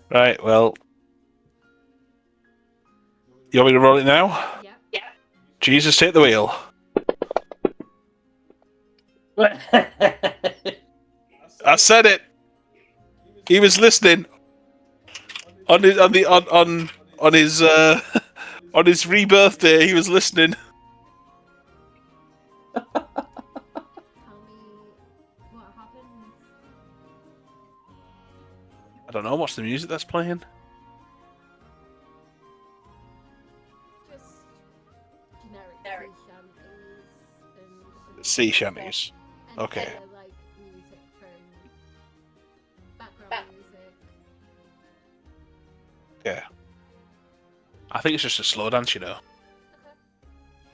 Speaker 2: Right, well. You want me to roll it now?
Speaker 1: Yeah.
Speaker 2: Jesus, take the wheel. I said it. He was listening. On his on his rebirth day, he was listening.
Speaker 1: Tell me what happened.
Speaker 2: I don't know. What's the music that's playing?
Speaker 1: Just generic sea shanties and
Speaker 2: Sea shanties.
Speaker 1: and
Speaker 2: Okay.
Speaker 1: other, like music from background music.
Speaker 2: Yeah. I think it's just a slow dance,
Speaker 1: Okay.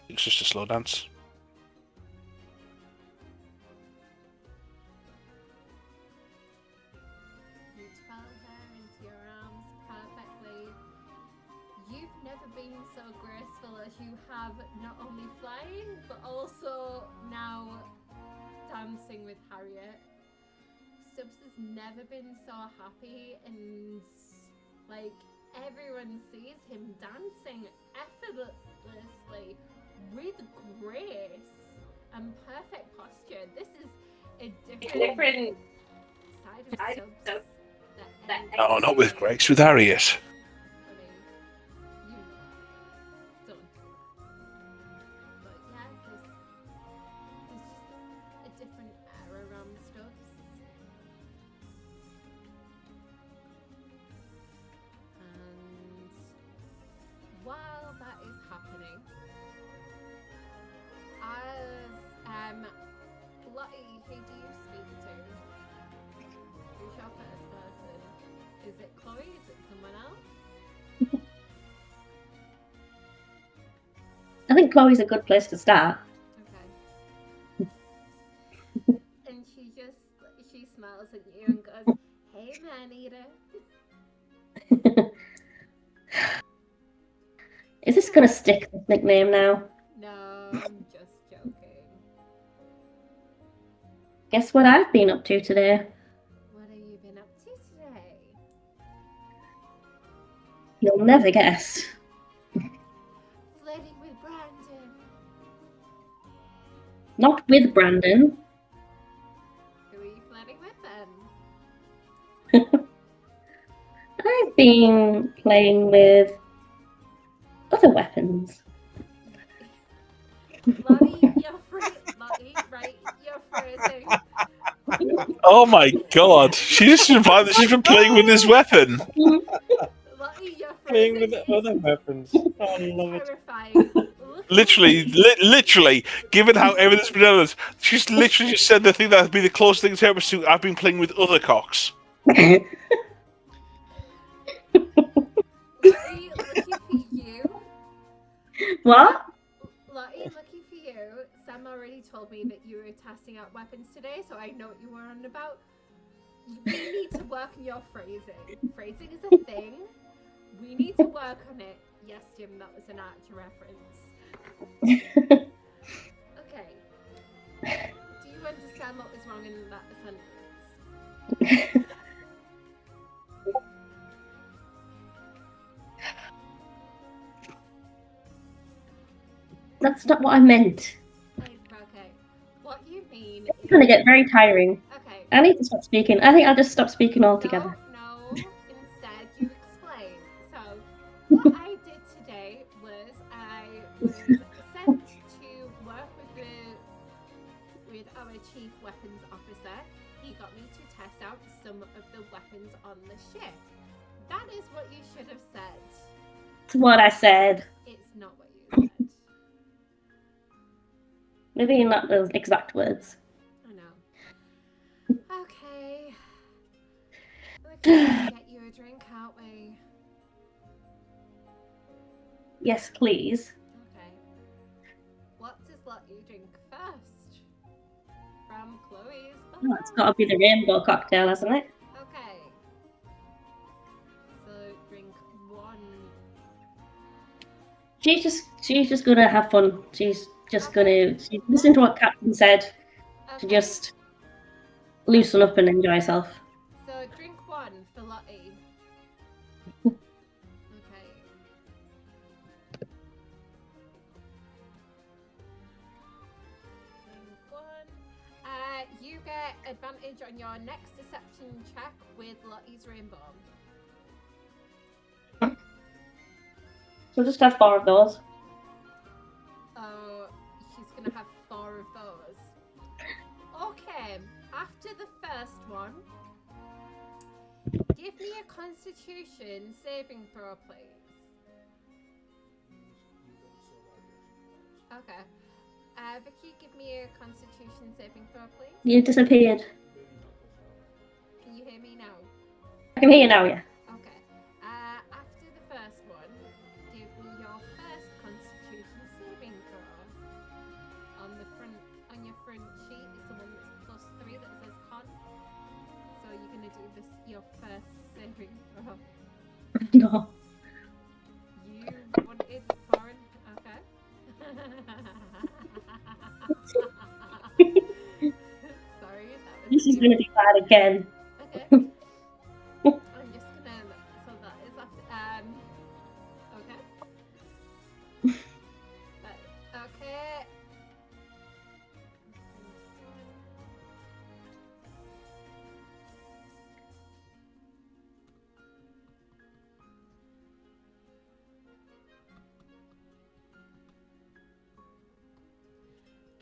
Speaker 2: It's just a slow dance.
Speaker 1: You twirl her into your arms perfectly. You've never been so graceful as you have, not only flying, but also now dancing with Harriet. Stubbs has never been so happy, and like everyone sees him dancing effortlessly with grace and perfect posture. This is a different side of Stubbs.
Speaker 2: Oh, not with Grace, with Harriet.
Speaker 1: I mean, don't. But yeah, there's just a different air around Stubbs. And while that is happening, as Lottie, who do you speak to? Who's your first person? Is it Chloe? Is it someone else?
Speaker 3: I think Chloe's a good place to start.
Speaker 1: Okay. And she smiles at you and goes, "Hey, man eater."
Speaker 3: Is this gonna stick, this nickname now?
Speaker 1: No, I'm just joking.
Speaker 3: Guess what I've been up to today?
Speaker 1: What have you been up to today?
Speaker 3: You'll never guess.
Speaker 1: Flirting with Brandon.
Speaker 3: Not with Brandon.
Speaker 1: Who are you flirting with then?
Speaker 3: I've been playing with other weapons.
Speaker 1: Lottie, you're phrasing.
Speaker 2: Oh my god! She just implied that she's been playing with his weapon.
Speaker 1: Lottie, you're
Speaker 5: Playing
Speaker 1: phrasing.
Speaker 5: with other weapons. Oh, I love it.
Speaker 1: Terrifying.
Speaker 2: Literally, given how everything's been done, she's literally just said the thing that would be the closest thing to her pursuit. I've been playing with other cocks.
Speaker 1: Lottie, lucky for you.
Speaker 3: What?
Speaker 1: Lottie, lucky for you. Sam already told me that you were testing out weapons today, so I know what you were on about. We need to work on your phrasing. Phrasing is a thing. We need to work on it. Yes, Jim, that was an Archer reference. Okay. Do you understand what was wrong in that sentence?
Speaker 3: That's not what I meant.
Speaker 1: Okay. What you mean
Speaker 3: It's
Speaker 1: is...
Speaker 3: gonna get very tiring.
Speaker 1: Okay.
Speaker 3: I need to stop speaking. I think I'll just stop speaking altogether.
Speaker 1: No. Instead, you explain. So, what I did today was I was sent to work with our chief weapons officer. He got me to test out some of the weapons on the ship. That is what you should have said.
Speaker 3: It's what I said.
Speaker 1: It's not what you said.
Speaker 3: Maybe not those exact words.
Speaker 1: I know. Okay. Let's get you a drink, can't we?
Speaker 3: Yes, please.
Speaker 1: Okay. What does Lottie drink first? From Chloe's
Speaker 3: Oh, it's got to be the rainbow cocktail, hasn't it?
Speaker 1: Okay. So drink one.
Speaker 3: She's just gonna have fun. She's just gonna listen to what Captain said to
Speaker 1: Okay.
Speaker 3: just loosen up and enjoy herself.
Speaker 1: So drink one for Lottie. Okay. Drink one. You get advantage on your next deception check with Lottie's rainbow.
Speaker 3: So just have 4 of those.
Speaker 1: Oh, she's gonna have 4 of those. Okay, after the first one, give me a Constitution saving throw, please. Okay. Vicky, give me a Constitution saving throw, please.
Speaker 3: You disappeared.
Speaker 1: Can you hear me now?
Speaker 3: I can hear you now, yeah.
Speaker 1: Okay. After the first one, give me your first Constitution saving throw. On your front sheet is the one that's +3 that says con. So you're gonna do your first saving throw.
Speaker 3: No.
Speaker 1: You wanted foreign, okay. Sorry, that was
Speaker 3: This is gonna be bad again.
Speaker 1: okay. I'm just gonna so that is after okay. Okay.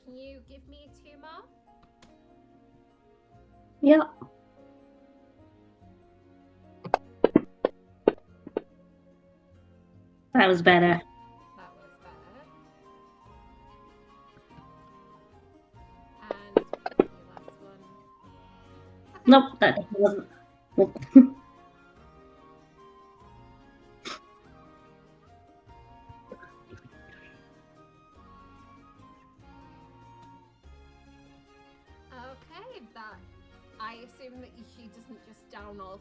Speaker 1: Can you give me 2 more?
Speaker 3: Yeah. That was better.
Speaker 1: That was better. And your last one. Okay.
Speaker 3: Nope, that wasn't. Nope.
Speaker 1: Okay, that I assume that she doesn't just down all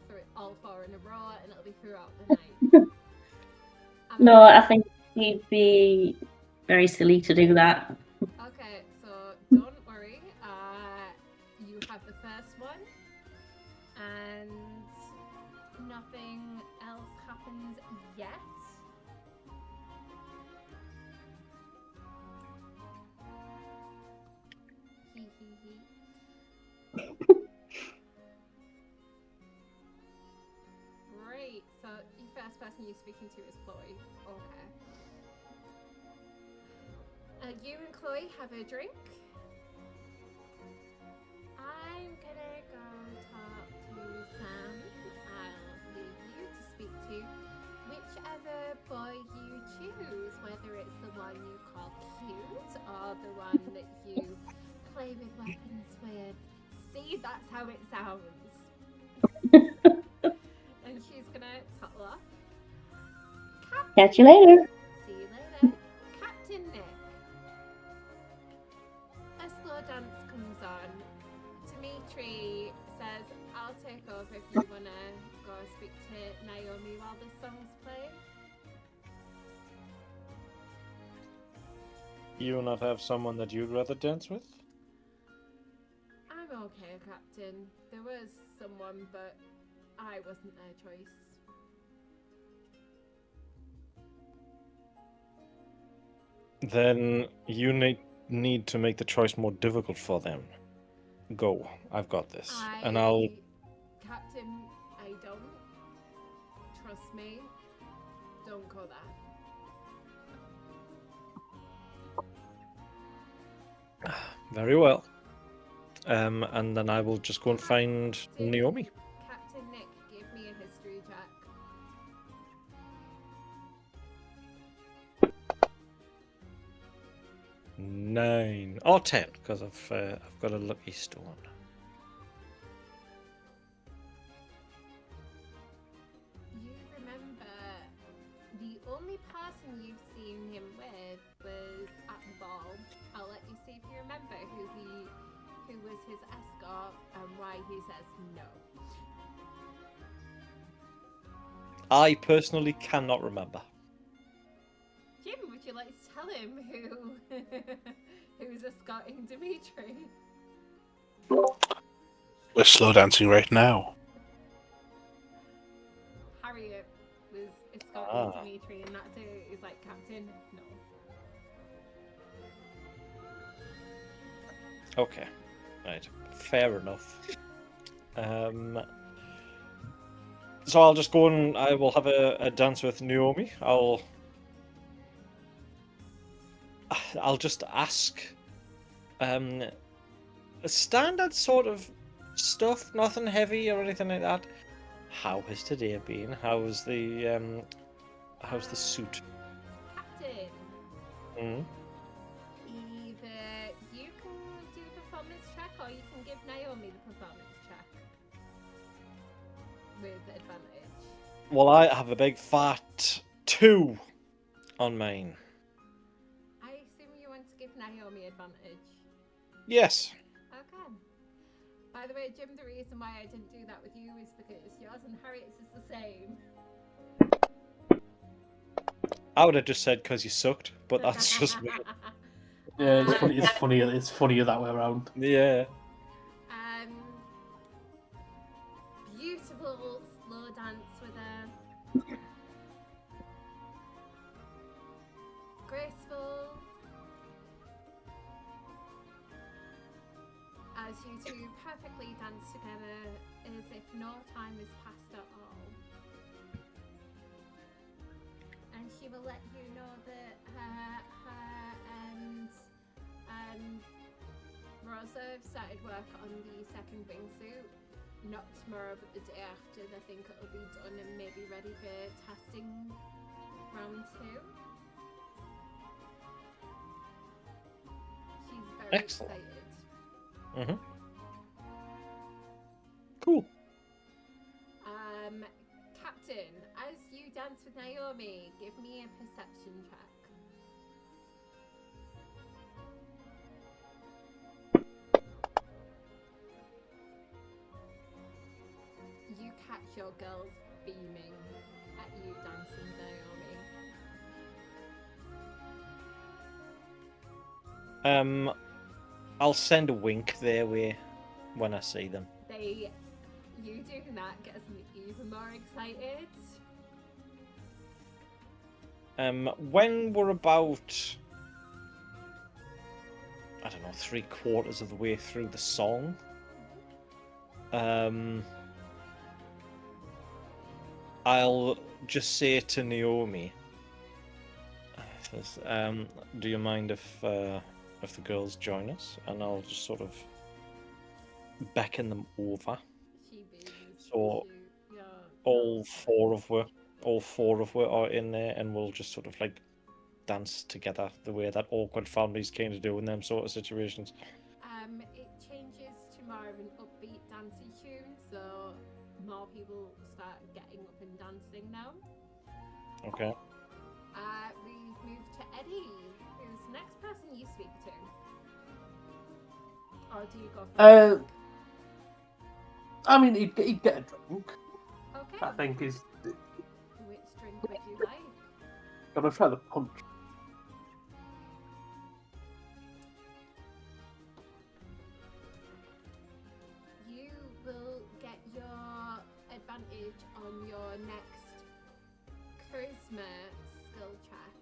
Speaker 1: 4 in a row, and it'll be throughout the night.
Speaker 3: No, I think he'd be very silly to do that.
Speaker 1: Okay, so don't worry. You have the first one, and nothing else happens yet. Hee hee hee. Great. So the first person you're speaking to is Chloe. Okay. You and Chloe have a drink. I'm gonna go talk to Sam. I'll leave you to speak to whichever boy you choose, whether it's the one you call cute or the one that you play with weapons with. See, that's how it sounds. And she's gonna toddle off.
Speaker 3: Catch you later.
Speaker 1: See you later. Captain Nik. A slow dance comes on. Dimitri says, I'll take over if you want to go speak to Naomi while this song's playing.
Speaker 5: You not have someone that you'd rather dance with?
Speaker 1: I'm okay, Captain. There was someone, but I wasn't their choice.
Speaker 5: Then you need to make the choice more difficult for them. Go. I've got this. And I'll...
Speaker 1: Captain, I don't. Trust me. Don't go there.
Speaker 5: Very well. And then I will just go and find Naomi.
Speaker 1: Captain Nik, give me a history check.
Speaker 5: 9 or 10, because I've got a lucky stone.
Speaker 1: You remember the only person you've seen him with was at the ball. I'll let you see if you remember who was his escort and why he says no.
Speaker 5: I personally cannot remember.
Speaker 1: Jim, would you like to tell him who's escorting Dimitri?
Speaker 2: We're slow dancing right now.
Speaker 1: Harriet was escorting Dimitri, and that's it. He's like, Captain, no.
Speaker 5: Okay. Right. Fair enough. So I'll just go and I will have a dance with Naomi. I'll just ask standard sort of stuff, nothing heavy or anything like that. How has today been? How's the suit?
Speaker 1: Captain,
Speaker 5: Mm?
Speaker 1: either you can do the performance check or you can give Naomi the performance check with advantage.
Speaker 5: Well, I have a big fat 2 on mine.
Speaker 1: I assume you want to give Naomi advantage.
Speaker 5: Yes.
Speaker 1: Okay. By the way, Jim, the reason why I didn't do that with you is because yours and Harriet's is the same.
Speaker 5: I would have just said because you sucked, but that's just me.
Speaker 4: Yeah, it's funny. It's funnier that way around.
Speaker 5: Yeah.
Speaker 1: Beautiful slow dance with a graceful. As you two perfectly dance together as if no time has passed at all. And she will let you know that her and Rosa have started work on the second wingsuit. Not tomorrow, but the day after. They think it'll be done and maybe ready for testing round 2. She's very
Speaker 5: Excellent.
Speaker 1: excited.
Speaker 5: Mm-hmm. Cool.
Speaker 1: Captain, as you dance with Naomi, give me a perception check. You catch your girls beaming at you dancing Naomi.
Speaker 5: I'll send a wink their way when I see them.
Speaker 1: You doing that gets me even more excited.
Speaker 5: When we're about, I don't know, 3/4 of the way through the song, I'll just say to Naomi, do you mind if the girls join us? And I'll just sort of beckon them over. So all four of we are in there, and we'll just sort of like dance together the way that awkward families kind of do in them sort of situations.
Speaker 1: It changes to more of an upbeat dancey tune, so more people start getting up and dancing now.
Speaker 5: Okay.
Speaker 1: We've moved to Eddy, who's the next person you speak to. Or do you go for
Speaker 4: I mean, he'd get a drink.
Speaker 1: Okay.
Speaker 4: I think is.
Speaker 1: Which drink would you like?
Speaker 4: Gonna try the punch.
Speaker 1: You will get your advantage on your next charisma skill check.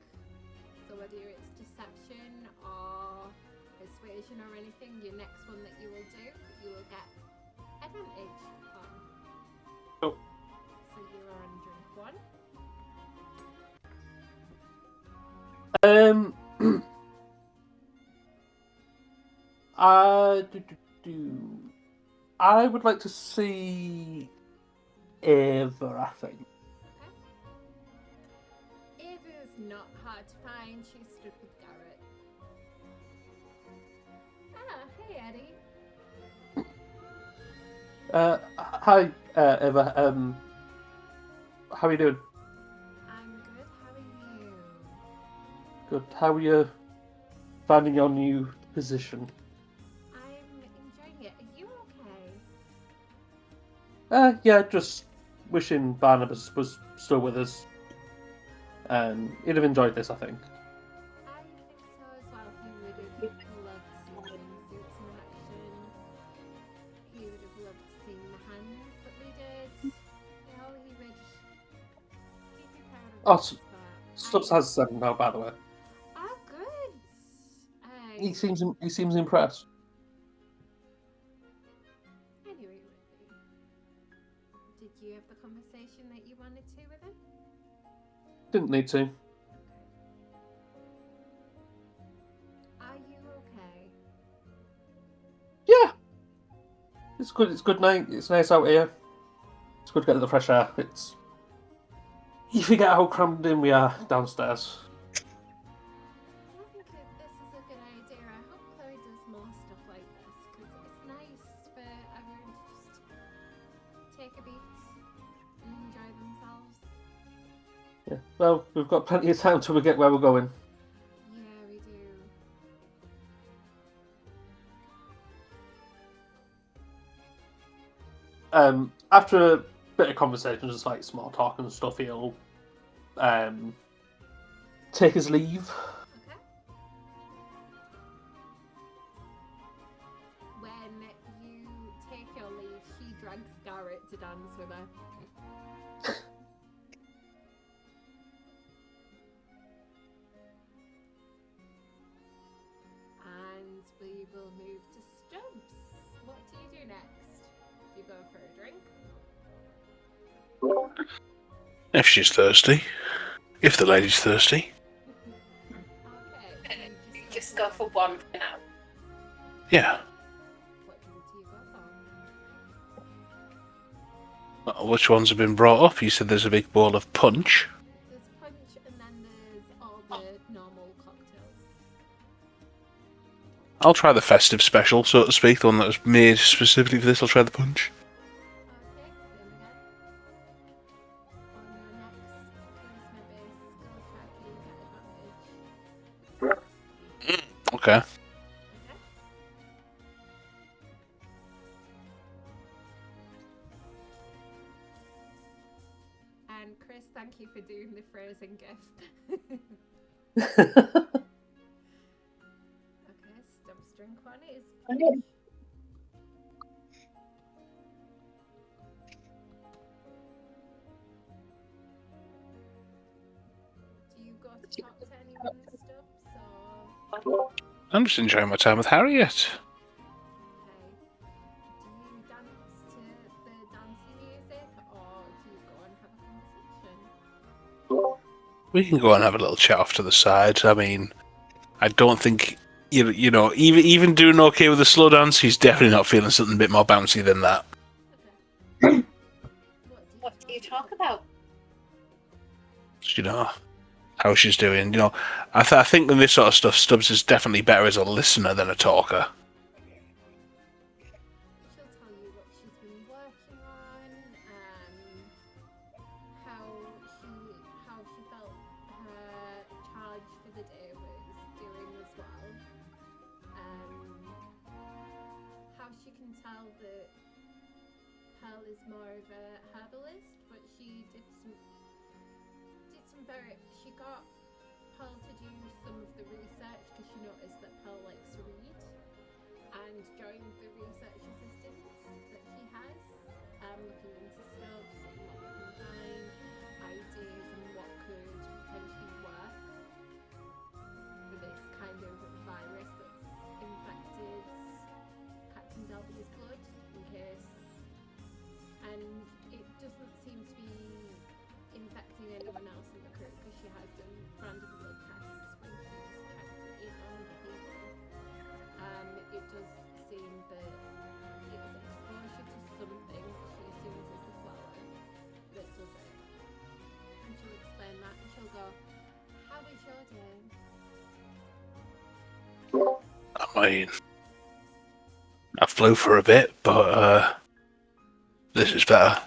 Speaker 1: So whether it's deception or persuasion or anything, your next one that you will do, you will get advantage on.
Speaker 4: Oh.
Speaker 1: So you are on drink 1.
Speaker 4: I would like to see Ava, I think.
Speaker 1: Okay. Ava's not hard to find. She stood with Garrett. Ah, hey Eddy.
Speaker 4: Hi, Ava. How are you doing?
Speaker 1: I'm good. How are you?
Speaker 4: Good. How are you finding your new position?
Speaker 1: I'm enjoying it. Are you okay?
Speaker 4: Yeah, just wishing Barnabas was still with us. He'd have enjoyed this, I think.
Speaker 1: I think so as well. He would have loved seeing suits in action. He would have loved seeing the hands that we did. You know, he would be proud of
Speaker 4: Oh,
Speaker 1: us. but
Speaker 4: Stubbs has 7 now, by the way.
Speaker 1: Oh, good.
Speaker 4: He seems impressed.
Speaker 1: Anyway, did you have the conversation that you wanted to with him?
Speaker 4: Didn't need to.
Speaker 1: Are you okay?
Speaker 4: Yeah. It's good. It's good night. It's nice out here. It's good to get the fresh air. You forget how crammed in we are downstairs.
Speaker 1: I think this is a good idea. I hope Chloe does more stuff like this because it's nice for everyone to just take a beat and enjoy themselves.
Speaker 4: Yeah. Well, we've got plenty of time till we get where we're going.
Speaker 1: Yeah, we do.
Speaker 4: After a bit of conversation, just like small talk and stuff, he'll take his leave.
Speaker 1: Okay. When you take your leave, she drags Garrett to dance with her. And we will move to Stubbs. What do you do next? Do you go for a drink?
Speaker 2: If she's thirsty. If the lady's thirsty.
Speaker 1: Okay.
Speaker 6: You just go for one for now.
Speaker 2: Yeah.
Speaker 1: What drink do you go for?
Speaker 2: Which ones have been brought up? You said there's a big bowl of punch.
Speaker 1: There's punch and then there's all the normal cocktails.
Speaker 2: I'll try the festive special, so to speak, the one that was made specifically for this. I'll try the punch.
Speaker 1: Okay, same again. On your next charisma based skill check, you get advantage.
Speaker 2: Okay.
Speaker 1: Okay. And Chris, thank you for doing the frozen gift. Okay, Stubbs drink 1 is punch. Do you go to talk to anyone in Stubbs or?
Speaker 2: I'm just enjoying my time with Harriet.
Speaker 1: Okay. Do you dance to the dancey music or do you go and have a conversation?
Speaker 2: We can go and have a little chat off to the side. I mean, I don't think you know even doing okay with the slow dance, he's definitely not feeling something a bit more bouncy than that.
Speaker 1: Okay.
Speaker 6: What do you talk about?
Speaker 2: You know how she's doing. You know, I think in this sort of stuff, Stubbs is definitely better as a listener than a talker.
Speaker 1: She'll tell you what she's been working on, how she felt her charge for the day was doing as well. How she can tell that Pearl is more of a herbalist, but she did some very. She got Pearl to do some of the research because she noticed that Pearl likes to read, and joined the research assistance that he has, looking into stuff, seeing what we can find, ideas and what could potentially work for this seen anyone else in the crew because she has done random blood tests when she's checked in on other people. It does seem that it's exposure to something she assumes is the flower that does it. And she'll explain that and she'll go, how was your day?
Speaker 2: I mean, I flew for a bit, but this is better.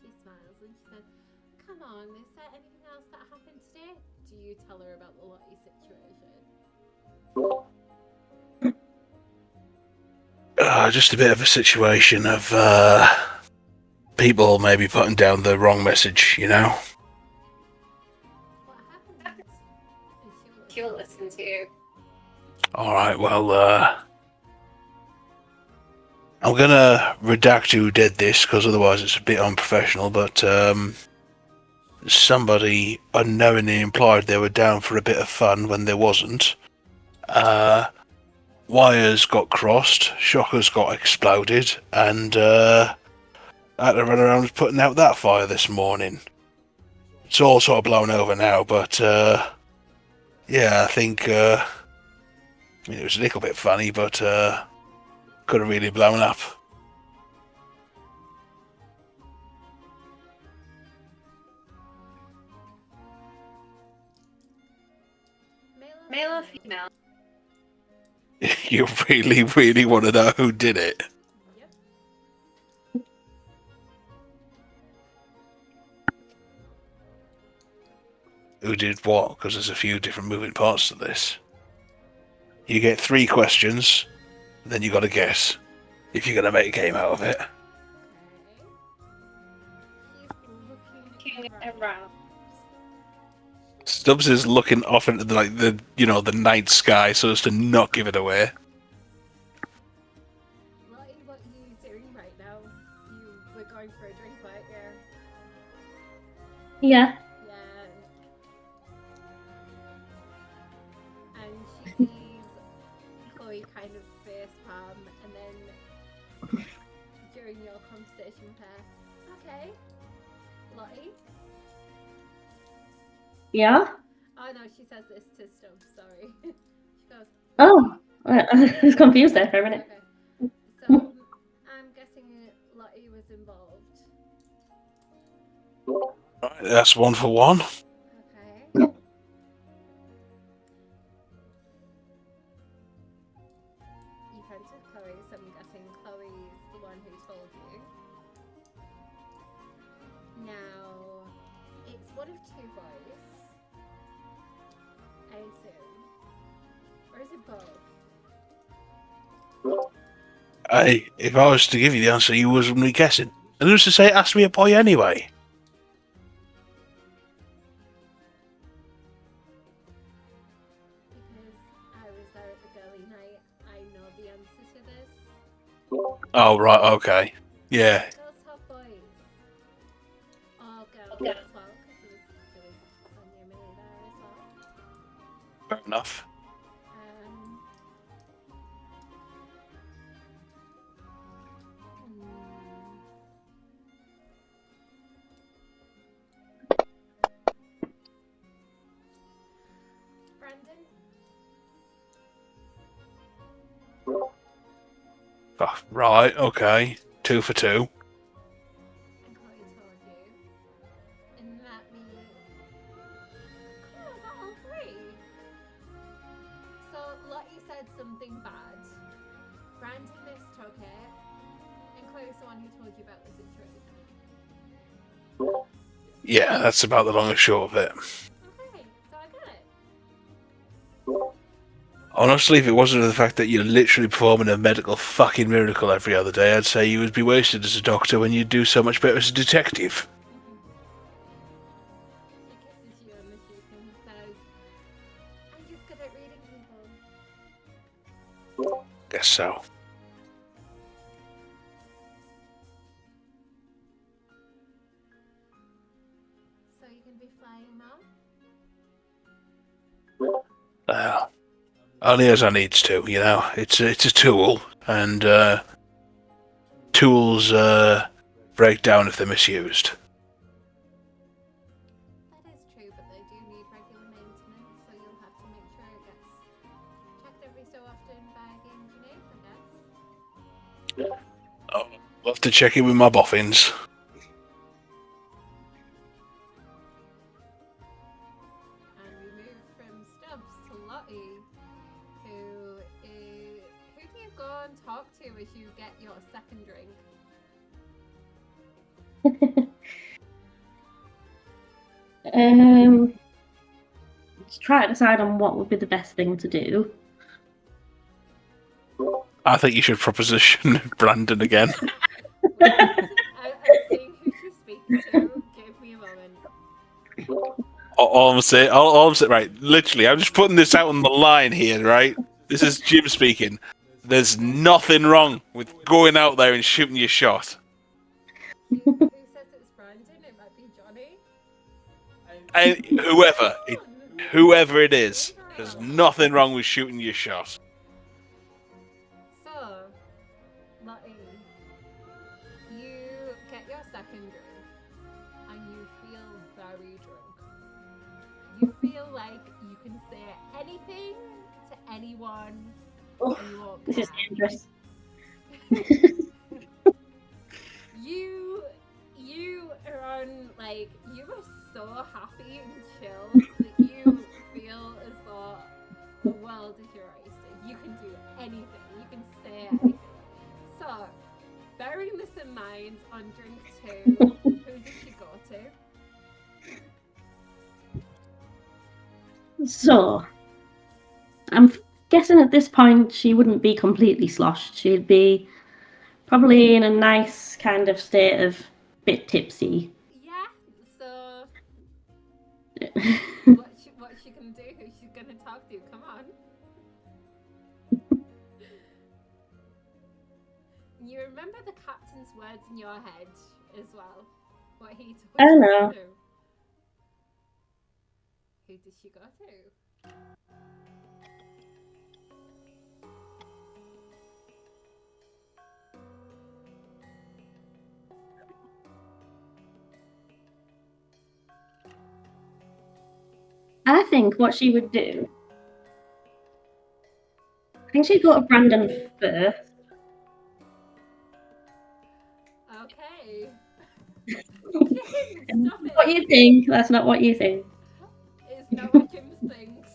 Speaker 1: She smiles and she said, come on, is there anything else that happened today? Do you tell her about the Lottie situation?
Speaker 2: Just a bit of a situation of people maybe putting down the wrong message, you know?
Speaker 1: What happened? And
Speaker 6: She'll listen to you.
Speaker 2: Alright, well, I'm gonna redact who did this, because otherwise it's a bit unprofessional, but somebody unknowingly implied they were down for a bit of fun when there wasn't. Wires got crossed, shockers got exploded, and I had to run around putting out that fire this morning. It's all sort of blown over now, but yeah, I think I mean, it was a little bit funny, but could have really blown up.
Speaker 6: Male or female?
Speaker 2: You really, really want to know who did it?
Speaker 1: Yep.
Speaker 2: Who did what? Because there's a few different moving parts to this. You get 3 questions, then you got to guess if you're going to make a game out of it.
Speaker 1: Okay. He's looking around.
Speaker 2: Stubbs is looking off into the night sky so as to not give it away.
Speaker 1: Lottie, what are you doing right now? You were going for a drink, weren't you?
Speaker 3: Yeah.
Speaker 1: Yeah. And she sees Chloe kind of face palm, and then during your conversation with her, okay, Lottie.
Speaker 3: Yeah.
Speaker 1: Oh no, she says this to Stubbs. Sorry. She goes.
Speaker 3: Oh, I was confused there for a minute.
Speaker 1: Okay. So I'm guessing Lottie was involved.
Speaker 2: Right, that's 1 for 1.
Speaker 1: Okay. You friends with Chloe, so I'm guessing Chloe's the one who told you. Now, it's one of 2 boys, I assume. Or is it both?
Speaker 2: If I was to give you the answer, you wasn't really guessing. And who's to say it has to be a boy anyway?
Speaker 1: Because I was there at the girly night, I know the answer to this.
Speaker 2: Oh, right, okay. Yeah.
Speaker 1: Girls have boys. Or girls as well, because there was Sonia and Millie there as well.
Speaker 2: Fair enough.
Speaker 1: Brandon?
Speaker 2: Oh, right, okay. 2 for 2.
Speaker 1: And Chloe told you. And that means. Oh, I got all 3. So Lottie said something bad. Brandon mistook it. And Chloe's the one who told you about the situation.
Speaker 2: Yeah, that's about the long and short of it.
Speaker 1: Okay, so I got it.
Speaker 2: Honestly, if it wasn't for the fact that you're literally performing a medical fucking miracle every other day, I'd say you would be wasted as a doctor when you do so much better as a detective.
Speaker 1: She kisses you on the cheek and says, I'm just good at reading people.
Speaker 2: Guess so.
Speaker 1: So you can be flying now?
Speaker 2: Only as I needs to, you know. It's a tool, and tools break down if they're misused. I'll have to check in with my boffins.
Speaker 1: And we move from Stubbs to Lottie, who do you go and talk to as you get your second drink?
Speaker 3: Let's try to decide on what would be the best thing to do.
Speaker 2: I think you should proposition Brandon again.
Speaker 1: I'm seeing who she's speaking to. Give me a moment.
Speaker 2: All I'm saying, right, literally, I'm just putting this out on the line here, right? This is Jim speaking. There's nothing wrong with going out there and shooting your shot.
Speaker 1: Who says it's Brandon? It might be Johnny.
Speaker 2: And whoever it is, there's nothing wrong with shooting your shot.
Speaker 1: So, Lottie, you get your second drink, and you feel very drunk. You feel like you can say anything to anyone, and you won't
Speaker 3: This is
Speaker 1: care.
Speaker 3: dangerous.
Speaker 1: You are on, like, you are so happy and chilled that you feel as though the world is your oyster. You can do anything. You can say anything. So, bearing this in mind, on drink 2, who did you go to?
Speaker 3: So, I'm guessing at this point she wouldn't be completely sloshed. She'd be probably in a nice kind of state of bit tipsy.
Speaker 1: Yeah, so what she can do, who she's gonna talk to, come on. You remember the captain's words in your head as well? What he told
Speaker 3: I
Speaker 1: you
Speaker 3: know.
Speaker 1: to do. Who did she go to?
Speaker 3: I think what she would do, I think she'd go to Brandon first.
Speaker 1: Okay. Stop it.
Speaker 3: What you think? That's not what you think.
Speaker 1: It's not what Jim thinks.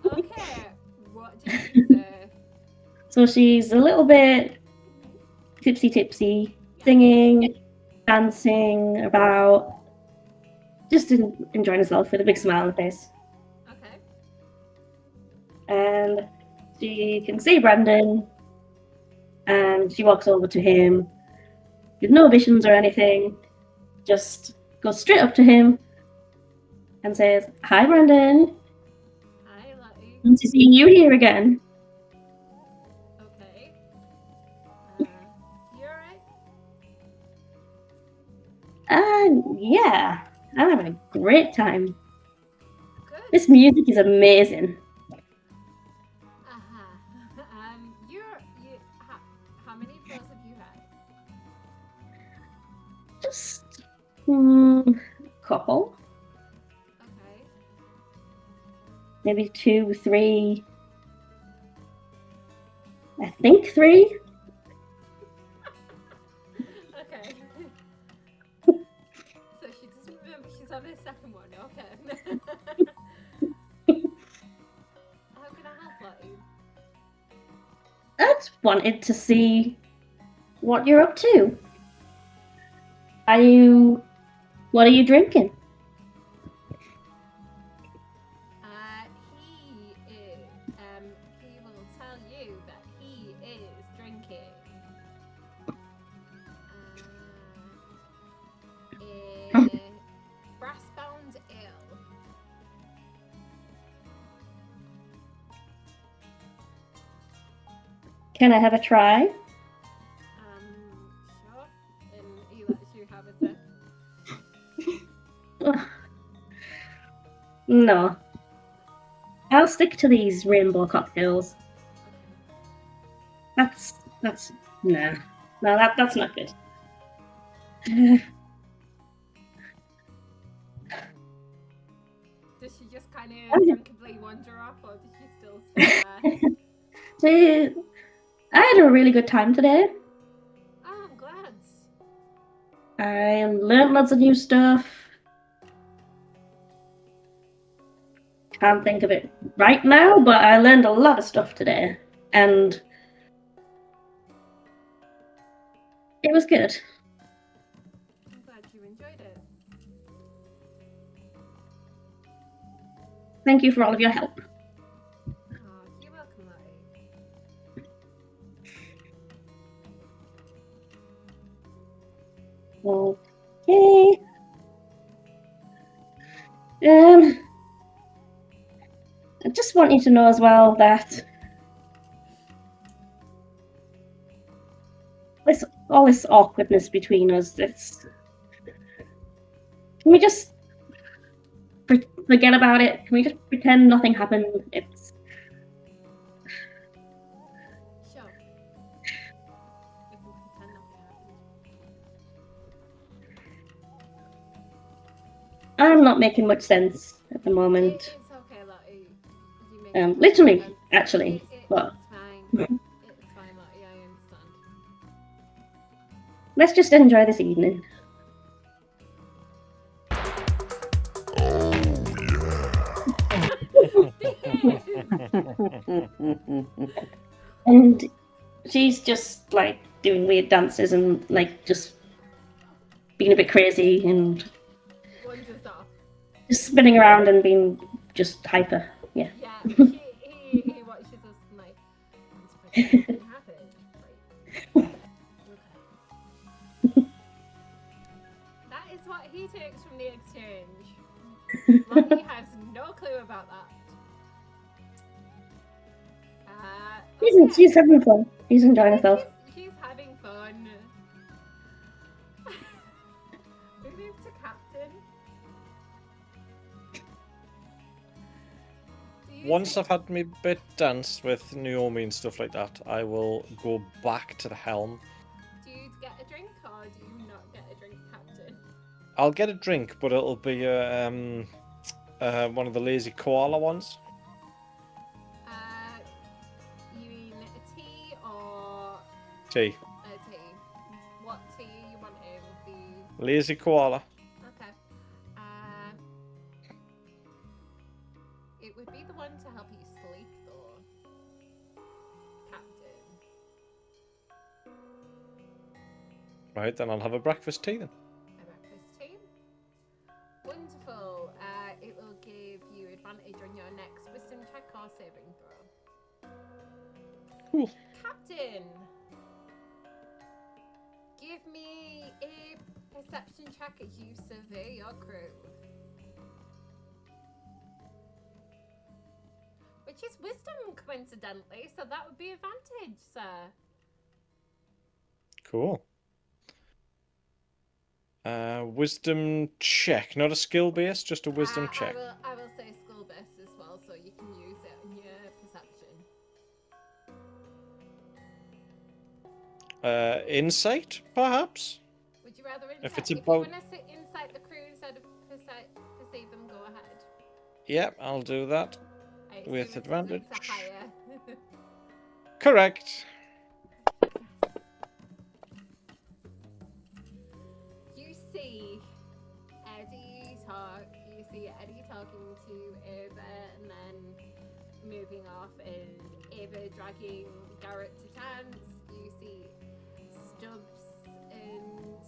Speaker 1: Okay, what did you say?
Speaker 3: So she's a little bit tipsy, singing, dancing about, just enjoying herself with a big smile on her face.
Speaker 1: Okay.
Speaker 3: And she can see Brandon, and she walks over to him with no visions or anything, just goes straight up to him and says, "Hi, Brandon.
Speaker 1: Hi, Lottie.
Speaker 3: Nice to see you here again."
Speaker 1: Okay. You alright?
Speaker 3: Yeah, I'm having a great time.
Speaker 1: Good.
Speaker 3: This music is amazing.
Speaker 1: How many pills have you had?
Speaker 3: Just couple,
Speaker 1: Okay.
Speaker 3: maybe 2, 3. I think 3.
Speaker 1: Okay. So she doesn't remember she's on her second one, okay. How can I help Lottie?
Speaker 3: I just wanted to see what you're up to. What are you drinking?
Speaker 1: He will tell you that he is drinking a brass-bound ale.
Speaker 3: Can I have a try?
Speaker 1: Sure. And he lets you have it then.
Speaker 3: No. I'll stick to these rainbow cocktails. That's that's not good.
Speaker 1: Does she just kind of drunkenly wander off, or does she still stay there?
Speaker 3: I had a really good time today.
Speaker 1: Oh, I'm I'm glad.
Speaker 3: I learned lots of new stuff. Can't think of it right now, but I learned a lot of stuff today, and it was good.
Speaker 1: I'm glad you enjoyed it.
Speaker 3: Thank you for all of your help.
Speaker 1: Oh, you're welcome, Lottie.
Speaker 3: Okay. I just want you to know as well that all this awkwardness between us, can we just forget about it? Can we just pretend nothing happened?
Speaker 1: Sure. We can pretend nothing happened.
Speaker 3: I'm not making much sense at the moment.
Speaker 1: It's okay, Lottie. You make
Speaker 3: Literally,
Speaker 1: sense.
Speaker 3: actually. But
Speaker 1: It's fine. It's fine, Lottie. I understand.
Speaker 3: let's just enjoy this evening. And she's just like doing weird dances and like just being a bit crazy and
Speaker 1: Wonders off.
Speaker 3: just spinning around and being just hyper. Yeah.
Speaker 1: Yeah, he watches us and like, let's pretend nothing happened. Right. Okay. That is what he takes from the exchange. Lottie has no clue about that. Okay.
Speaker 3: She's having fun. She's enjoying herself.
Speaker 1: She's having fun. We move to Captain.
Speaker 5: Once I've had my bit dance with Naomi and stuff like that, I will go back to the helm.
Speaker 1: Do you get a drink or do you not get a drink, Captain?
Speaker 5: I'll get a drink, but it'll be one of the lazy koala ones.
Speaker 1: You mean a tea or
Speaker 5: Tea.
Speaker 1: a tea? What tea are you wanting? The
Speaker 5: Lazy koala.
Speaker 1: okay. It would be the one to help you sleep, though, Captain.
Speaker 5: Right, then I'll have a breakfast tea then.
Speaker 1: A breakfast tea. Wonderful. It will give you advantage on your next wisdom check or saving throw.
Speaker 5: Cool.
Speaker 1: Captain, give me a perception check as you survey your crew. Which is wisdom, coincidentally, so that would be advantage, sir.
Speaker 5: Cool. Wisdom check, not a skill base, just a wisdom check.
Speaker 1: I will say skill based as well, so you can use it in your perception.
Speaker 5: Insight, perhaps?
Speaker 1: Would you rather insight?
Speaker 5: If it's
Speaker 1: If you
Speaker 5: about...
Speaker 1: want to sit inside the crew instead of perceive them, go ahead.
Speaker 5: Yep, I'll do that.
Speaker 1: I assume
Speaker 5: With
Speaker 1: it's
Speaker 5: advantage.
Speaker 1: a higher.
Speaker 5: Correct.
Speaker 1: You see Eddy talking to Ava and then moving off and Ava dragging Garrett to dance. You see Stubbs and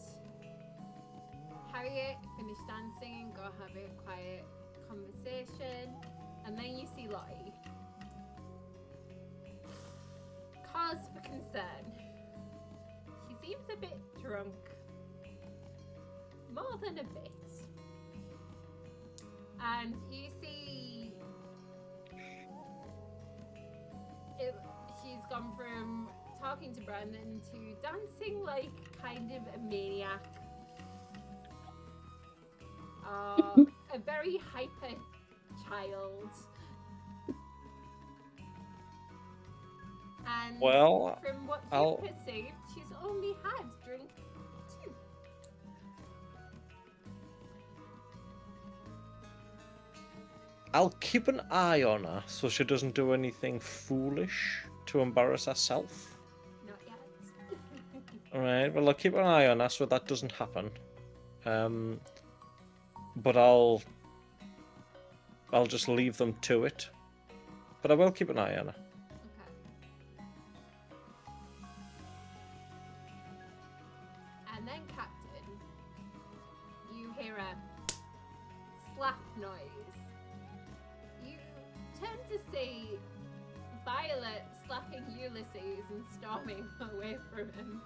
Speaker 1: Harriet finish dancing and go have a quiet conversation. And then you see Lottie. Cause for concern. She seems a bit drunk. More than a bit. And you see she's gone from talking to Brandon to dancing like kind of a maniac. A very hyper child. And
Speaker 5: Well,
Speaker 1: from what you perceived, she's only had drink 2.
Speaker 5: I'll keep an eye on her so she doesn't do anything foolish to embarrass herself.
Speaker 1: Not yet.
Speaker 5: Alright, well, I'll keep an eye on her so that doesn't happen. But I'll just leave them to it. But I will keep an eye on her.
Speaker 1: Okay. And then, Captain, you hear a slap noise. You turn to see Violet slapping Ulysses and storming away from him.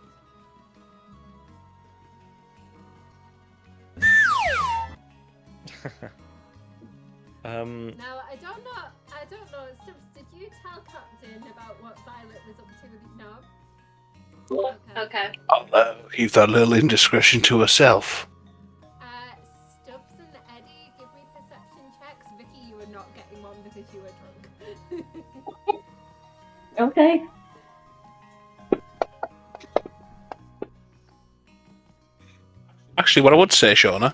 Speaker 1: Now, I don't know, Stubbs, did you tell Captain about what Violet was up to? No?
Speaker 6: Okay.
Speaker 2: I'll keep that little indiscretion to herself.
Speaker 1: Stubbs and Eddy, give me perception checks. Vicky, you were not getting one because you were drunk.
Speaker 3: Okay.
Speaker 2: Actually, what I would say, Shona,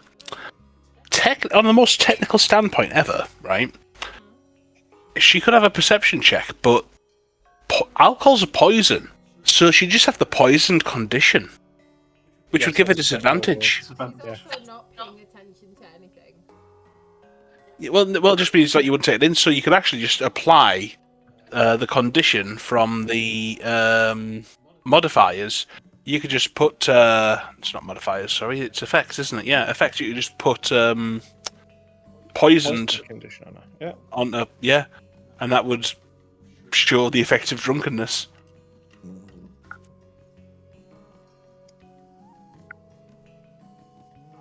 Speaker 2: on the most technical standpoint ever, right? She could have a perception check, but alcohol's a poison, so she just have the poisoned condition, which would give her disadvantage.
Speaker 1: She's also not paying attention to anything.
Speaker 2: Yeah, well, it just means that you wouldn't take it in, so you could actually just apply the condition from the modifiers. You could just put it's not modifiers, sorry, it's effects, isn't it? Yeah, effects. You could just put poisoned
Speaker 5: condition on her. Yeah.
Speaker 2: on a and that would show the effect of drunkenness.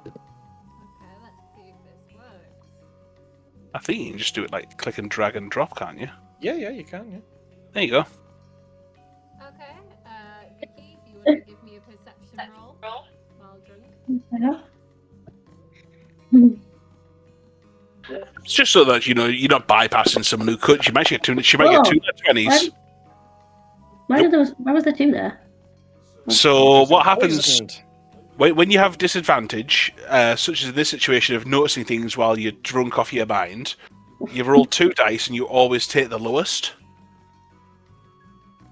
Speaker 1: Okay, let's see if this works.
Speaker 2: I think you can just do it like click and drag and drop, can't you?
Speaker 5: Yeah, you can, yeah.
Speaker 2: There you go.
Speaker 1: Okay, Vicky, if you want to give me a perception roll while drunk.
Speaker 2: It's just so that you're not bypassing someone who could. She might get two. She might get two 20s.
Speaker 3: Why was there two there?
Speaker 2: So what happens
Speaker 5: Poisoned.
Speaker 2: when you have disadvantage, such as in this situation of noticing things while you're drunk off your mind? You roll 2 dice and you always take the lowest,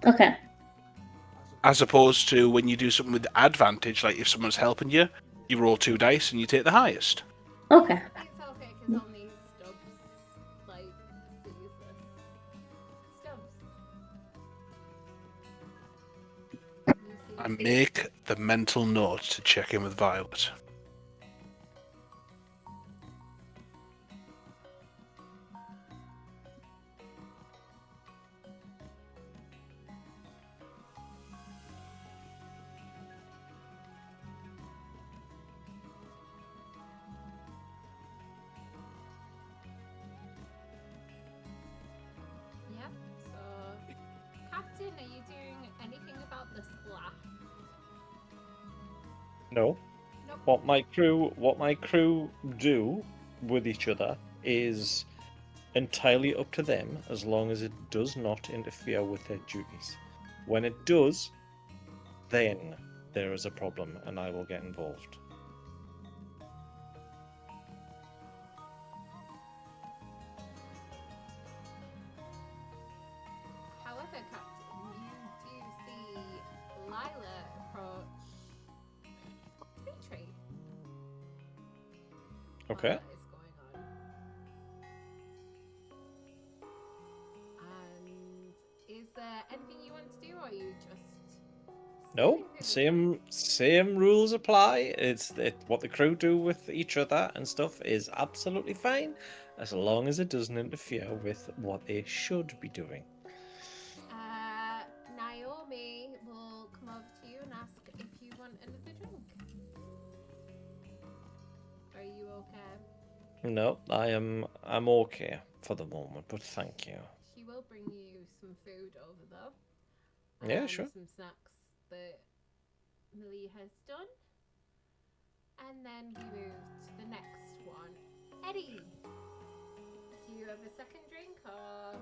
Speaker 3: Okay.
Speaker 2: as opposed to when you do something with advantage, like if someone's helping you, you roll 2 dice and you take the highest.
Speaker 3: Okay.
Speaker 1: It's okay, because only Stubbs, sees this. Stubbs. You see
Speaker 2: I make the mental note to check in with Violet.
Speaker 1: Yep, so... Captain, are you doing anything about the splat?
Speaker 5: No.
Speaker 1: Nope.
Speaker 5: What my crew do with each other is entirely up to them, as long as it does not interfere with their duties. When it does, then there is a problem, and I will get involved.
Speaker 1: However, Captain, you do see Lila approach Tree.
Speaker 5: Okay.
Speaker 1: What is going on? And is there anything you want to do, or are you just...
Speaker 5: No,
Speaker 1: sitting through
Speaker 5: same rules apply. What the crew do with each other and stuff is absolutely fine, as long as it doesn't interfere with what they should be doing.
Speaker 1: Naomi will come over to you and ask if you want another drink. Are you okay?
Speaker 5: No, I'm okay for the moment, but thank you.
Speaker 1: She will bring you some food over though.
Speaker 5: Yeah,
Speaker 1: and
Speaker 5: sure.
Speaker 1: Some snacks that Millie has done. And then we move to the next one. Eddy, do you have a second drink or?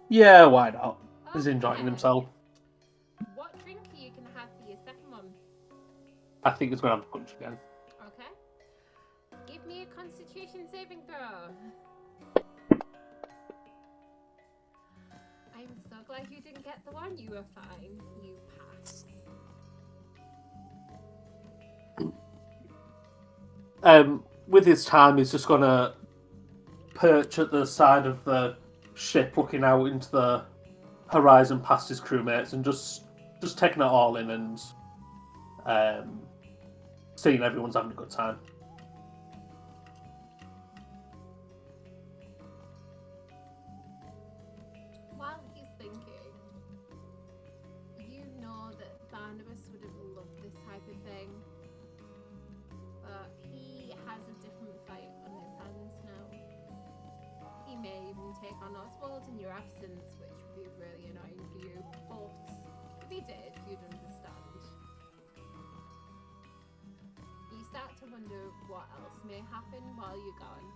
Speaker 4: Yeah, why not? He's enjoying
Speaker 1: Okay.
Speaker 4: himself.
Speaker 1: What drink are you gonna have for your second one?
Speaker 4: I think he's gonna have a punch again.
Speaker 1: Okay. Give me a Constitution saving throw. I'm so glad you didn't get the one. You were fine. You passed.
Speaker 4: with his time, he's just gonna perch at the side of the ship, looking out into the horizon past his crewmates, and just taking it all in and seeing everyone's having a good time.
Speaker 1: While he's thinking, you know that Barnabas would have loved this type of thing, but he has a different fight on his hands now. He may even take on Oswald in your absence, which would be really annoying for you, but if he did, you'd understand. You start to wonder what else may happen while you're gone.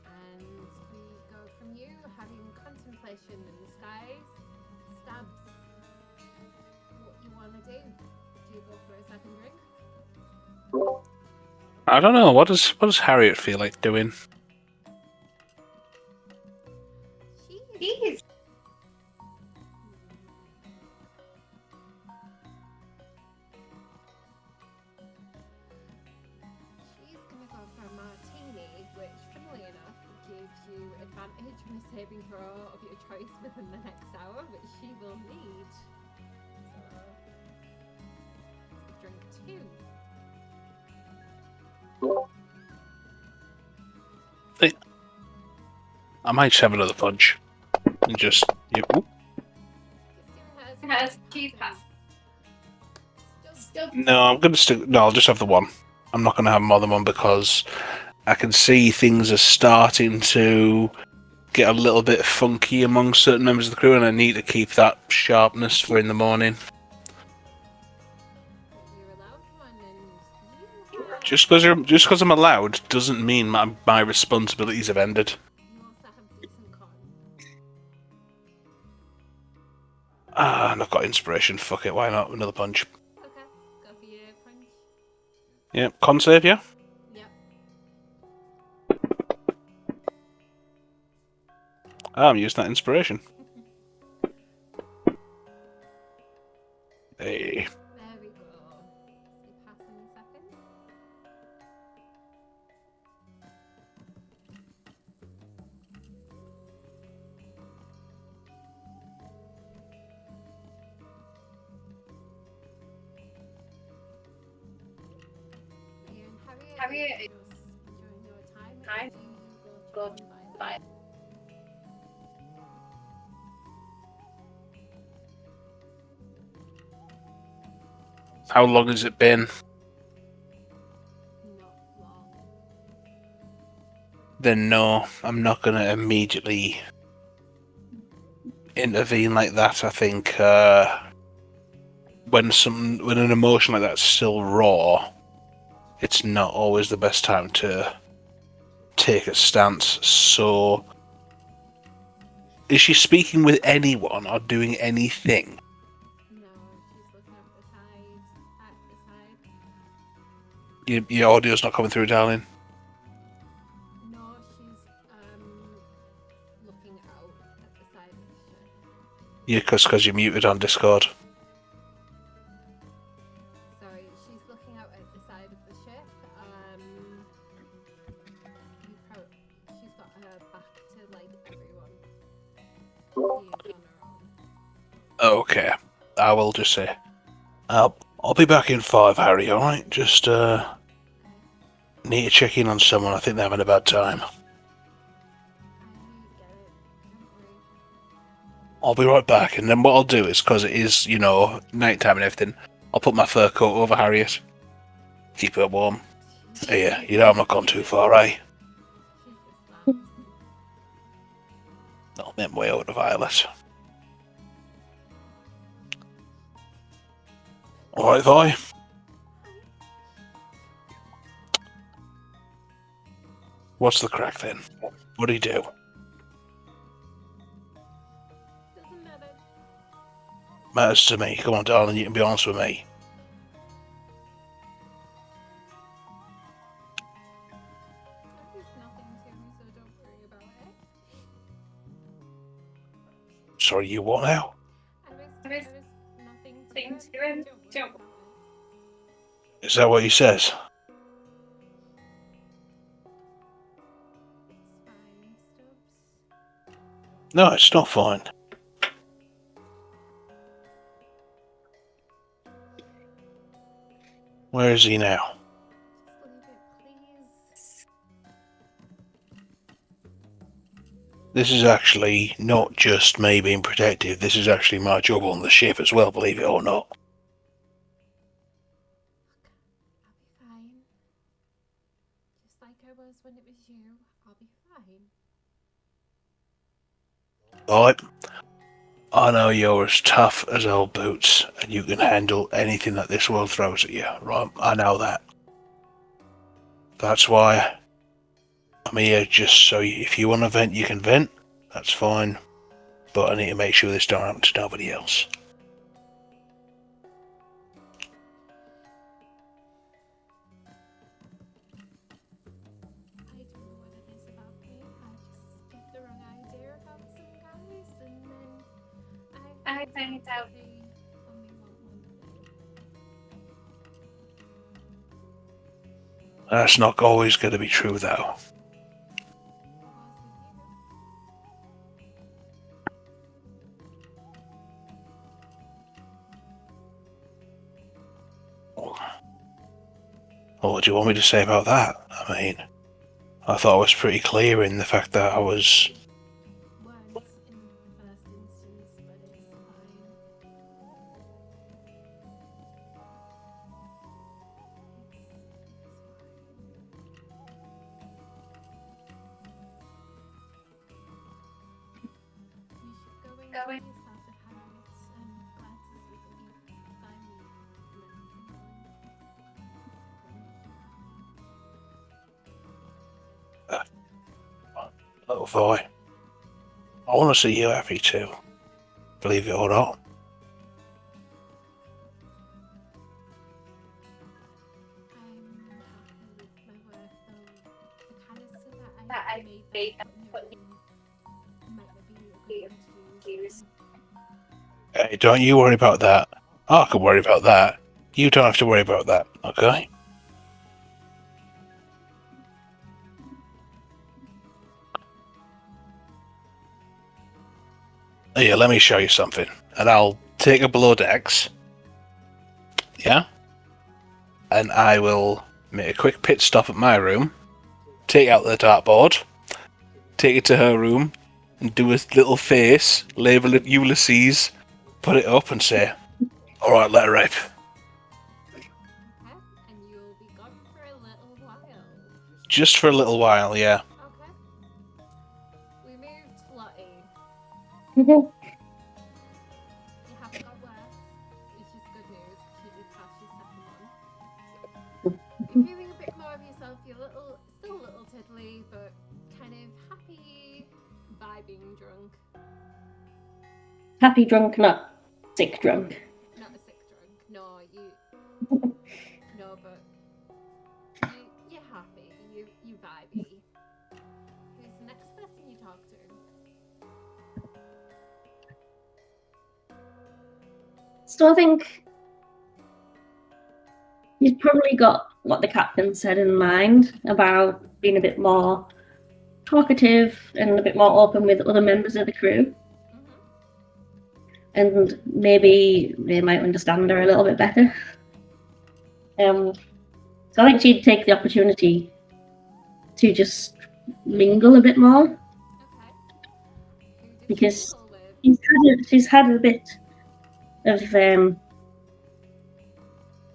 Speaker 1: And we go from you having contemplation in the skies. Stubbs, what you want to do? Do you go for a second drink?
Speaker 2: I don't know. What does Harriet feel like doing?
Speaker 6: She's
Speaker 1: gonna go for a martini, which, funnily enough, gives you advantage on a saving throw of your choice within the next hour, which she will need. So, drink 2.
Speaker 2: I might just have another punch and just. Ooh.
Speaker 6: has cheese pass.
Speaker 2: No, I'm gonna stick. No, I'll just have the one. I'm not gonna have more than one because I can see things are starting to get a little bit funky among certain members of the crew, and I need to keep that sharpness for in the morning.
Speaker 1: You're allowed one, and you
Speaker 2: Just because I'm allowed doesn't mean my responsibilities have ended.
Speaker 1: also have decent con.
Speaker 2: And I've got inspiration. Fuck it, why not? Another punch.
Speaker 1: Okay, go for your punch.
Speaker 2: Yeah, con save, yeah?
Speaker 1: Yep.
Speaker 2: I'm using that inspiration. Hey.
Speaker 1: There we go. So pass in a second. And Harriet is just during your time, do you go to
Speaker 6: Bye.
Speaker 2: How long has it been?
Speaker 1: not long.
Speaker 2: Then no, I'm not going to immediately intervene like that. I think when an emotion like that's still raw, it's not always the best time to take a stance. So, is she speaking with anyone or doing anything?
Speaker 1: No, she's looking at the side.
Speaker 2: Your audio's not coming through, darling.
Speaker 1: No, she's looking out at the side of the ship.
Speaker 2: Yeah, because you're muted on Discord.
Speaker 1: Sorry, she's looking out at the side of the ship. She's got her back to like everyone. Being on her own.
Speaker 2: Okay, I will just say, I'll be back in 5, Harry. All right, just need to check in on someone. I think they're having a bad time.
Speaker 1: I get it. Don't worry.
Speaker 2: I'll be right back, and then what I'll do is, because it is, nighttime and everything, I'll put my fur coat over Harriet. Keep her warm. Yeah, I'm not gone too far, eh?
Speaker 1: She just laughs.
Speaker 2: I'll make my way over to Violet. Alright, Vi. What's the crack then? What do you do?
Speaker 1: Doesn't matter.
Speaker 2: Matters to me. Come on, darling, you can be honest with me.
Speaker 1: It's nothing to me, so don't worry about it.
Speaker 2: Sorry, you what now?
Speaker 1: There is nothing
Speaker 6: something to him. Don't.
Speaker 2: Is that what he says?
Speaker 1: It's fine, Stubbs.
Speaker 2: No, it's not fine. Where is he now?
Speaker 1: Just leave it, please.
Speaker 2: This is actually not just me being protective, this is actually my job on the ship as well, believe it or not.
Speaker 1: I'll be fine. Just like I was when it was you, I'll be fine.
Speaker 2: Right? I know you're as tough as old boots, and you can handle anything that this world throws at you, right? I know that. That's why I'm here, just so if you want to vent, you can vent. That's fine. But I need to make sure this don't happen to nobody else.
Speaker 1: I don't know what it is about me. I just get the wrong idea about some guys, and then
Speaker 6: I find out.
Speaker 1: they only want one thing.
Speaker 2: That's not always going to be true, though. Well, what do you want me to say about that? I mean, I thought I was pretty clear in the fact that I was...
Speaker 1: Once in the first instance, but it's fine. You should go and see yourself at Harrods. I'm glad to see that you finally met someone.
Speaker 2: Little boy. I want to see you happy too. Believe it or not.
Speaker 1: I'm happy with my work, though. The canister
Speaker 6: That
Speaker 1: that
Speaker 6: I
Speaker 1: I
Speaker 6: made
Speaker 1: made
Speaker 6: that
Speaker 1: that
Speaker 6: put
Speaker 1: put might not be a good one to use.
Speaker 2: Hey, don't you worry about that. I can worry about that. You don't have to worry about that, okay? Here, let me show you something. And I'll take a below decks. Yeah? And I will make a quick pit stop at my room. Take out the dartboard. Take it to her room. And do a little face. Label it Ulysses. Put it up and say, alright, let her rip.
Speaker 1: Okay, and you'll be gone for a little while.
Speaker 2: Just for a little while, yeah.
Speaker 1: Okay. We moved Lottie.
Speaker 3: Mhm.
Speaker 1: You haven't got worse, which is good news. She did pass your second one. You're feeling a bit more of yourself. You're still a little tiddly, but kind of happy, vibing drunk.
Speaker 3: Happy drunk, not sick drunk.
Speaker 1: Not a sick drunk. No, no, but you're happy. You vibey. Who's the next person you talk to?
Speaker 3: So I think you've probably got what the captain said in mind about being a bit more talkative and a bit more open with other members of the crew. And maybe they might understand her a little bit better. So I think she'd take the opportunity to just mingle a bit more,
Speaker 1: Okay. Who did
Speaker 3: because
Speaker 1: you mingle with?
Speaker 3: she's had a bit of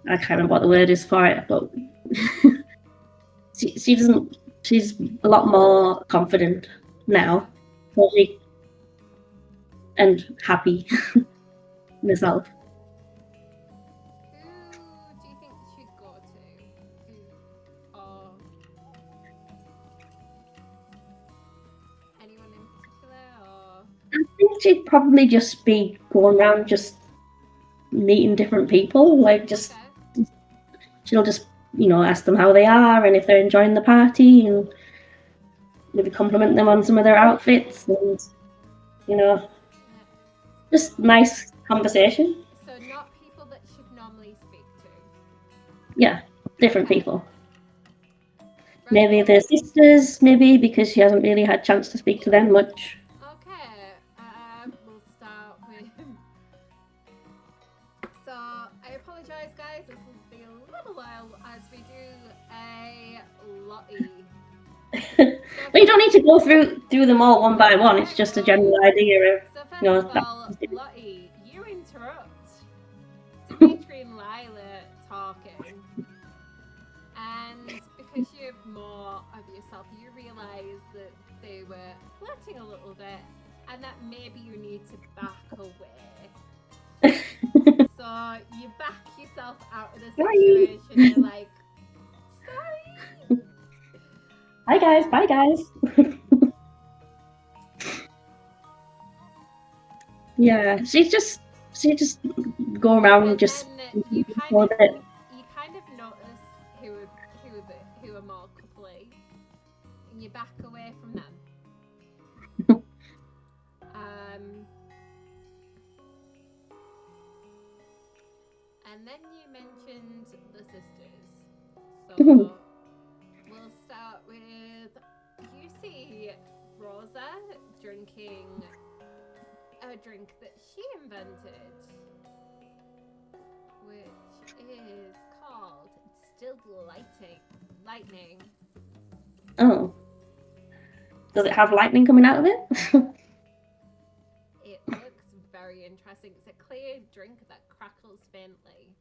Speaker 3: I can't remember what the word is for it, but she's a lot more confident now, so and happy in herself.
Speaker 1: Who do you think you should go to? Or anyone in particular? Or
Speaker 3: I think she'd probably just be going around just meeting different people, like just
Speaker 1: okay.
Speaker 3: she'll just ask them how they are and if they're enjoying the party, and maybe compliment them on some of their outfits, and just nice conversation.
Speaker 1: So not people
Speaker 3: Yeah, different people.
Speaker 1: Right.
Speaker 3: Maybe the sisters, maybe, because she hasn't really had a chance to speak to them much.
Speaker 1: Okay, we'll start with. So, I apologise, guys. This will be a little while as we do a Lottie.
Speaker 3: But you don't need to go through them all one by one. It's just a general idea of.
Speaker 1: So, first
Speaker 3: No,
Speaker 1: of all, Lottie, you interrupt Dimitri and Lila talking. And because you're more of yourself, you realise that they were flirting a little bit and that maybe you need to back away. So you back yourself out of the situation. You're like, sorry.
Speaker 3: Bye guys, bye guys. Yeah, she just go around and just
Speaker 1: then you kind
Speaker 3: hold it.
Speaker 1: of notice who are more coupley, and you back away from them. And then you mentioned the sisters, so we'll start with you see Rosa drinking a drink that she invented, which is called Distilled Lightning.
Speaker 3: Oh. Does it have lightning coming out of it?
Speaker 1: It looks very interesting. It's a clear drink that crackles faintly.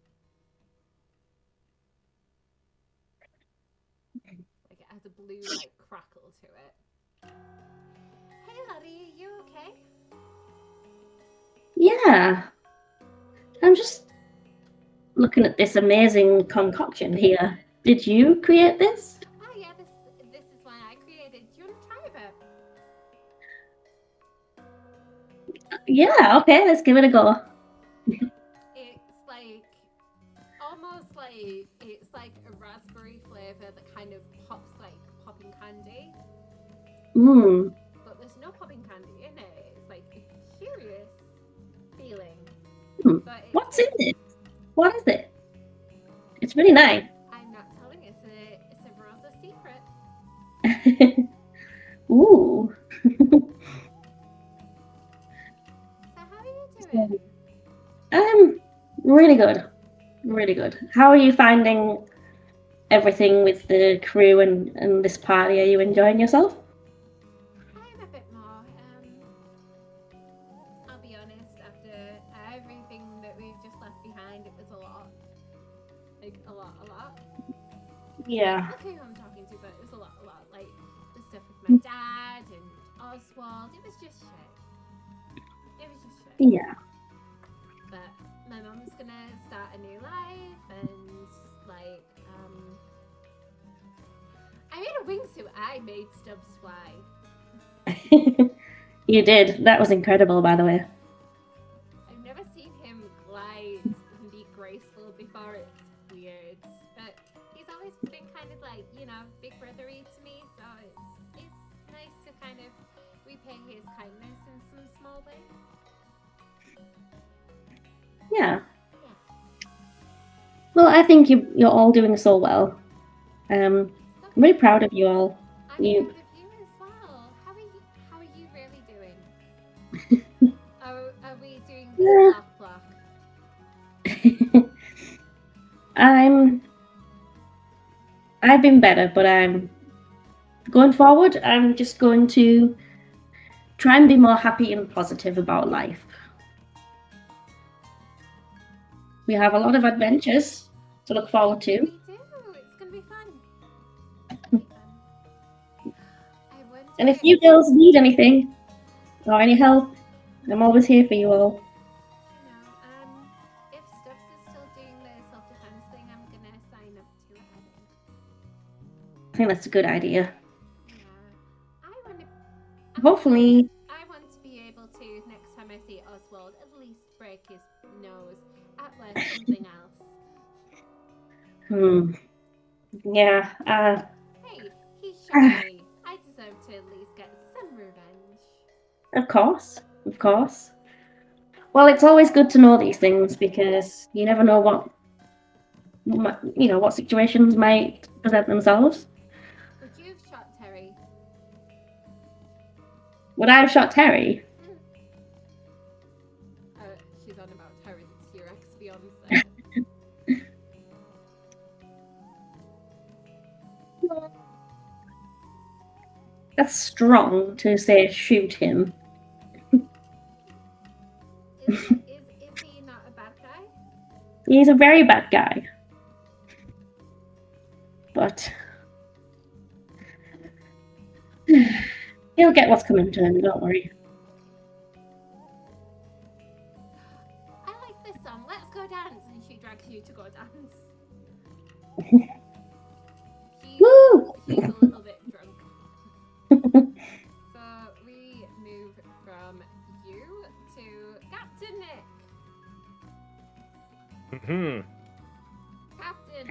Speaker 1: Like it has a blue like crackle to it. Hey Lottie, are you okay?
Speaker 3: Yeah. I'm just looking at this amazing concoction here. Did you create this?
Speaker 1: Oh yeah, this is one I created. Do you want to try a bit?
Speaker 3: Yeah, okay, let's give it a go.
Speaker 1: It's like almost like it's like a raspberry flavor that kind of pops like popping candy.
Speaker 3: Mmm.
Speaker 1: But there's no popping candy in it. It's like a curious feeling. But
Speaker 3: What's in it? What is it? It's really nice.
Speaker 1: I'm not telling. It's a Rosa secret.
Speaker 3: Ooh.
Speaker 1: So how are you doing?
Speaker 3: Really good. Really good. How are you finding everything with the crew and this party? Are you enjoying yourself?
Speaker 1: I'm a bit more. I'll be honest, after everything that we've just left behind, it was a lot. Like, a lot.
Speaker 3: Yeah.
Speaker 1: Look who I'm talking to, but it was a lot. Like, the stuff with my dad and Oswald, it was just shit.
Speaker 3: Yeah.
Speaker 1: But my mum's gonna start a new life, and, like, I made a wingsuit. I made Stubbs fly.
Speaker 3: You did. That was incredible, by the way.
Speaker 1: I've never seen him glide and be graceful before. It's weird, but he's always been kind of like, big brothery to me, so it's nice to kind of repay his kindness in some small way.
Speaker 3: Yeah. Well, I think you're all doing so well. I'm really proud of you all.
Speaker 1: I'm proud of you as well. How are you really doing? Are we doing the block?
Speaker 3: I've been better, but I'm going forward. I'm just going to try and be more happy and positive about life. We have a lot of adventures to look forward to.
Speaker 1: We do. It's gonna be fun.
Speaker 3: And if you girls need anything or any help, I'm always here for you all.
Speaker 1: If Stubbs is still doing the self-defense thing, I'm gonna sign up to it.
Speaker 3: I think that's a good idea.
Speaker 1: Yeah.
Speaker 3: Hopefully.
Speaker 1: I want to be able to, next time I see Oswald, at least break his nose at least something else.
Speaker 3: Yeah.
Speaker 1: Hey, he shot me. I deserve to at least get some revenge.
Speaker 3: Of course. Well, it's always good to know these things because you never know what situations might present themselves.
Speaker 1: Would you have shot Terry?
Speaker 3: Would I have shot Terry?
Speaker 1: She's on about Terrence, your ex-fiance.
Speaker 3: That's strong to say shoot him.
Speaker 1: Is he not a bad guy?
Speaker 3: He's a very bad guy. But he'll get what's coming to him, don't worry.
Speaker 1: I like this song. Let's go dance. And she drags you to go dance.
Speaker 3: Woo!
Speaker 1: She's a little bit drunk. So we move from you to Captain Nik.
Speaker 5: Hmm.
Speaker 1: Captain.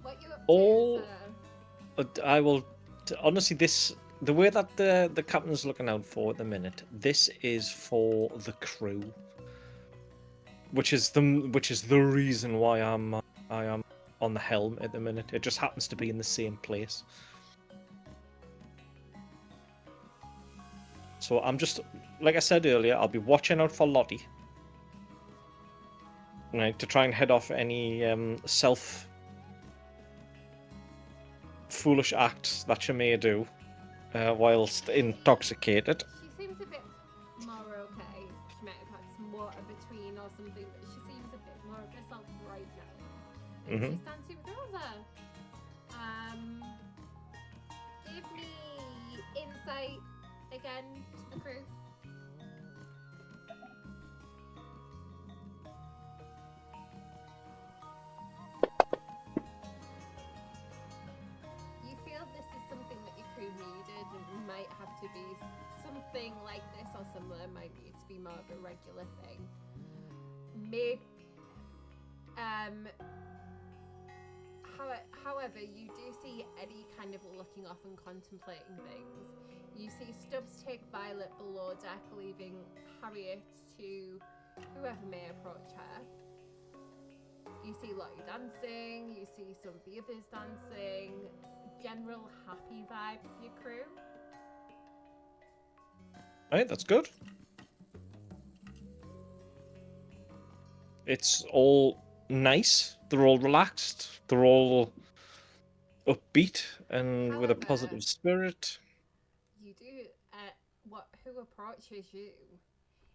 Speaker 1: What you up to, sir?
Speaker 5: I will. Honestly, the way that the captain's looking out for at the minute, this is for the crew, which is the reason why I am on the helm at the minute. It just happens to be in the same place. So I'm just, like I said earlier, I'll be watching out for Lottie, right, to try and head off any foolish acts that she may do whilst intoxicated.
Speaker 1: She seems a bit more okay. She might have had some water between or something, but she seems a bit more of herself right now. And she's dancing with Rosa. Give me insight again to the crew. You feel this is something that your crew needed and might have to be something like this or similar, might need to be more of a regular thing. Maybe, however, you do see Eddy kind of looking off and contemplating things. You see Stubbs take Violet below deck, leaving Harriet to whoever may approach her. You see Lottie dancing, you see some of the others dancing. General happy vibe of your crew.
Speaker 5: Right, that's good. It's all nice. They're all relaxed. They're all upbeat and with a
Speaker 1: However,
Speaker 5: positive spirit.
Speaker 1: You do. Who approaches you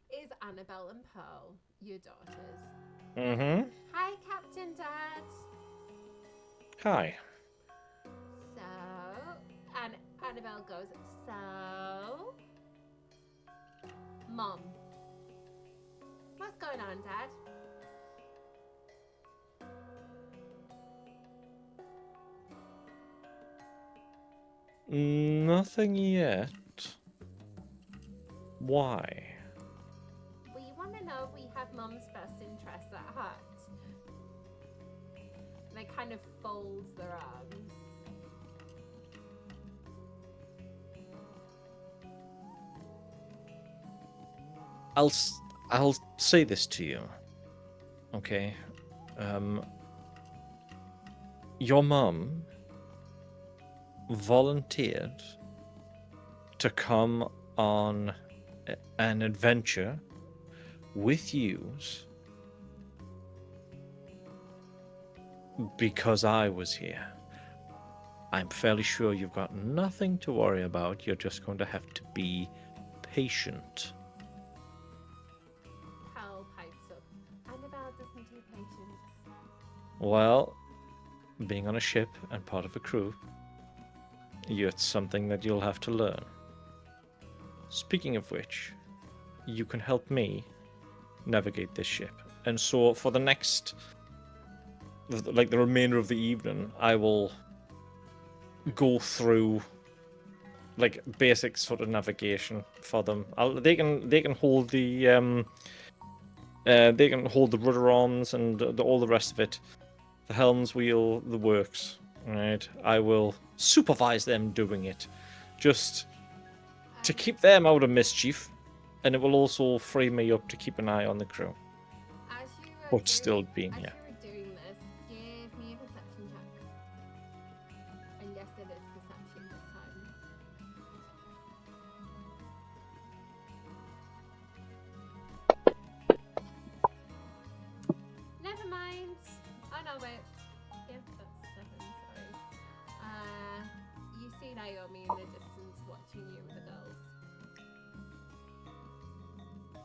Speaker 1: is Annabelle and Pearl, your daughters.
Speaker 5: Mm-hmm.
Speaker 1: Hi, Captain Dad.
Speaker 5: Hi.
Speaker 1: So, and Annabelle goes, so, Mom, what's going on, Dad?
Speaker 5: Nothing yet. Why?
Speaker 1: We want to know if we have Mom's best interests at heart. And they kind of fold their arms.
Speaker 5: I'll say this to you, okay? Your mum volunteered to come on an adventure with yous because I was here. I'm fairly sure you've got nothing to worry about. You're just going to have to be patient.
Speaker 1: Pearl pipes up. Annabelle doesn't do patience.
Speaker 5: Well, being on a ship and part of a crew, it's something that you'll have to learn. Speaking of which, you can help me navigate this ship. And so for the next, like the remainder of the evening, I will go through like basic sort of navigation for them. They can hold the rudder arms and all the rest of it, the helm's wheel, the works. Right, I will supervise them doing it, just to keep them out of mischief, and it will also free me up to keep an eye on the crew.
Speaker 1: As you were
Speaker 5: But still being
Speaker 1: as
Speaker 5: here.
Speaker 1: you were doing this, give me a perception check. And yes, it is perception this time. Never mind. Oh no, wait. Yeah, that's 7, sorry. You see Naomi in the distance watching you with the girls.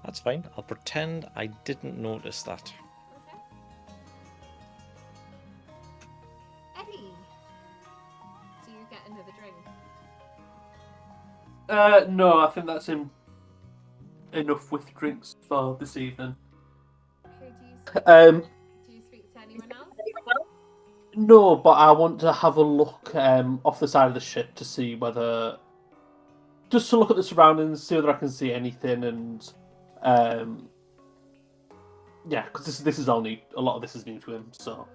Speaker 5: That's fine. I'll pretend I didn't notice that.
Speaker 1: Okay. Eddie, do you get another drink?
Speaker 4: No, I think that's enough with drinks for this evening.
Speaker 1: Who do you speak
Speaker 4: Um,
Speaker 1: Do you speak to anyone else?
Speaker 4: no, but I want to have a look off the side of the ship to see whether, just to look at the surroundings, see whether I can see anything, and yeah, because this is only a lot of this is new to him, so.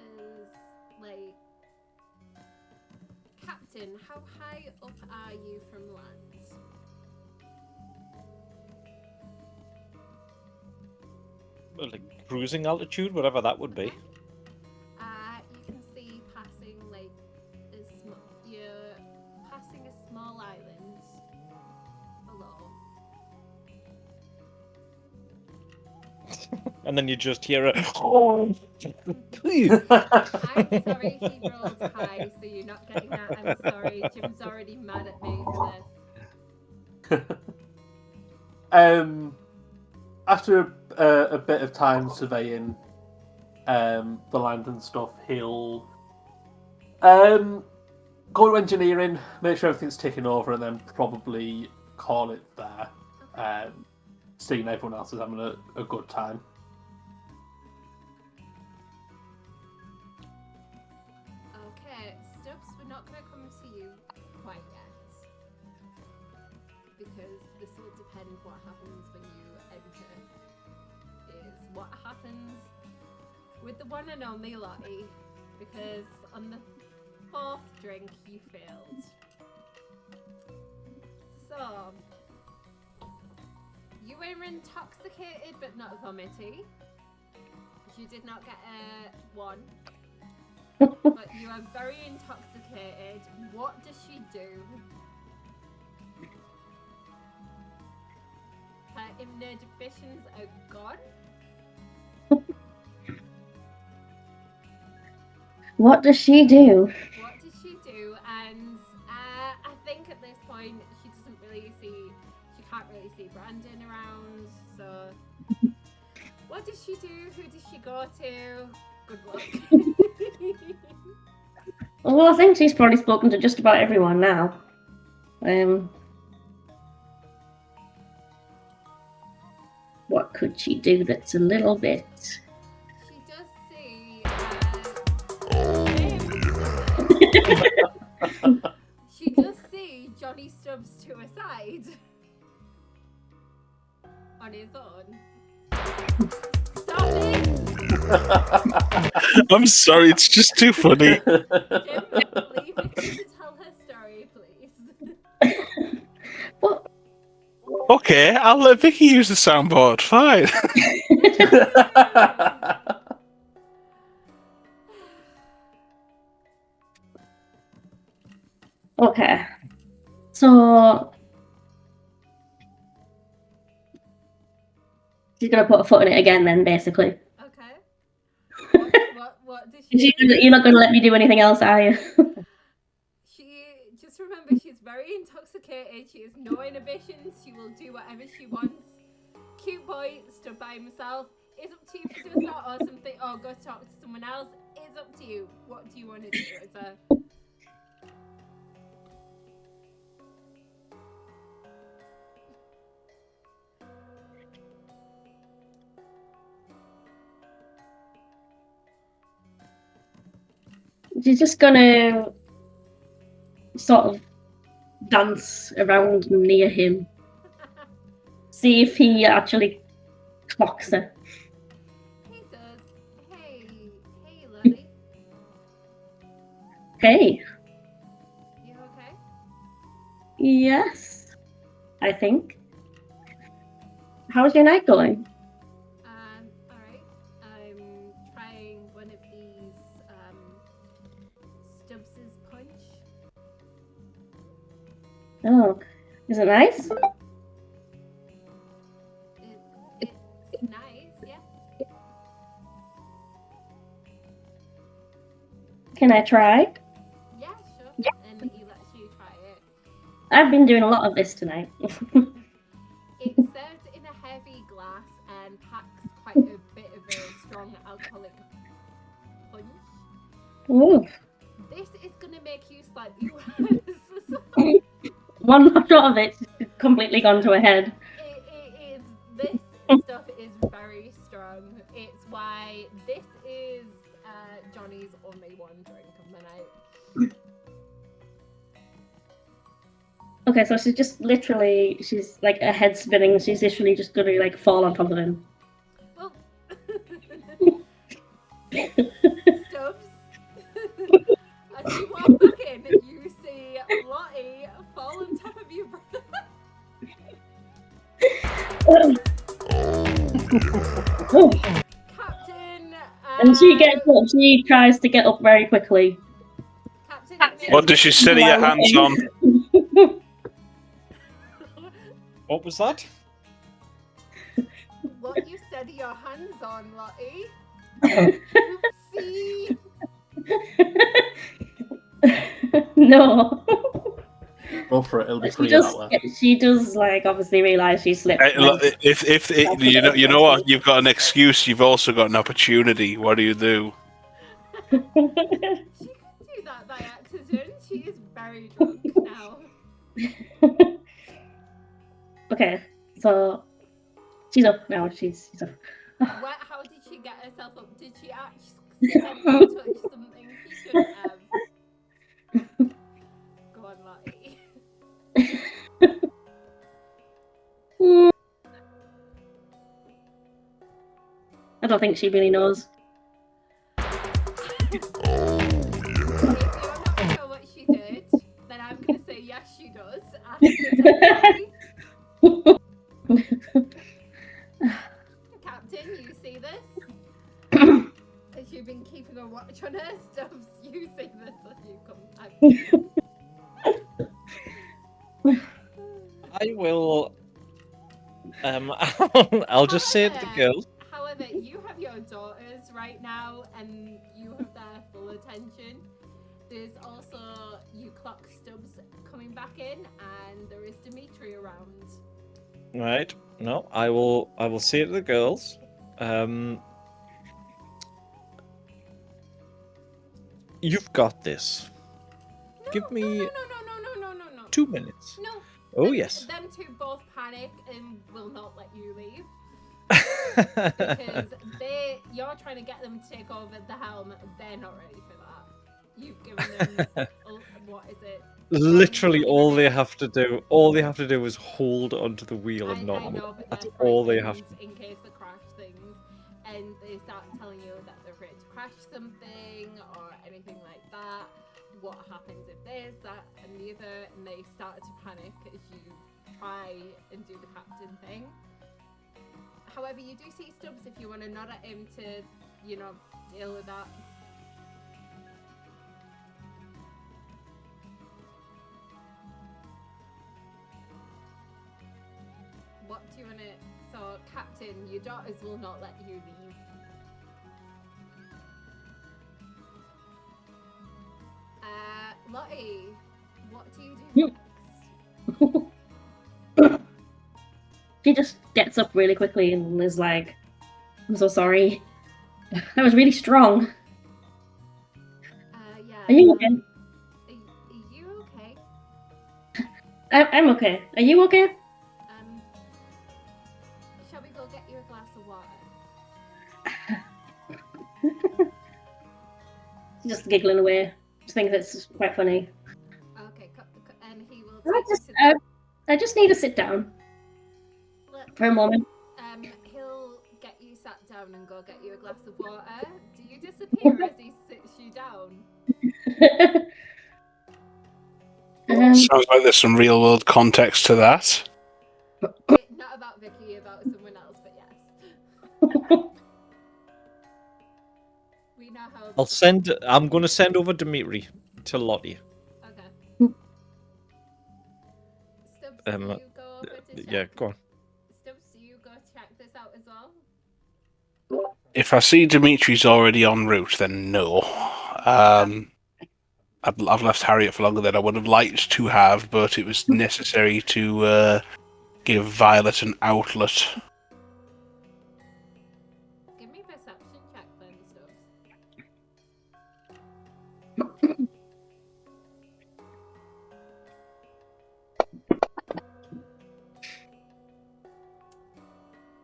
Speaker 1: There's like, Captain, how high up are you from land?
Speaker 5: Well, like cruising altitude, whatever that would be.
Speaker 1: You can see passing like you're passing a small island below.
Speaker 5: And then you just hear a.
Speaker 1: I'm sorry he rolled high, so you're not getting that. I'm sorry, Jim's already mad at me for this.
Speaker 4: After a bit of time surveying the land and stuff, he'll go to engineering, make sure everything's ticking over, and then probably call it there. Seeing everyone else is having a good time.
Speaker 1: Okay, Stubbs, we're not going to come to you quite yet. Because this will depend what happens when you enter. Is what happens with the one and only Lottie. Because on the 4th drink you failed. So, you were intoxicated but not vomity. You did not get a 1. But you are very intoxicated. What does she do? Her immunodeficiencies are gone.
Speaker 3: What does she do?
Speaker 1: What does she do? And I think at this point she doesn't really see. She can't really see Brandon around. So, what does she do? Who does she go to? Good luck.
Speaker 3: Well, I think she's probably spoken to just about everyone now. What could she do that's a little bit...
Speaker 1: She does see. She does see Johnny Stubbs to a side on his own. Stop it!
Speaker 2: I'm sorry, it's just too funny.
Speaker 1: Jim, leave Vicky to tell her story, please.
Speaker 3: What?
Speaker 2: Okay, I'll let Vicky use the soundboard. Fine.
Speaker 3: Okay. So... she's going to put a foot in it again then, basically.
Speaker 1: Okay. What did
Speaker 3: You're
Speaker 1: she
Speaker 3: not going to let me do anything else, are you?
Speaker 1: She just remember she's very intoxicated. She has no inhibitions. She will do whatever she wants. Cute boy stood by himself. It's up to you if he does that or something, or go talk to someone else. It's up to you. What do you want to do? It's a
Speaker 3: She's just gonna sort of dance around near him. See if he actually clocks her.
Speaker 1: He does. Hey, Lottie.
Speaker 3: Hey,
Speaker 1: You okay?
Speaker 3: yes. I think. How's your night going?
Speaker 1: Alright. I'm trying one of these Stubbs's punch.
Speaker 3: Oh, is it nice?
Speaker 1: It's nice, yeah.
Speaker 3: Can I try?
Speaker 1: Yeah, sure. Yeah. And he lets you try it.
Speaker 3: I've been doing a lot of this tonight.
Speaker 1: It's served in a heavy glass and packs quite a bit of a strong alcoholic punch.
Speaker 3: Ooh.
Speaker 1: This is gonna make you slightly worse.
Speaker 3: One shot of it's completely gone to a head.
Speaker 1: It is. This stuff is very strong. It's why this is Johnny's only one drink of the night.
Speaker 3: Okay, so she's just literally, she's like her head spinning. She's literally just gonna like fall on top of him.
Speaker 1: Well, Stubbs, as you walk back in, you see Lottie fall on top of your brother.
Speaker 3: Oh.
Speaker 1: Captain.
Speaker 3: And she gets up. She tries to get up very quickly.
Speaker 1: Captain.
Speaker 2: What does she steady her hands on?
Speaker 5: What was that?
Speaker 1: What you steady your hands on, Lottie? See?
Speaker 3: No.
Speaker 4: Go for it. It'll be
Speaker 3: She
Speaker 4: free
Speaker 3: just,
Speaker 4: that way.
Speaker 3: she does like obviously realise she slipped.
Speaker 2: If you know what, you've got an excuse. You've also got an opportunity. What do you do?
Speaker 1: She could do that by accident. She is very drunk now.
Speaker 3: Okay, so she's up now. She's up.
Speaker 1: How did she get herself up? Did she accidentally touch something she shouldn't have? Go on, Lottie.
Speaker 3: I don't think she really knows.
Speaker 1: If you're not sure what she did, then I'm going to say yes, she does. Captain, you see this? As you've been keeping a watch on her Stubbs, you see this as you come back.
Speaker 5: I will. I'll just say to the girls.
Speaker 1: However, you have your daughters right now, and you have their full attention. There's also you clock Stubbs coming back in, and there is Dimitri around.
Speaker 5: Right. No, I will say to the girls. You've got this.
Speaker 1: No,
Speaker 5: Give me
Speaker 1: no.
Speaker 5: 2 minutes.
Speaker 1: No.
Speaker 5: Oh yes.
Speaker 1: Them two both panic and will not let you leave because you're trying to get them to take over the helm. They're not ready for that. You've given them what is it?
Speaker 5: Literally, all they have to do is hold onto the wheel and not
Speaker 1: I
Speaker 5: move.
Speaker 1: know, but
Speaker 5: That's
Speaker 1: they're
Speaker 5: all they have
Speaker 1: frightened in case they crash things, and they start telling you that they're afraid to crash something or anything like that. What happens if this, that, and the other, and they start to panic as you try and do the captain thing. However, you do see Stubbs if you want to nod at him to, deal with that. What do you want to... So, Captain, your daughters will not let you leave. Lottie, what do you do next?
Speaker 3: She just gets up really quickly and is like, "I'm so sorry. That was really strong."
Speaker 1: Yeah.
Speaker 3: Are you okay?
Speaker 1: Are you okay?
Speaker 3: I'm okay. Are you okay?
Speaker 1: Shall we go get you a glass of water?
Speaker 3: She's just giggling away. Just thinks it's quite funny.
Speaker 1: Okay, and he will take
Speaker 3: I just need to sit down for a moment.
Speaker 1: He'll get you sat down and go get you a glass of water. Do you disappear as he sits you down?
Speaker 2: Sounds like there's some real world context to that.
Speaker 1: Not about Vicky, about someone else, but yes. We know how.
Speaker 5: I'm gonna send over Dimitri to Lottie.
Speaker 1: Okay. Stubbs, do you go over to check?
Speaker 5: Yeah, go on.
Speaker 1: Stubbs, do you go check this out as well?
Speaker 2: If I see Dimitri's already en route, then no. I've left Harriet for longer than I would have liked to have, but it was necessary to give Violet an outlet.
Speaker 1: Give me a perception check then, Stubbs.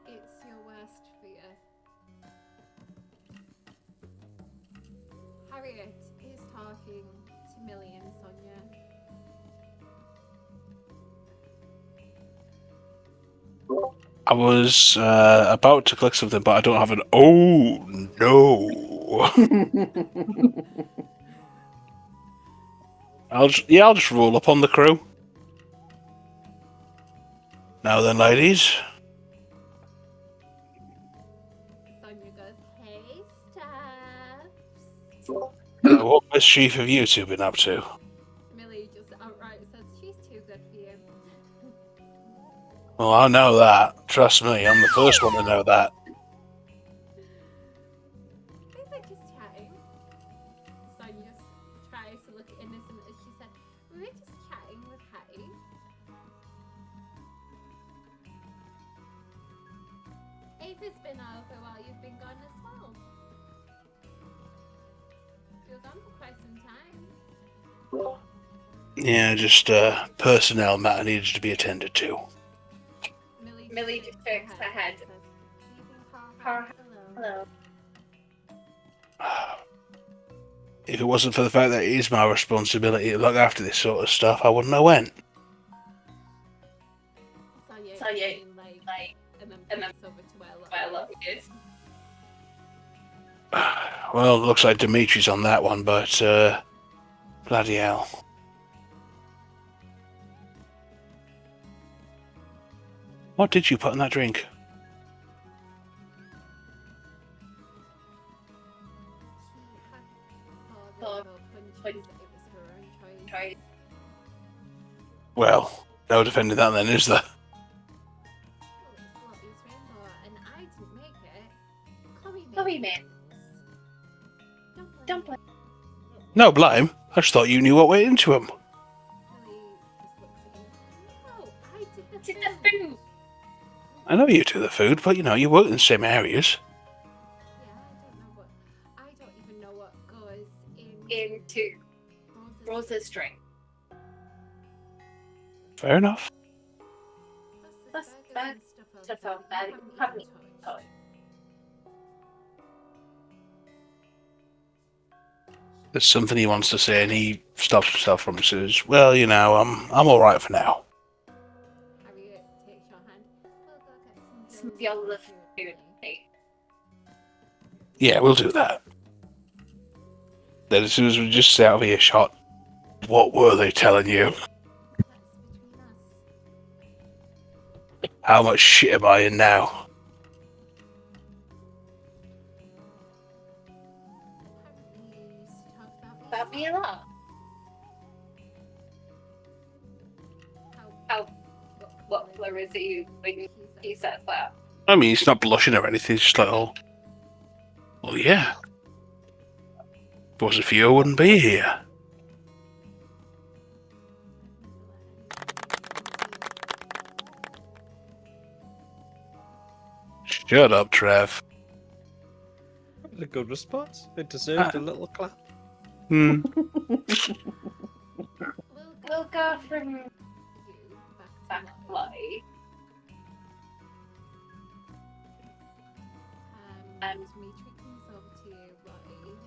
Speaker 1: It's your worst fear. Harriet is talking to Millie and Sonia.
Speaker 2: I was about to click something, but I don't have an. Oh no! I'll just roll up on the crew. Now then, ladies.
Speaker 1: Sonia goes, "Hey, Stubbs."
Speaker 2: What mischief have you two been up to?
Speaker 1: Millie just outright says, "She's too good for you."
Speaker 2: Well, I know that. Trust me, I'm the first one to know that.
Speaker 1: They were just chatting. Sonia tries to look innocent as she said, "We were just chatting with Hattie." Ava's been over while you've been gone as well. You're gone for quite some time.
Speaker 2: Yeah, just personnel matter needs to be attended to.
Speaker 6: Millie just shakes her head. Hello.
Speaker 2: If it wasn't for the fact that it is my responsibility to look after this sort of stuff, I wouldn't have went.
Speaker 6: Sonia,
Speaker 1: and then
Speaker 6: and then
Speaker 1: flips over to where
Speaker 6: Lottie is.
Speaker 2: Well, it looks like Dimitri's on that one, but bloody hell. What did you put in that drink? Well, no defending that then, is there?
Speaker 6: Chloe made. Don't play.
Speaker 2: No blame. I just thought you knew what went into them.
Speaker 6: Did the food.
Speaker 2: I know you do the food, but you know, you work in the same areas.
Speaker 1: I don't even know what goes
Speaker 6: Into Rosa's drink.
Speaker 2: Fair enough.
Speaker 6: That's bad stuff out there. You haven't touched.
Speaker 2: There's something he wants to say, and he stops himself from it. Says, "Well, you know, I'm all right for now."
Speaker 1: Harriet takes your hand. We'll go get
Speaker 6: Some of your love food.
Speaker 2: Yeah, we'll do that. Then as soon as we just stay out of earshot, what were they telling you?
Speaker 1: That's between us.
Speaker 2: How much shit am I in now?
Speaker 1: Apparently you used to talk
Speaker 6: About me a lot. How what colour is it when he says that?
Speaker 2: I mean, he's not blushing or anything. It's just like, oh, well, yeah. If it wasn't for you, I wouldn't be here. Shut up, Trev.
Speaker 5: That was a good response. It deserved a little clap.
Speaker 2: Hmm.
Speaker 6: We'll go from
Speaker 1: you
Speaker 6: back
Speaker 1: back
Speaker 6: to
Speaker 1: to
Speaker 6: Lottie.
Speaker 1: Dimitri comes over to you, Lottie.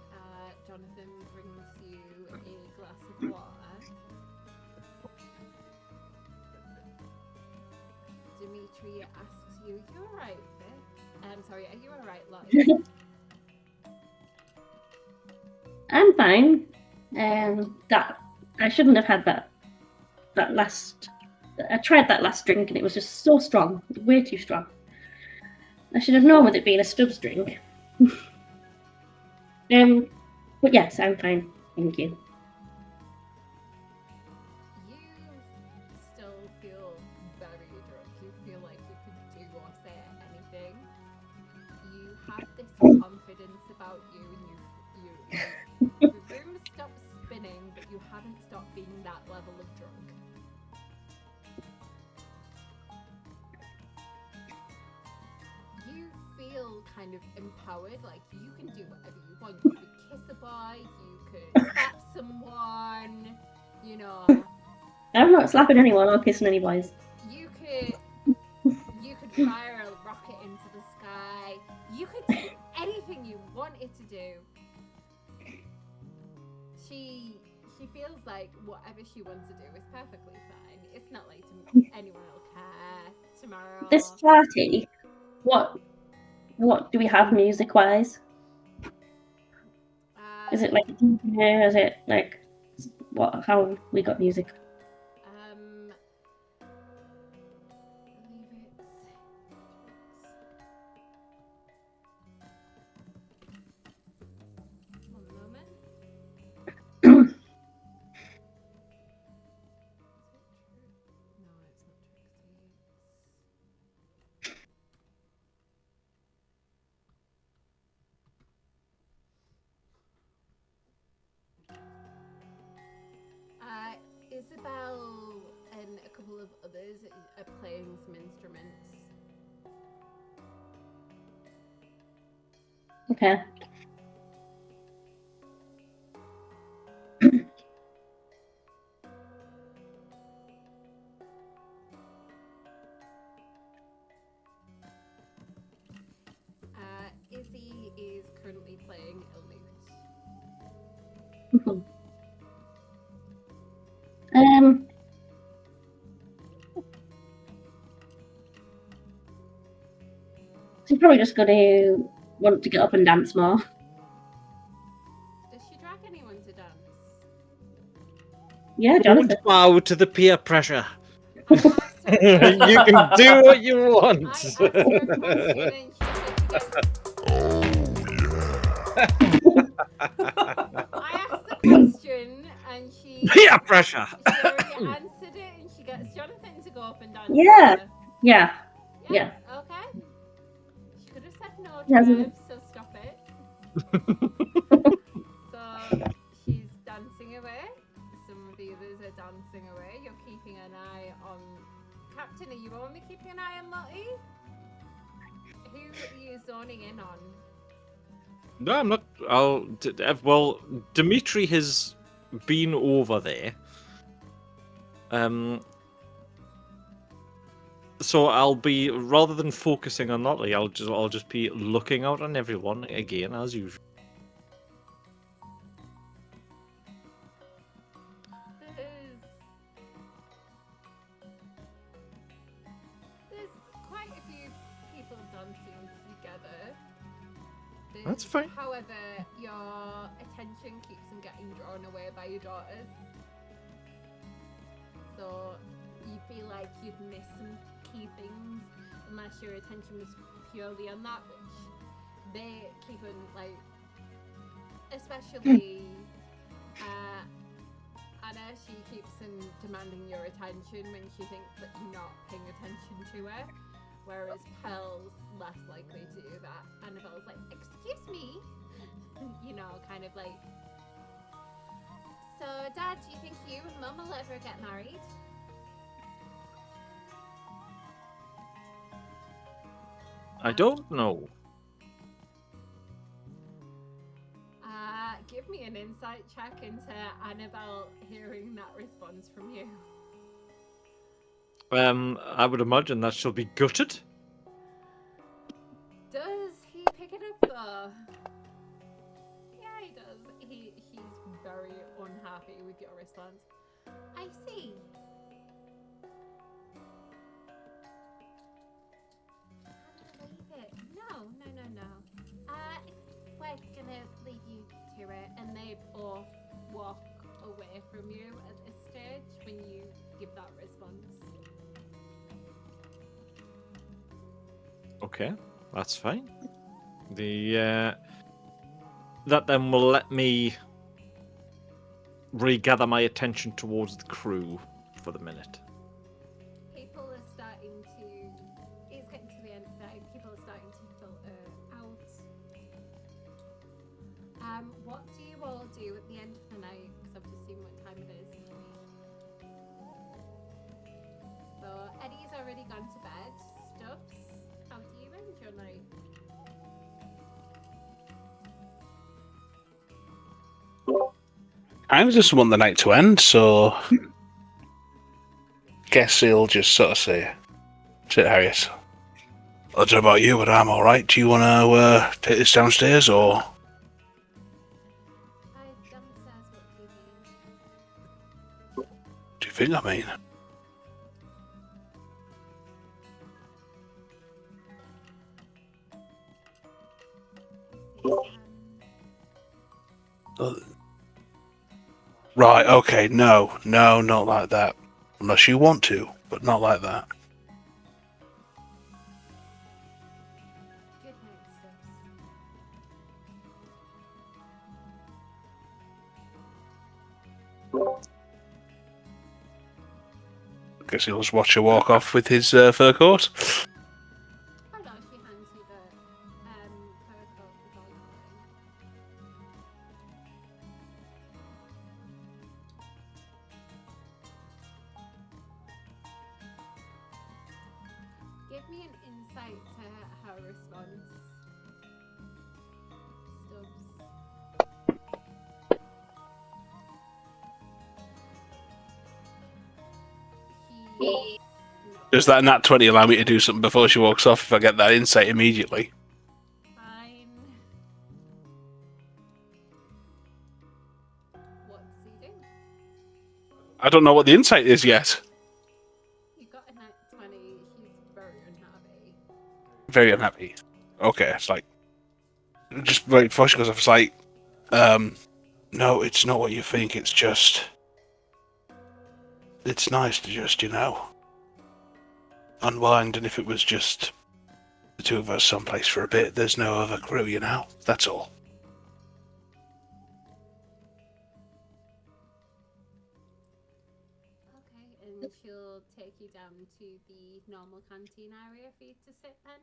Speaker 1: Jonathan brings you a glass of water. Dimitri asks you, "You alright, Vic?" Sorry, are you alright, Lottie?
Speaker 3: I'm fine. That I shouldn't have had that last I tried that last drink and it was just so strong, way too strong. I should have known with it being a Stubbs drink. But yes, I'm fine. Thank you.
Speaker 1: You still feel very drunk. You feel like you could do or say anything. You have this confidence about you, and the room stops spinning, but you haven't stopped being that level of drunk. You feel kind of empowered, like you can do whatever you want. You could kiss a boy, you could slap someone, you know.
Speaker 3: I'm not slapping anyone or kissing any boys.
Speaker 1: You could fire a rocket into the sky. You could do anything you wanted to do. She feels like whatever she wants to do is perfectly fine. It's not like anyone will care tomorrow.
Speaker 3: This party, what do we have music-wise? Is it like a DJ? Is it like what? How have we got music?
Speaker 1: I believe it's one moment. No, it's not Trixie. Isabel and a couple of others are playing some instruments.
Speaker 3: Okay.
Speaker 1: Izzy is currently playing a lute.
Speaker 3: She's probably just going to want to get up and dance more.
Speaker 1: Does she drag anyone to dance?
Speaker 3: Yeah,
Speaker 5: Don't
Speaker 3: Jonathan.
Speaker 5: bow to the peer pressure.
Speaker 1: I asked her a question.
Speaker 5: You can do what you want.
Speaker 1: I asked her a question and she I asked the question and she
Speaker 5: Peer pressure.
Speaker 1: She already answered it and she gets Jonathan to go up and dance.
Speaker 3: Yeah. Yeah.
Speaker 1: Okay. She could have said no,
Speaker 3: Yeah,
Speaker 1: Trev, so stop it. So she's dancing away. Some of the others are dancing away. You're keeping an eye on Captain. Are you only keeping an eye on Lottie? Who are you zoning in on?
Speaker 5: No, I'm not. Well, Dimitri has been over there. So I'll be, rather than focusing on Lottie, I'll just be looking out on everyone again as usual.
Speaker 1: There's quite a few people dancing together.
Speaker 5: That's fine.
Speaker 1: However, your attention keeps on getting drawn away by your daughters. So you feel like you'd miss some key things unless your attention was purely on that, which they keep on, like, especially Anna, she keeps on demanding your attention when she thinks that you're not paying attention to her, whereas Pearl's less likely to do that. Annabelle's like, excuse me, you know, kind of like, so Dad, do you think you and Mum will ever get married?
Speaker 5: I don't know.
Speaker 1: Give me an insight check into Annabelle hearing that response from you.
Speaker 5: I would imagine that she'll be gutted.
Speaker 1: Does he pick it up though? Yeah, he does. He's very unhappy with your response. I see. Leave it. No. We're gonna leave you to it, and they both walk away from you at this stage when you give that response.
Speaker 5: Okay, that's fine. That then will let me regather my attention towards the crew for the minute.
Speaker 1: People are starting to. It's getting to the end of the night. People are starting to filter out. What do you all do at the end of the night? Because I've just seen what time it is. So Eddie's already gone to bed. Stubbs, how do you end your night?
Speaker 2: I just want the night to end, so guess he'll just sort of say, Harriet. I don't know about you, but I'm alright. Do you want to take this downstairs, or...?
Speaker 1: Downstairs, what do you mean?
Speaker 2: Do you think I mean? Right, okay, no, not like that. Unless you want to, but not like that.
Speaker 1: Good night, Stubbs.
Speaker 2: Guess he'll just watch her walk off with his fur coat.
Speaker 1: Oh no, she hands you the fur coat with all your Give me an insight to her response. Stubbs. He...
Speaker 2: Does that nat 20 allow me to do something before she walks off if I get that insight immediately?
Speaker 1: Fine. What's he doing?
Speaker 2: I don't know what the insight is yet.
Speaker 1: You got a nat 20. He's very unhappy.
Speaker 2: Very unhappy. Okay, it's like... Just right before she goes off, it's like... no, it's not what you think, it's just... It's nice to just, unwind, and if it was just the two of us someplace for a bit, there's no other crew, that's all.
Speaker 1: Okay, and she'll take you down to the normal canteen area for you to sit then?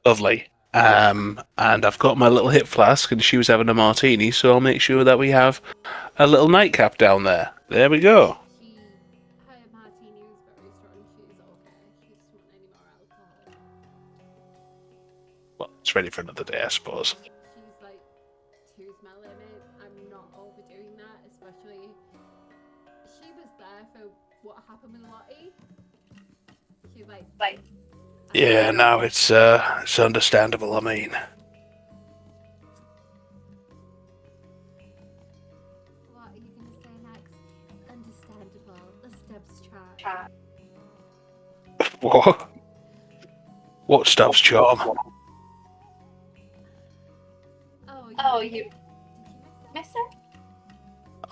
Speaker 2: Lovely. And I've got my little hip flask, and she was having a martini, so I'll make sure that we have a little nightcap down there. There we go.
Speaker 1: Her martini was very strong. She's okay. She doesn't want any more alcohol.
Speaker 2: Well, it's ready for another day, I suppose.
Speaker 1: She's like, too smelling it. I'm not overdoing that, especially... She was there for what happened with Lottie. She's like...
Speaker 2: Yeah, no, it's understandable, I mean.
Speaker 1: What are you going to say next? Understandable. The Stubbs charm.
Speaker 2: What? What Stubbs charm?
Speaker 6: Oh, you
Speaker 1: Did you miss
Speaker 6: miss it?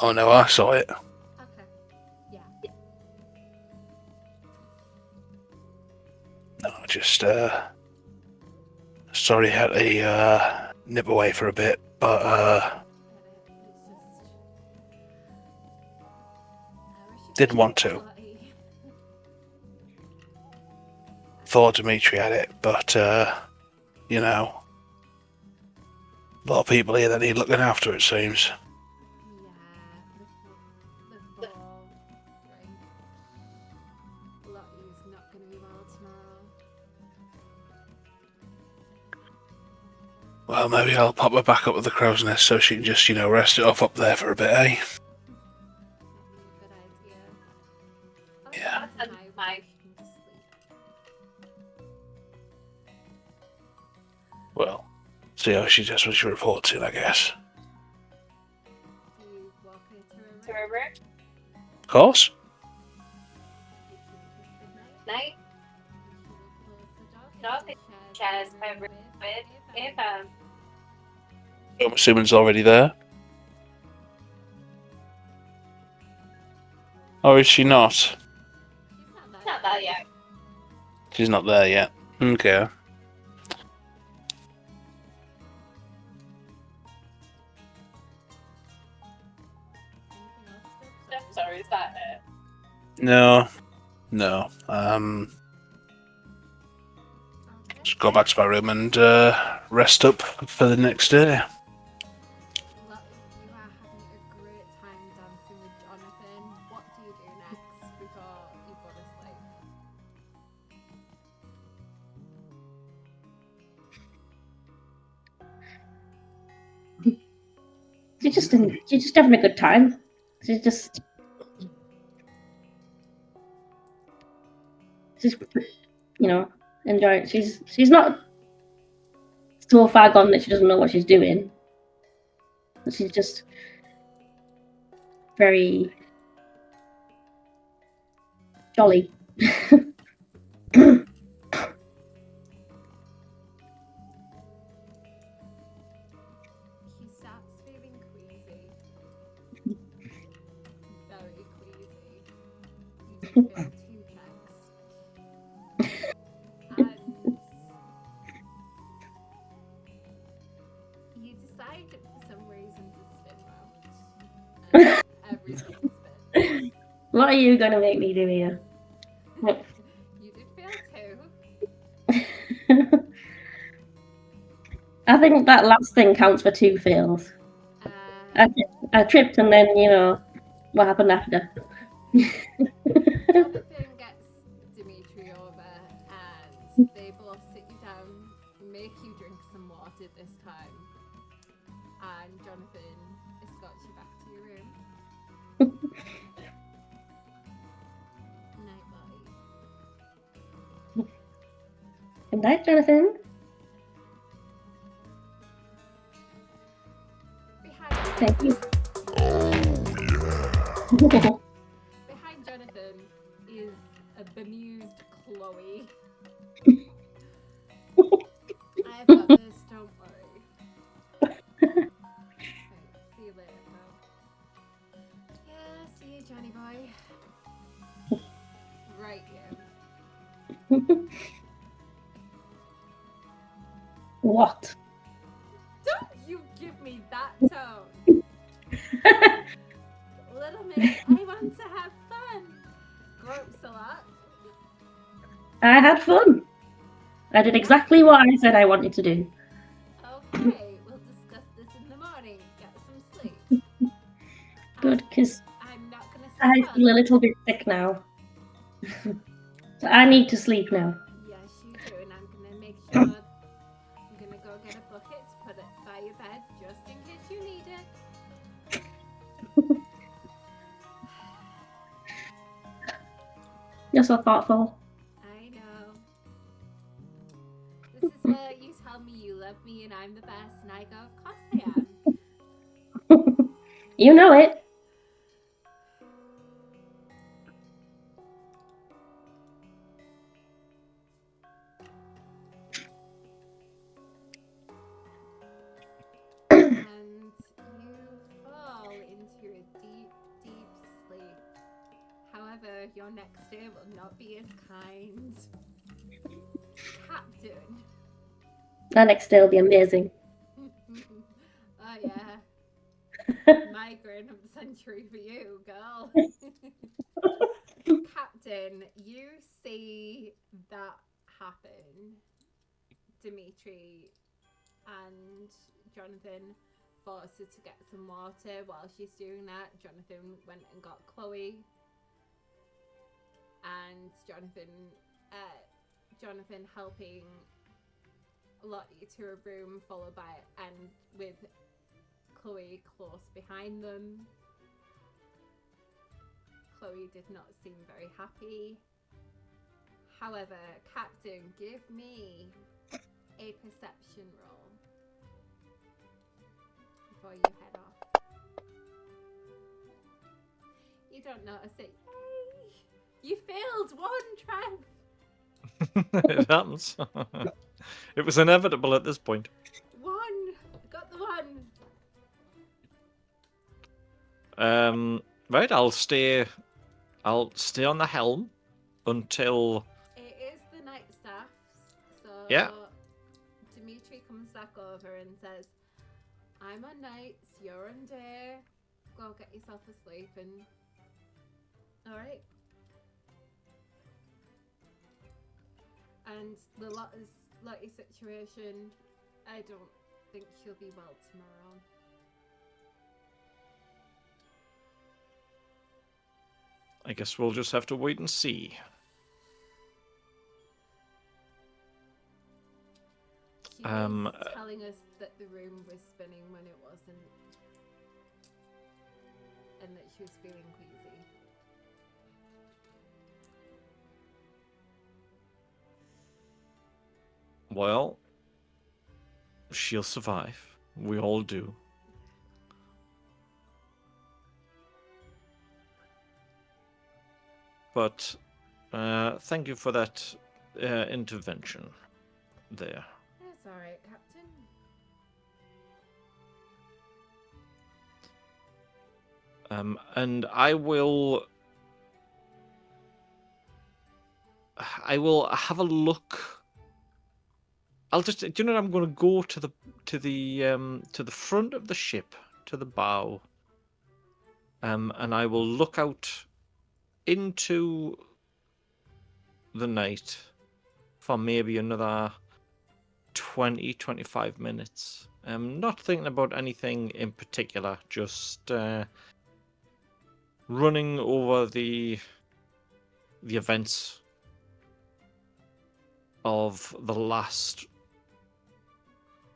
Speaker 2: Oh no, I saw it.
Speaker 1: it? Okay. Yeah.
Speaker 2: No, just, sorry I had to, nip away for a bit, but, didn't want to. Thought Dimitri had it, but, a lot of people here that need looking after, it seems.
Speaker 1: Before drink. Lottie's not going to be well tomorrow.
Speaker 2: Well, maybe I'll pop her back up with the crow's nest so she can just, rest it off up there for a bit, eh?
Speaker 1: Might be a good idea.
Speaker 2: Yeah.
Speaker 1: That's my wish. You can just sleep.
Speaker 2: Well, see how she does when she reports in, I guess.
Speaker 1: Do you walk her to
Speaker 6: To
Speaker 1: her room?
Speaker 6: her room.
Speaker 2: Of course.
Speaker 1: Good
Speaker 6: Night.
Speaker 1: She will close the door.
Speaker 6: Shares her room with Eva.
Speaker 2: I'm assuming it's already there. Or is she not?
Speaker 1: She's not
Speaker 6: Not that yet.
Speaker 2: She's not there yet. Okay.
Speaker 1: Anything else, Stubbs?
Speaker 6: Sorry, is that it?
Speaker 2: No.
Speaker 1: Okay.
Speaker 2: Just go back to my room and rest up for the next day.
Speaker 1: Well, you are having a great time dancing with Jonathan. What do you do next before you go to sleep?
Speaker 3: She's just having a good time. She's just enjoying. She's not so far gone that she doesn't know what she's doing. She's just very jolly.
Speaker 1: He starts feeling queasy. Very queasy. You do feel 2 checks. And you decide for some reason to spin round. And everything spins.
Speaker 3: What are you gonna make me do here?
Speaker 1: You did feel 2.
Speaker 3: I think that last thing counts for 2 fails. I tripped, and then what happened after.
Speaker 1: Jonathan gets Dimitri over and they both sit you down, make you drink some water this time, and Jonathan escorts you back to your room. Night, boy.
Speaker 3: Good night, Jonathan. Thank you.
Speaker 1: Behind Jonathan is a bemused Chloe. I have got this, don't worry. Right, see you later, pal. Yeah, see you, Johnny boy. Right, you.
Speaker 3: What?
Speaker 1: Don't you give me that tone. Little miss, I want to have fun. Gropes a lot.
Speaker 3: I had fun. I did exactly what I said I wanted to do.
Speaker 1: Okay, we'll discuss this in the morning. Get some sleep.
Speaker 3: Good, because
Speaker 1: I'm not gonna
Speaker 3: I
Speaker 1: sleep
Speaker 3: feel a little bit sick now. So I need to sleep now.
Speaker 1: Yes, you do, and I'm gonna make sure. I'm gonna go get a bucket to put it by your bed just in case you need it.
Speaker 3: You're so thoughtful.
Speaker 1: I know. This is where you tell me you love me and I'm the best, and I go, of course I am.
Speaker 3: You know it.
Speaker 1: And you fall into a deep, deep sleep. However, your next day will not be as kind. Captain.
Speaker 3: That next day will be amazing.
Speaker 1: Oh yeah. Migraine of the century for you, girl. Captain, you see that happen. Dimitri and Jonathan forced her to get some water. While she's doing that, Jonathan went and got Chloe. And Jonathan helping Lottie to her room, followed by and with Chloe close behind them. Chloe did not seem very happy. However, Captain, give me a perception roll before you head off. You don't notice it. Yay! You failed 1, Trev!
Speaker 5: It happens. It was inevitable at this point.
Speaker 1: 1! Got the 1!
Speaker 5: Right, I'll stay on the helm until...
Speaker 1: It is the night
Speaker 5: Yeah.
Speaker 1: Dimitri comes back over and says, I'm on nights, you're on day. Go get yourself asleep and... Alright. And the Lottie situation, I don't think she'll be well tomorrow.
Speaker 5: I guess we'll just have to wait and see.
Speaker 1: She was telling us that the room was spinning when it wasn't. And that she was feeling queasy.
Speaker 5: Well, she'll survive. We all do. But thank you for that intervention there.
Speaker 1: That's alright, Captain.
Speaker 5: And I will have a look. I'll just, do you know, I'm going to go to the front of the ship, to the bow, and I will look out into the night for maybe another 20-25 minutes. Not thinking about anything in particular, just running over the events of the last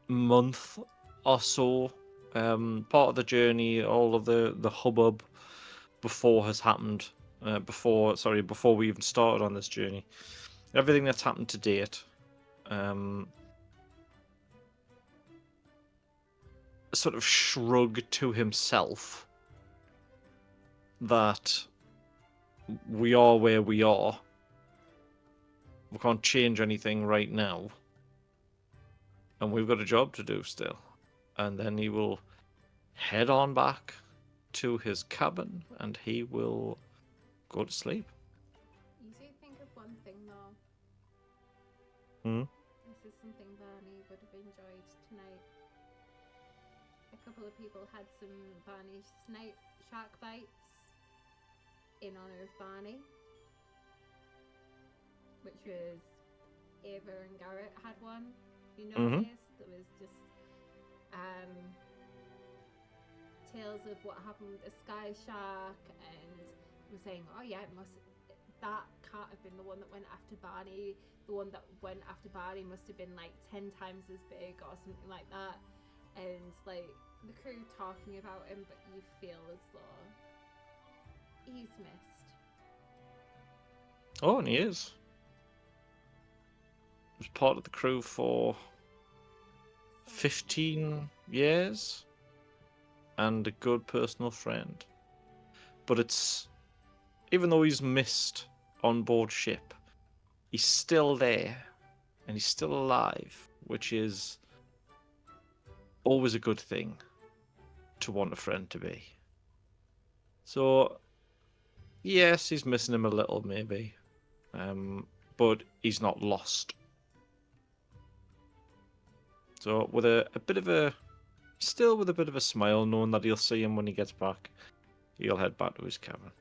Speaker 5: month or so. Part of the journey, all of the hubbub before has happened. Before we even started on this journey. Everything that's happened to date. Sort of shrug to himself that we are where we are. We can't change anything right now. And we've got a job to do still. And then he will head on back to his cabin and he will go to sleep.
Speaker 1: You do think of one thing though. This is something Barney would have enjoyed tonight. A couple of people had some Barney shark bites in honor of Barney, which was Ava and Garrett had one. You know this? There was just tales of what happened with the sky shark, and we're saying, oh yeah, that can't have been the one that went after Barney. The one that went after Barney must have been like 10 times as big or something like that. And like the crew talking about him, but you feel as though he's missed.
Speaker 5: Oh, and he is. He was part of the crew for 15 years and a good personal friend. But it's, even though he's missed on board ship, he's still there and he's still alive, which is always a good thing to want a friend to be. So, yes, he's missing him a little, maybe, but he's not lost. So, with still with a bit of a smile, knowing that he'll see him when he gets back, he'll head back to his cabin.